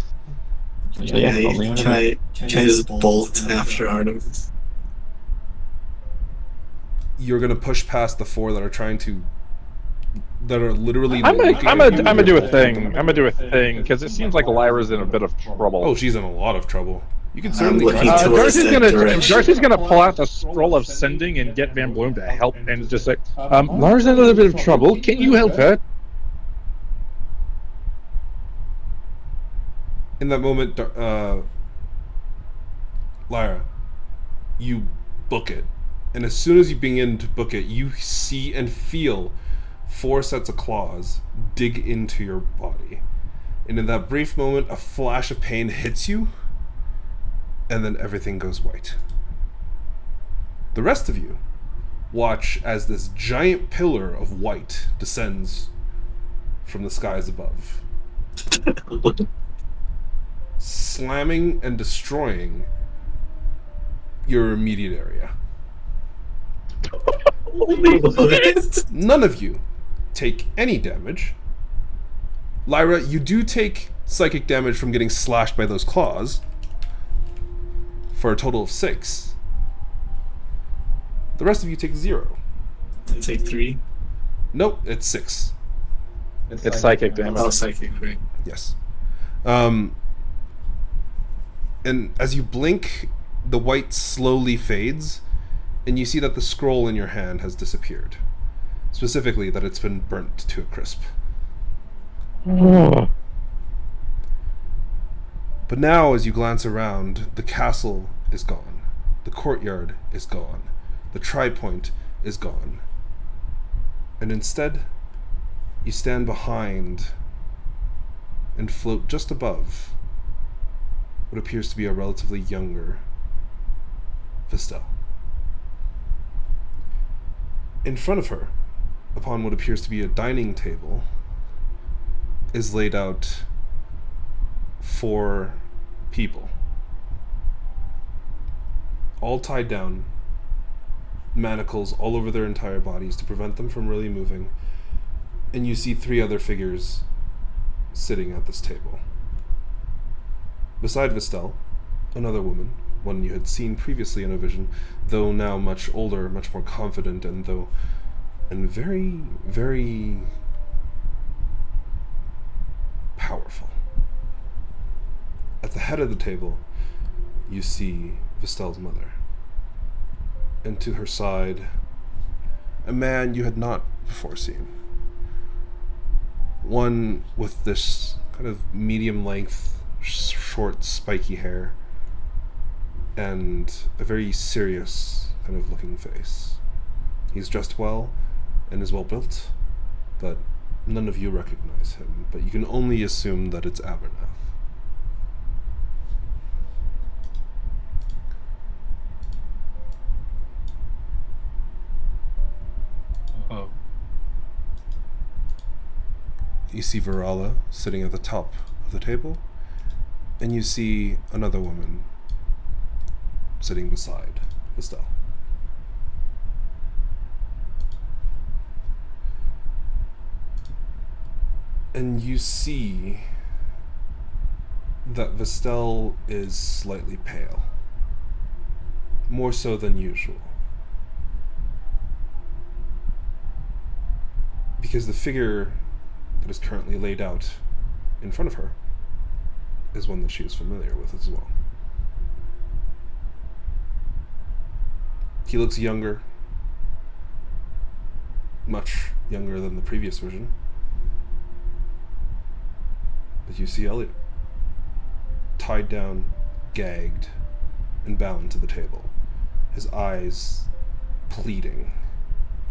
Can I just bolt after Artemis? You're gonna push past the 4 that are trying to, that are literally. I'm looking gonna at you. do a thing. I'm gonna do a thing because it seems like Lyra's in a bit of trouble. Oh, she's in a lot of trouble. You can certainly looking try. towards that direction. Darcy's gonna pull out the scroll of sending and get Van Bloom to help and just say, Lyra's in a little bit of trouble. Can you help her? In that moment, Lyra, you book it. And as soon as you begin to book it, you see and feel 4 sets of claws dig into your body. And in that brief moment, a flash of pain hits you, and then everything goes white. The rest of you watch as this giant pillar of white descends from the skies above, slamming and destroying your immediate area. None of you take any damage. Lyra, you do take psychic damage from getting slashed by those claws, for a total of 6. The rest of you take 0. I take 3. Nope, it's 6. It's psychic damage. Oh, psychic, right. Yes. And as you blink, the white slowly fades, and you see that the scroll in your hand has disappeared. Specifically, that it's been burnt to a crisp. Oh. But now, as you glance around, the castle is gone. The courtyard is gone. The tri-point is gone. And instead, you stand behind and float just above what appears to be a relatively younger Vestel. In front of her, upon what appears to be a dining table, is laid out 4 people, all tied down, manacles all over their entire bodies to prevent them from really moving, and you see 3 other figures sitting at this table. Beside Vestel, another woman, one you had seen previously in a vision, though now much older, much more confident, and very, very powerful. At the head of the table, you see Vestel's mother. And to her side, a man you had not before seen. One with this kind of medium length, short, spiky hair, and a very serious kind of looking face. He's dressed well and is well built, but none of you recognize him, but you can only assume that it's Abernath. Oh. You see Virala sitting at the top of the table, and you see another woman sitting beside Vestel. And you see that Vestel is slightly pale, more so than usual. Because the figure that is currently laid out in front of her is one that she is familiar with as well. He looks younger, much younger than the previous version. But you see Elliot, tied down, gagged, and bound to the table, his eyes pleading,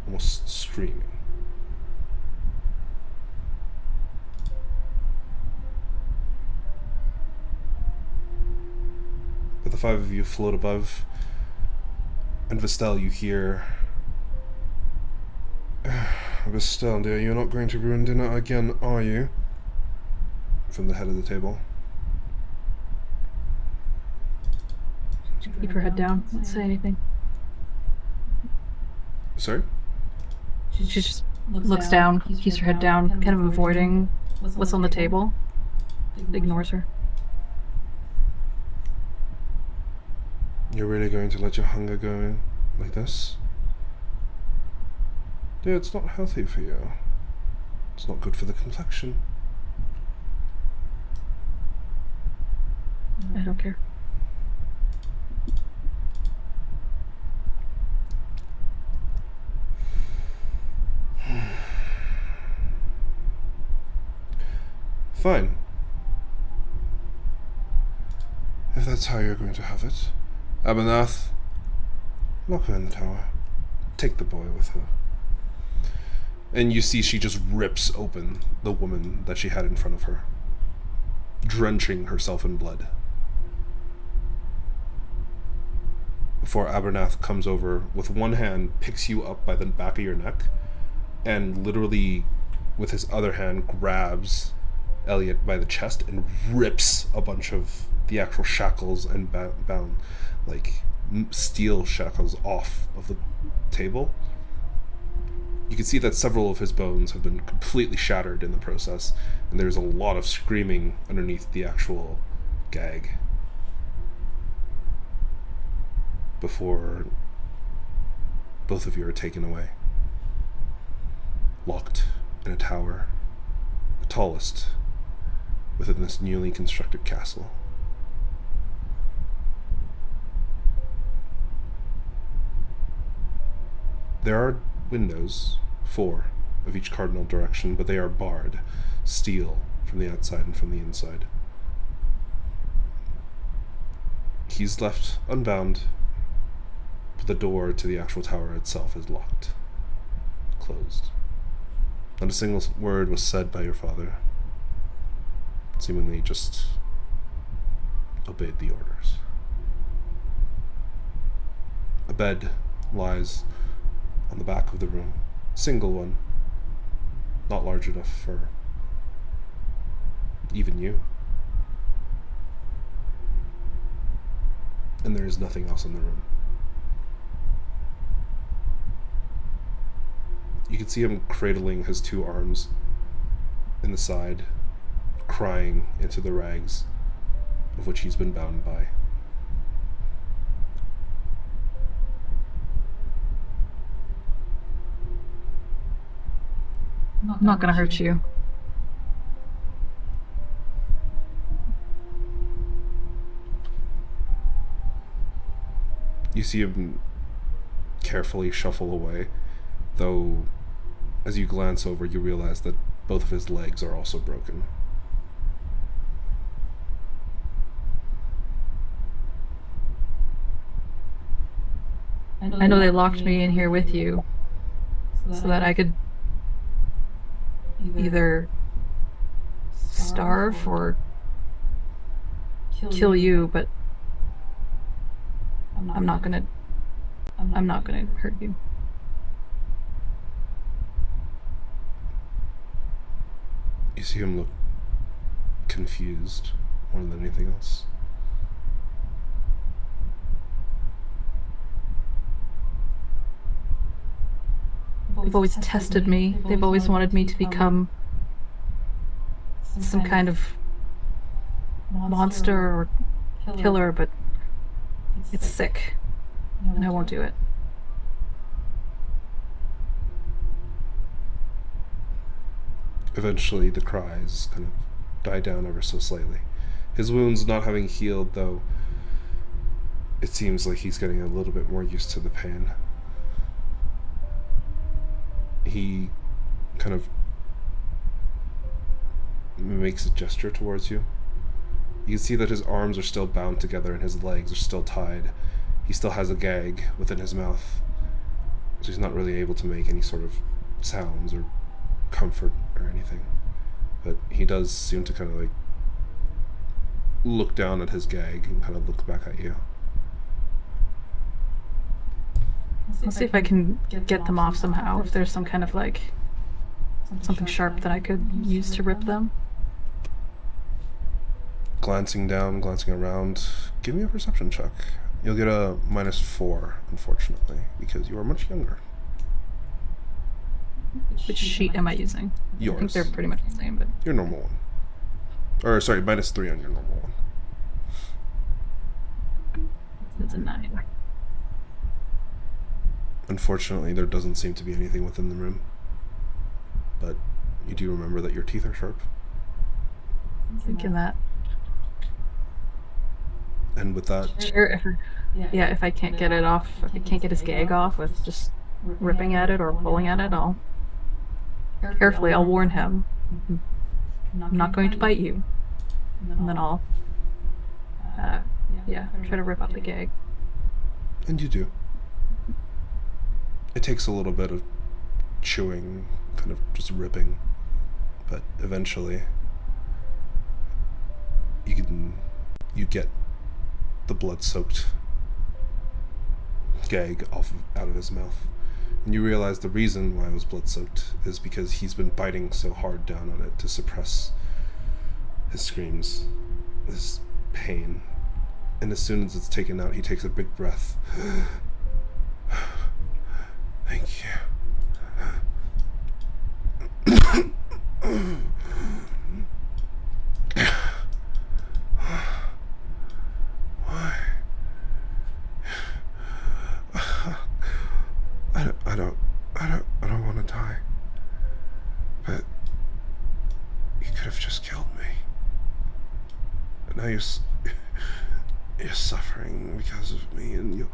almost screaming. But the 5 of you float above, and Vestel, you hear, Vestel, dear, you're not going to ruin dinner again, are you? From the head of the table. Keep her head down. Don't say anything. Sorry? She just looks down, keeps her head down, kind of avoiding what's on the table. Ignores her. You're really going to let your hunger go in like this? Dear, it's not healthy for you. It's not good for the complexion. I don't care. Fine. If that's how you're going to have it. Abernath, lock her in the tower. Take the boy with her. And you see she just rips open the woman that she had in front of her, drenching herself in blood. Before Abernath comes over with one hand, picks you up by the back of your neck, and literally with his other hand grabs Elliot by the chest and rips a bunch of the actual shackles and bound like steel shackles off of the table. You can see that several of his bones have been completely shattered in the process, and there's a lot of screaming underneath the actual gag. Before both of you are taken away. Locked in a tower, the tallest within this newly constructed castle. There are windows, 4 of each cardinal direction, but they are barred, steel from the outside and from the inside. He's left unbound, but the door to the actual tower itself is locked, closed. Not a single word was said by your father. Seemingly just obeyed the orders. A bed lies on the back of the room, single one, not large enough for even you. And there is nothing else in the room. You can see him cradling his 2 arms in the side, crying into the rags of which he's been bound by. I'm not gonna hurt you. You see him carefully shuffle away, though as you glance over, you realize that both of his legs are also broken. I know they locked me in here with you so that I could either starve or kill you, but I'm not gonna hurt you. You see him look confused more than anything else. They've always tested me. They've always wanted me to become some kind of monster or killer, but it's sick, and I won't do it. Eventually, the cries kind of die down ever so slightly. His wounds not having healed, though, it seems like he's getting a little bit more used to the pain. He kind of makes a gesture towards you. You can see that his arms are still bound together and his legs are still tied. He still has a gag within his mouth, so he's not really able to make any sort of sounds or comfort or anything. But he does seem to kind of like look down at his gag and kind of look back at you. I'll see if I can get them off somehow, if there's some kind of like something sharp that I could use to rip them. Glancing down, glancing around, give me a perception check. You'll get a -4, unfortunately, because you are much younger. Which sheet am I using? I think Yours. they're pretty much the same, but Your normal one. Or, sorry, -3 on your normal one. it's a 9. Unfortunately, there doesn't seem to be anything within the room. But you do remember that your teeth are sharp. Thinking that. And with that, Sure, if I can't get it off, if I can't get his gag off with just ripping at it or pulling at it, I'll warn him. I'm not going to bite you. And then I'll, try to rip out the gag. and you do. It takes a little bit of chewing, kind of just ripping, but eventually you get the blood-soaked gag out of his mouth. And you realize the reason why it was blood-soaked is because he's been biting so hard down on it to suppress his screams, his pain. And as soon as it's taken out, he takes a big breath. Thank you. Why? I I don't want to die. But you could have just killed me. But now you're suffering because of me, and you're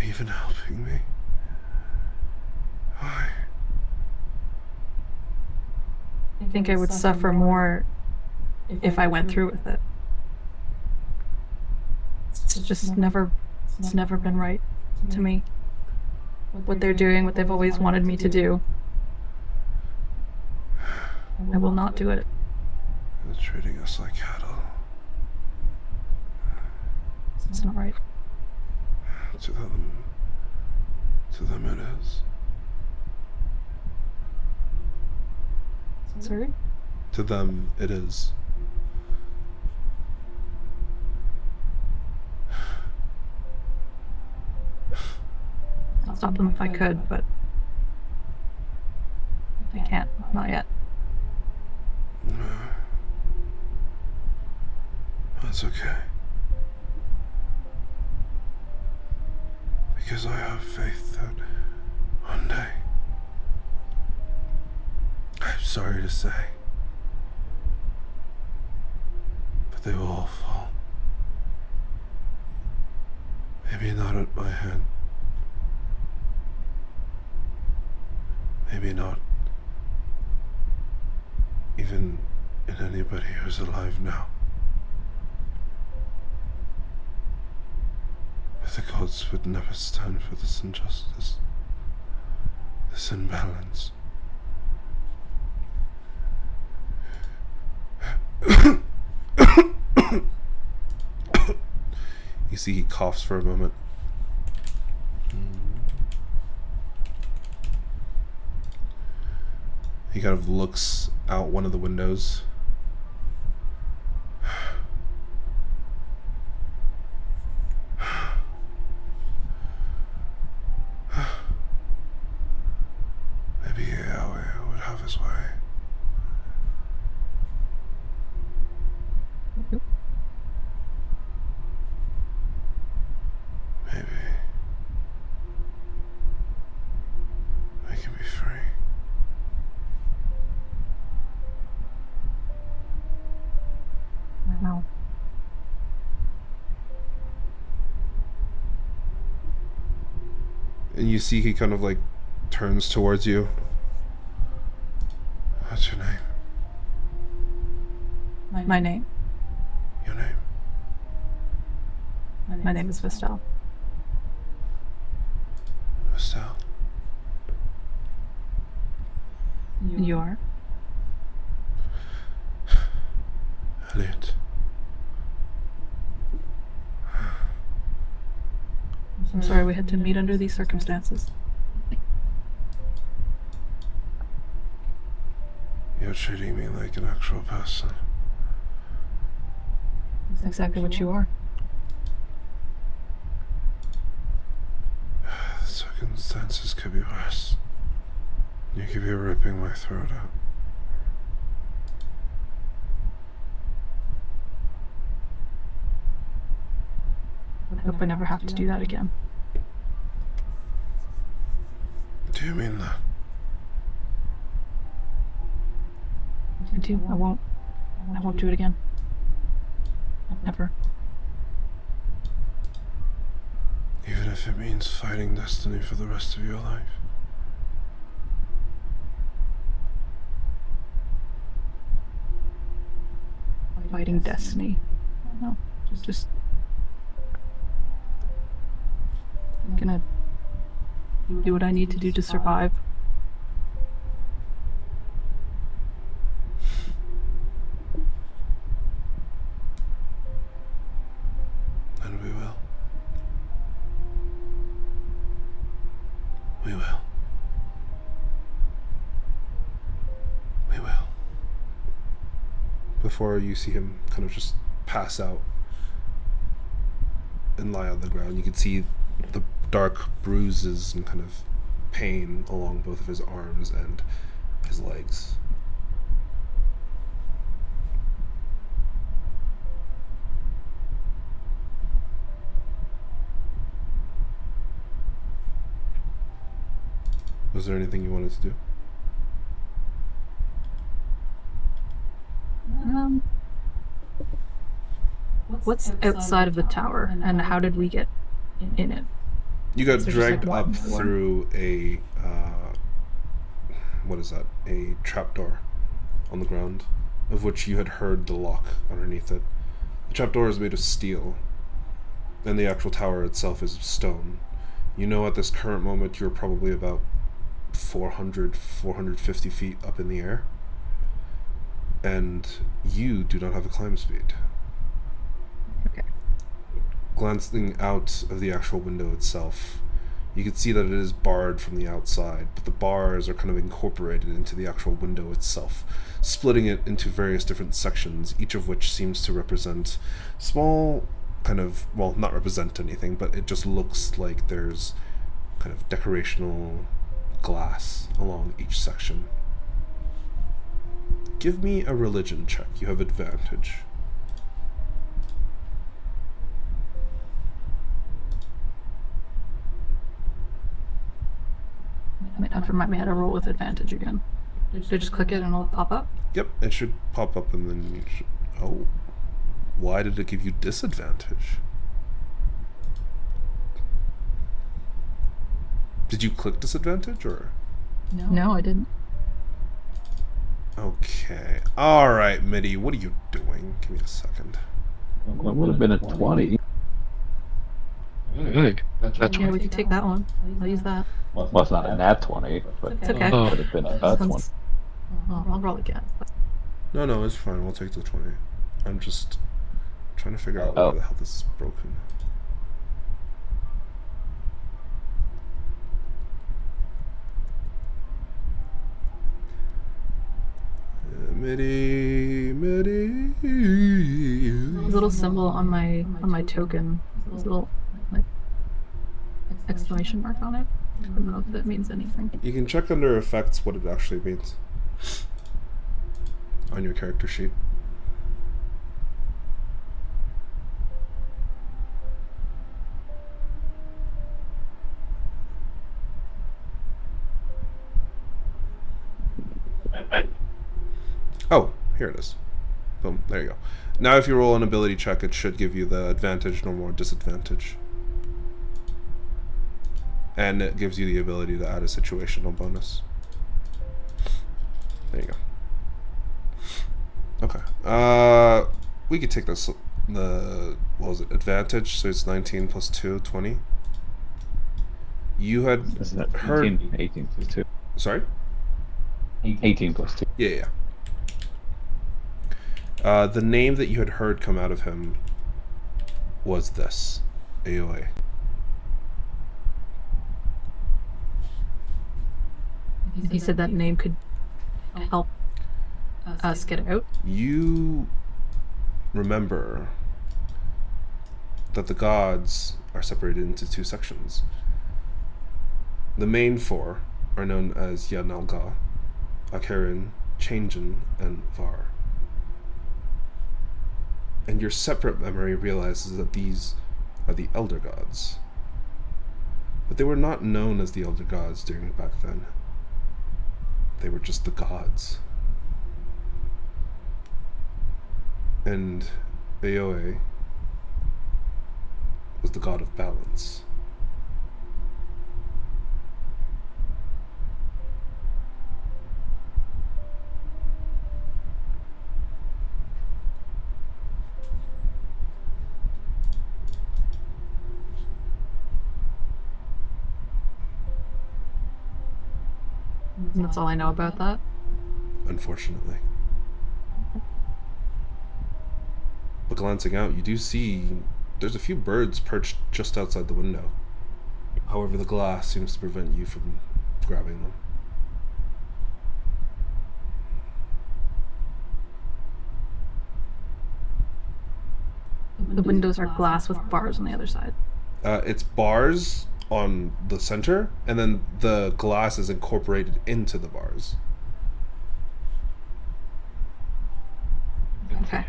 even helping me. Why? I think I would suffer more if I went through with it. It's never been right to me. What they're doing, what they've always wanted me to do. I will not do it. They're treating us like cattle. It's not right. To them it is. Sorry? To them it is. I'd stop them if I could, but I can't. Not yet. That's okay. Because I have faith that one day, I'm sorry to say, but they will all fall. Maybe not at my hand. Maybe not even in anybody who's alive now. But the gods would never stand for this injustice, this imbalance. You see, he coughs for a moment. He kind of looks out one of the windows. Maybe Yahweh would have his way. Maybe I can be free. No. And you see he kind of like turns towards you. What's your name? My name? Your name? My name is Vestal. Estelle. And you are? Elliot. I'm sorry we had to meet under these circumstances. You're treating me like an actual person. That's exactly what you are. The circumstances could be worse. You could be ripping my throat out. I hope I never have to do that again. Do you mean that? I do. I won't do it again. Never. Even if it means fighting destiny for the rest of your life? Fighting destiny. No, just gonna do what I need to do to survive. And we will. We will. We will. Before you see him kind of just pass out and lie on the ground, you can see the dark bruises and kind of pain along both of his arms and his legs. Was there anything you wanted to do? What's outside of the tower, and how did we get in it? You got So just, dragged like, up one door. through a what is that? A trapdoor on the ground, of which you had heard the lock underneath it. The trapdoor is made of steel, and the actual tower itself is of stone. You know at this current moment you're probably about 450 feet up in the air, and you do not have a climb speed. Okay. Glancing out of the actual window itself, you can see that it is barred from the outside, but the bars are kind of incorporated into the actual window itself, splitting it into various different sections, each of which seems to represent small kind of, well, not represent anything, but it just looks like there's kind of decorational glass along each section. Give me a religion check. You have advantage. Might have to remind me how to roll with advantage again. Did I just click it and it'll pop up? Yep, it should pop up and then you should... Oh. Why did it give you disadvantage? Did you click disadvantage or? No, I didn't. Okay. Alright, Mitty, what are you doing? Give me a second. Well, it would have been a 20. Really? That's Yeah, we could take that one. I'll use that. Well, it's not a nat 20, but It's it okay. Oh. would have been a 20. Oh, I'll roll again. No, it's fine. We'll take the 20. I'm just trying to figure out Oh. why the hell this is broken. Mitty. There's a little symbol on my token. There's a little like exclamation mark on it. I don't know if that means anything. You can check under effects what it actually means on your character sheet. Oh, here it is. Boom, there you go. Now if you roll an ability check, it should give you the advantage, no more disadvantage. And it gives you the ability to add a situational bonus. There you go. Okay. We could take this, what was it, advantage, so it's 19 plus 2, 20. You had Isn't that heard... 18 plus 2. Sorry? 18 plus 2. Yeah. The name that you had heard come out of him was this, AOA. He said that name could help us get out. You remember that the gods are separated into two sections. The main four are known as Yanalga, Akarin, Changen, and Var. And your separate memory realizes that these are the Elder Gods. But they were not known as the Elder Gods during back then. They were just the gods. And Aoe was the god of balance. And that's all I know about that. Unfortunately. But glancing out, you do see there's a few birds perched just outside the window. However, the glass seems to prevent you from grabbing them. The windows are glass with bars on the other side. It's bars on the center, and then the glass is incorporated into the bars. Okay.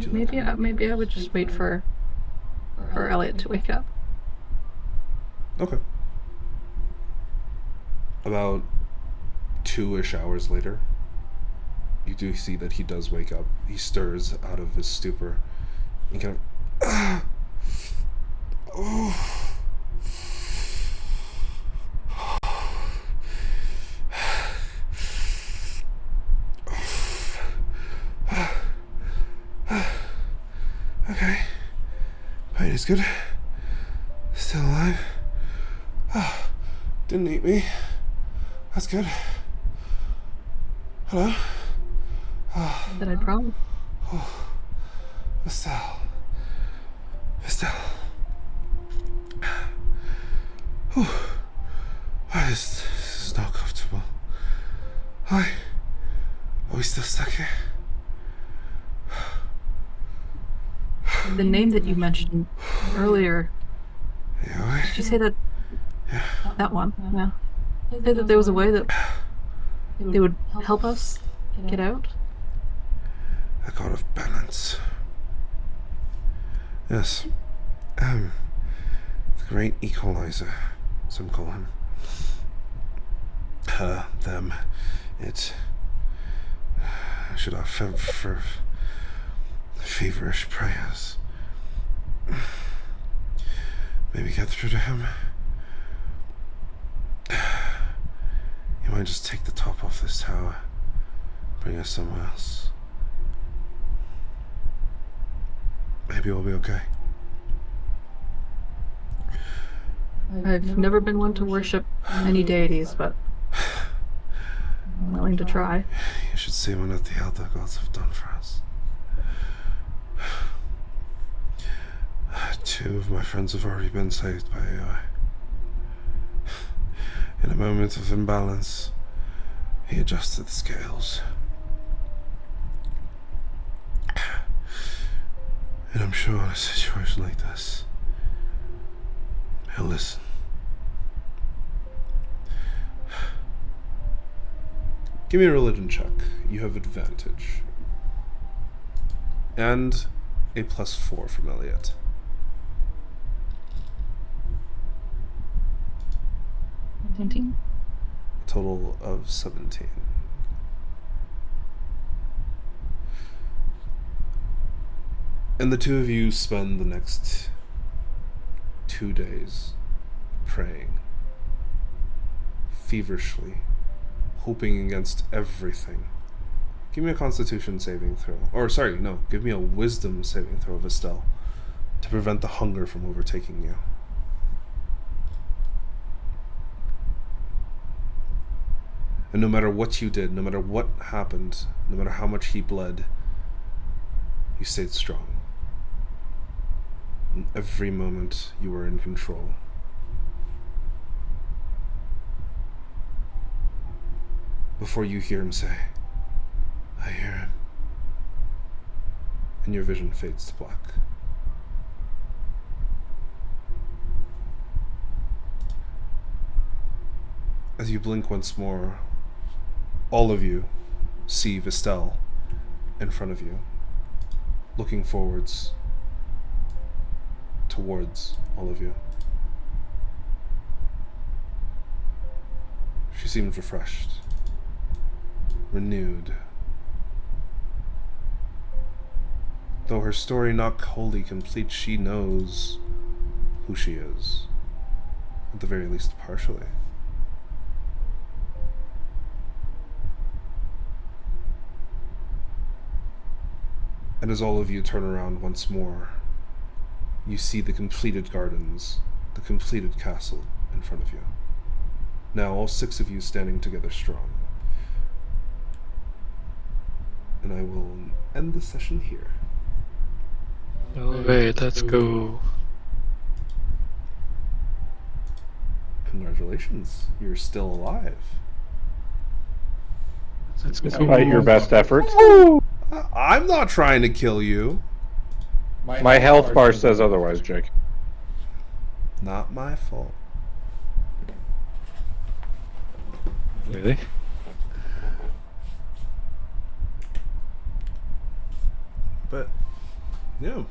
would you like? Maybe I would just wait for Elliot to wake up. Okay. About 2-ish hours later, you do see that he does wake up. He stirs out of his stupor. He kind of... Okay. Pain is good. Still alive. Didn't eat me. That's good. Hello? That I'd probably. Estelle. Estelle. Whew. This is not comfortable. Hi. Are we still stuck here? The name that you mentioned earlier. Yeah, Did you say that? Yeah. That one. Yeah. Say that there was a way that they would help us get out. A god of balance. Yes. The great equalizer, some call him. Her, them, it. Should our feverish prayers maybe get through to him? He might just take the top off this tower, bring us somewhere else. Maybe we'll be okay. I've never been one to worship any deities, but I'm willing to try. You should see what the elder gods have done for us. 2 of my friends have already been saved by AI. In a moment of imbalance, he adjusted the scales. And I'm sure in a situation like this, he'll listen. Give me a religion check. You have advantage. And a +4 from Elliot. A Total of 17. And the 2 of you spend the next 2 days praying, feverishly, hoping against everything. Give me a Constitution saving throw. Or, sorry, no, give me a Wisdom saving throw of Estelle to prevent the hunger from overtaking you. And no matter what you did, no matter what happened, no matter how much he bled, you stayed strong. In every moment, you were in control. Before you hear him say, "I hear him," and your vision fades to black. As you blink once more, all of you see Vestel in front of you, looking towards all of you. She seems refreshed, renewed. Though her story not wholly complete, she knows who she is, at the very least partially. And as all of you turn around once more, you see the completed gardens, the completed castle in front of you. Now all 6 of you standing together strong. And I will end the session here. Alright, let's go. Congratulations, you're still alive. Let's go. Despite your best efforts. I'm not trying to kill you. My health bar says otherwise, Jake. Not my fault. Really? But Yeah.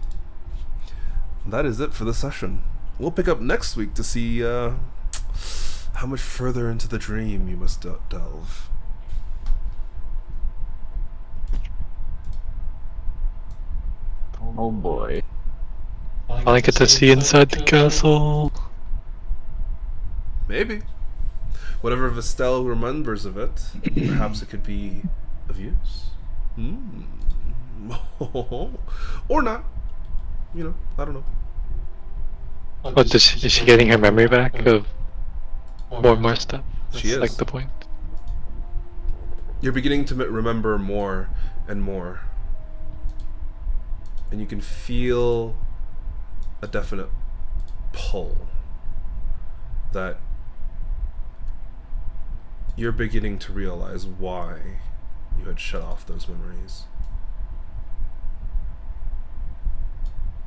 That is it for the session. We'll pick up next week to see how much further into the dream you must delve. Oh boy. Finally get to see inside the castle. Maybe. Whatever Vestel remembers of it, perhaps it could be of use. Or not. You know, I don't know. What, is she getting her memory back of more and more stuff? She That's like is. the point. You're beginning to remember more and more. And you can feel a definite pull that you're beginning to realize why you had shut off those memories.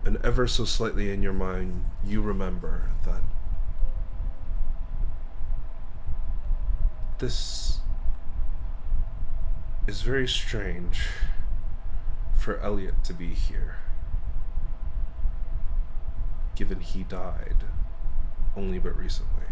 And ever so slightly in your mind, you remember that this is very strange for Elliot to be here, given he died only but recently.